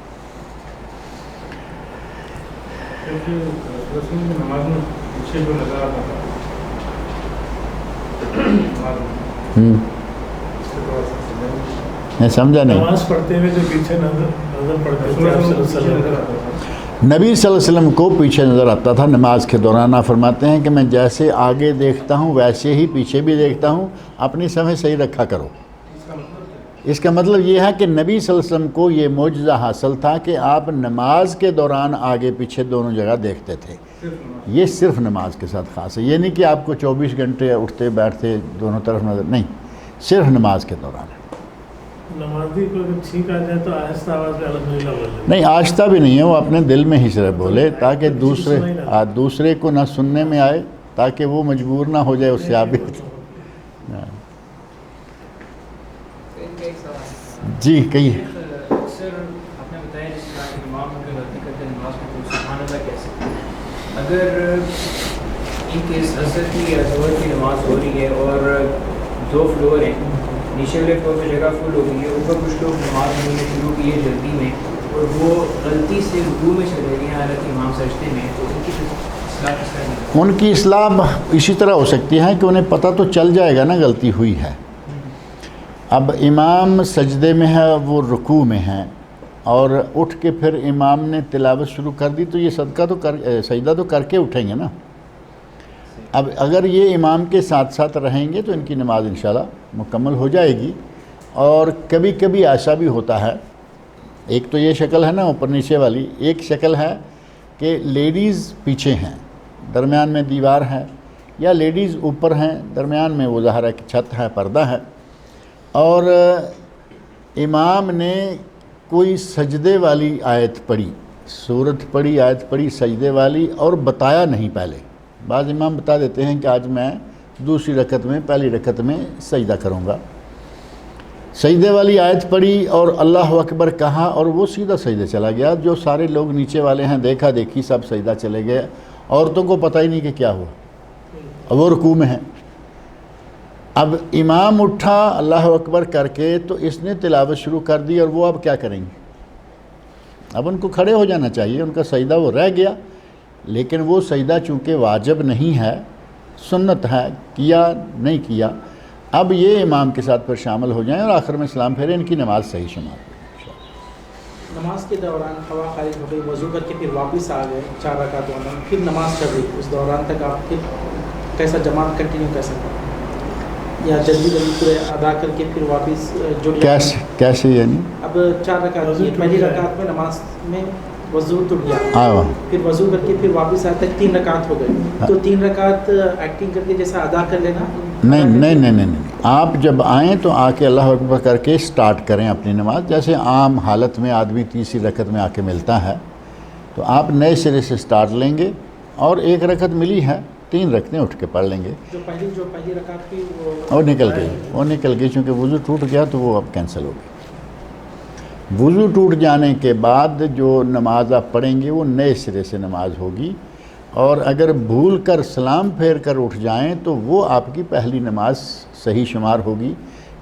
Speaker 2: میں سمجھا نہیں،
Speaker 6: نماز پڑھتے ہوئے جو پیچھے نظر پڑتے تھے آپ صلی اللہ علیہ وسلم،
Speaker 2: نبی صلی اللہ علیہ وسلم کو پیچھے نظر آتا تھا نماز کے دوران۔ آپ فرماتے ہیں کہ میں جیسے آگے دیکھتا ہوں ویسے ہی پیچھے بھی دیکھتا ہوں، اپنی سمجھ صحیح رکھا کرو۔ اس کا مطلب یہ ہے کہ نبی صلی اللہ علیہ وسلم کو یہ معجزہ حاصل تھا کہ آپ نماز کے دوران آگے پیچھے دونوں جگہ دیکھتے تھے۔ یہ صرف نماز کے ساتھ خاص ہے، یہ نہیں کہ آپ کو 24 گھنٹے اٹھتے بیٹھتے دونوں طرف نظر، نہیں، صرف نماز کے دوران۔
Speaker 6: نمازی کو اگر چھینک آ جائے تو آہستہ آواز میں الحمدللہ بولے،
Speaker 2: نہیں، آہستہ بھی نہیں ہے، وہ اپنے دل میں ہی صرف بولے تاکہ دوسرے کو نہ سننے میں آئے، تاکہ وہ مجبور نہ ہو جائے اس سے آپ بھی۔ جی کہیے۔
Speaker 7: سر آپ نے بتایا جس طرح کہ امام اگر غلطی کرتے ہیں نماز میں تو سبحان اللہ کہہ سکتے ہیں۔ اگر ان کیس عصر کی یا ظہر کی نماز ہو رہی ہے اور 2 فلور ہیں، نیچے والے فلور پہ جگہ فل ہو گئی ہے، اوپر کچھ لوگ نماز پڑھنے شروع کی ہے جلدی میں اور وہ غلطی سے رکوع میں چلے گئے ہیں حالانکہ امام سجدے میں، تو ان کی اصلاح کس طرح نہیں؟
Speaker 2: ان کی اصلاح اسی طرح ہو سکتی ہے کہ انہیں پتہ تو چل جائے گا نا غلطی ہوئی ہے۔ اب امام سجدے میں ہے، وہ رکوع میں ہے، اور اٹھ کے پھر امام نے تلاوت شروع کر دی، تو یہ سجدہ تو کر کے اٹھیں گے نا۔ اب اگر یہ امام کے ساتھ ساتھ رہیں گے تو ان کی نماز انشاءاللہ مکمل ہو جائے گی۔ اور کبھی کبھی ایسا بھی ہوتا ہے، ایک تو یہ شکل ہے نا اوپر نیچے والی، ایک شکل ہے کہ لیڈیز پیچھے ہیں، درمیان میں دیوار ہے، یا لیڈیز اوپر ہیں، درمیان میں وہ ظاہر ہے کہ چھت ہے، پردہ ہے، اور امام نے کوئی سجدے والی آیت پڑھی، سورت پڑھی، آیت پڑھی سجدے والی، اور بتایا نہیں پہلے۔ بعض امام بتا دیتے ہیں کہ آج میں دوسری رکعت میں پہلی رکعت میں سجدہ کروں گا، سجدے والی آیت پڑھی اور اللہ اکبر کہا اور وہ سیدھا سجدے چلا گیا۔ جو سارے لوگ نیچے والے ہیں دیکھا دیکھی سب سجدہ چلے گئے، عورتوں کو پتہ ہی نہیں کہ کیا ہوا، اور وہ رکوع میں ہیں۔ اب امام اٹھا اللہ اکبر کر کے تو اس نے تلاوت شروع کر دی، اور وہ اب کیا کریں گے؟ اب ان کو کھڑے ہو جانا چاہیے، ان کا سجدہ وہ رہ گیا، لیکن وہ سجدہ چونکہ واجب نہیں ہے، سنت ہے، کیا نہیں کیا، اب یہ امام کے ساتھ پھر شامل ہو جائیں اور آخر میں سلام پھیرے، ان کی نماز صحیح شمار ہو۔
Speaker 8: نماز کے دوران ہوا خارج ہو گئی، وضو کر کے پھر واپس آ گئے 4 رکعت میں، پھر نماز چل رہی، اس دوران تک آپ پھر کیسا جماعت کنٹینیو کر سکتے ہیں یا جلدی پورے ادا کر کے پھر واپس جڑ جائیں؟
Speaker 2: کیسے یعنی؟
Speaker 8: اب 4 رکعت کی پہلی رکعت میں نماز میں وضو ٹوٹ گیا، پھر وضو کر کے پھر واپس آئے تک 3 رکعت ہو گئے، تو 3 رکعت ایکٹنگ کر کے جیسا ادا کر لینا؟
Speaker 2: نہیں، آپ جب آئیں تو آ کے اللہ اکبر کر کے سٹارٹ کریں اپنی نماز، جیسے عام حالت میں آدمی تیسری رکعت میں آ کے ملتا ہے، تو آپ نئے سرے سے سٹارٹ لیں گے، اور 1 رکعت ملی ہے 3 رکعتیں اٹھ کے پڑھ لیں گے۔
Speaker 8: جو پہلی رکعت تھی
Speaker 2: وہ نکل گئی چونکہ وضو ٹوٹ گیا تو وہ اب کینسل ہو گئی۔ وضو ٹوٹ جانے کے بعد جو نماز آپ پڑھیں گے وہ نئے سرے سے نماز ہوگی، اور اگر بھول کر سلام پھیر کر اٹھ جائیں تو وہ آپ کی پہلی نماز صحیح شمار ہوگی،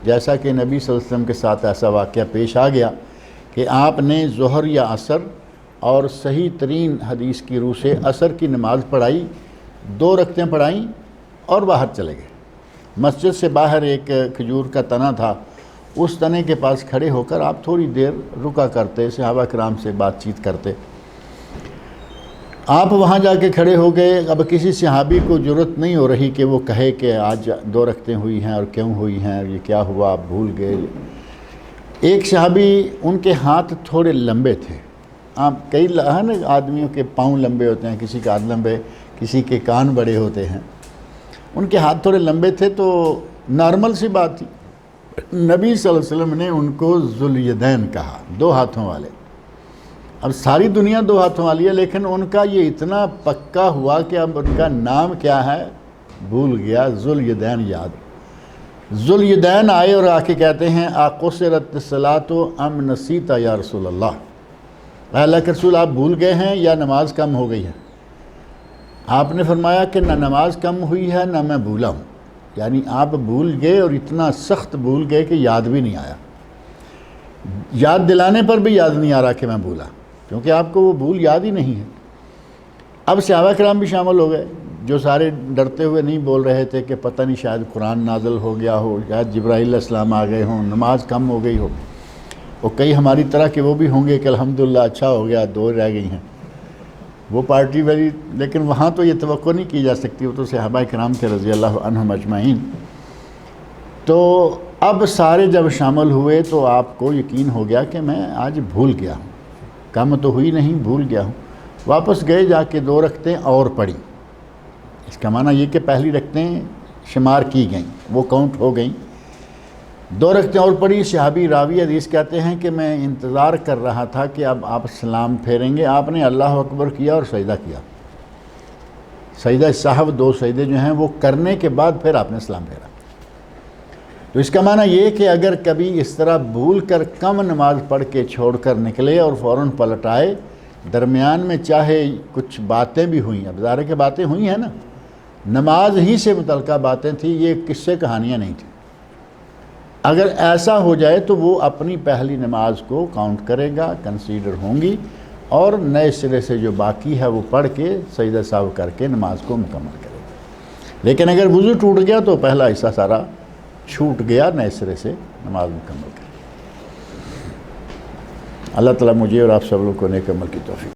Speaker 2: جیسا کہ نبی صلی اللہ علیہ وسلم کے ساتھ ایسا واقعہ پیش آ گیا کہ آپ نے ظہر یا عصر، اور صحیح ترین حدیث کی روح سے عصر کی نماز پڑھائی، 2 رکعتیں پڑھائیں اور باہر چلے گئے۔ مسجد سے باہر ایک کھجور کا تنا تھا، اس تنے کے پاس کھڑے ہو کر آپ تھوڑی دیر رکا کرتے، صحابہ کرام سے بات چیت کرتے۔ آپ وہاں جا کے کھڑے ہو گئے، اب کسی صحابی کو جرأت نہیں ہو رہی کہ وہ کہے کہ آج 2 رکعتیں ہوئی ہیں اور کیوں ہوئی ہیں، یہ کیا ہوا، آپ بھول گئے۔ ایک صحابی، ان کے ہاتھ تھوڑے لمبے تھے، آپ کئی آدمیوں کے پاؤں لمبے ہوتے ہیں، کسی کے ہاتھ لمبے، کسی کے کان بڑے ہوتے ہیں، ان کے ہاتھ تھوڑے لمبے تھے، تو نارمل سی بات تھی، نبی صلی اللہ علیہ وسلم نے ان کو ذوالیدین کہا، 2 ہاتھوں والے۔ اب ساری دنیا 2 ہاتھوں والی ہے، لیکن ان کا یہ اتنا پکا ہوا کہ اب ان کا نام کیا ہے بھول گیا، ذوالیدین یاد۔ ذوالیدین آئے اور آ کے کہتے ہیں اقصرت الصلاۃ ام نسیت یا رسول اللہ، اللہ کے رسول آپ بھول گئے ہیں یا نماز کم ہو گئی ہے؟ آپ نے فرمایا کہ نہ نماز کم ہوئی ہے نہ میں بھولا ہوں، یعنی آپ بھول گئے اور اتنا سخت بھول گئے کہ یاد بھی نہیں آیا، یاد دلانے پر بھی یاد نہیں آ رہا کہ میں بھولا، کیونکہ آپ کو وہ بھول یاد ہی نہیں ہے۔ اب صحابہ کرام بھی شامل ہو گئے، جو سارے ڈرتے ہوئے نہیں بول رہے تھے کہ پتہ نہیں شاید قرآن نازل ہو گیا ہو، شاید جبرائیل علیہ السلام آ گئے ہوں، نماز کم ہو گئی ہو، اور کئی ہماری طرح کے وہ بھی ہوں گے کہ الحمدللہ اچھا ہو گیا، 2 رہ گئی ہیں، وہ پارٹی والی، لیکن وہاں تو یہ توقع نہیں کی جا سکتی، وہ تو صحابہ کرام تھے رضی اللہ عنہم اجمعین۔ تو اب سارے جب شامل ہوئے تو آپ کو یقین ہو گیا کہ میں آج بھول گیا ہوں، کم تو ہوئی نہیں، بھول گیا ہوں۔ واپس گئے، جا کے 2 رکعتیں اور پڑھی۔ اس کا معنی یہ کہ پہلی رکعتیں شمار کی گئیں، وہ کاؤنٹ ہو گئیں، 2 رکعتیں اور پڑھی۔ صحابی راوی حدیث کہتے ہیں کہ میں انتظار کر رہا تھا کہ اب آپ سلام پھیریں گے، آپ نے اللہ اکبر کیا اور سجدہ کیا، سجدہ سہو 2 سجدے جو ہیں وہ کرنے کے بعد پھر آپ نے سلام پھیرا۔ تو اس کا معنی یہ کہ اگر کبھی اس طرح بھول کر کم نماز پڑھ کے چھوڑ کر نکلے اور فوراً پلٹ آئے، درمیان میں چاہے کچھ باتیں بھی ہوئیں، اب ظاہر کہ باتیں ہوئی ہیں نا، نماز ہی سے متعلقہ باتیں تھیں، یہ قصے کہانیاں نہیں تھیں، اگر ایسا ہو جائے تو وہ اپنی پہلی نماز کو کاؤنٹ کرے گا، کنسیڈر ہوں گی، اور نئے سرے سے جو باقی ہے وہ پڑھ کے سجدہ سہو کر کے نماز کو مکمل کرے گا۔ لیکن اگر وضو ٹوٹ گیا تو پہلا حصہ سارا چھوٹ گیا، نئے سرے سے نماز مکمل کرے۔ اللہ تعالیٰ مجھے اور آپ سب لوگوں کو نیک عمل کی توفیق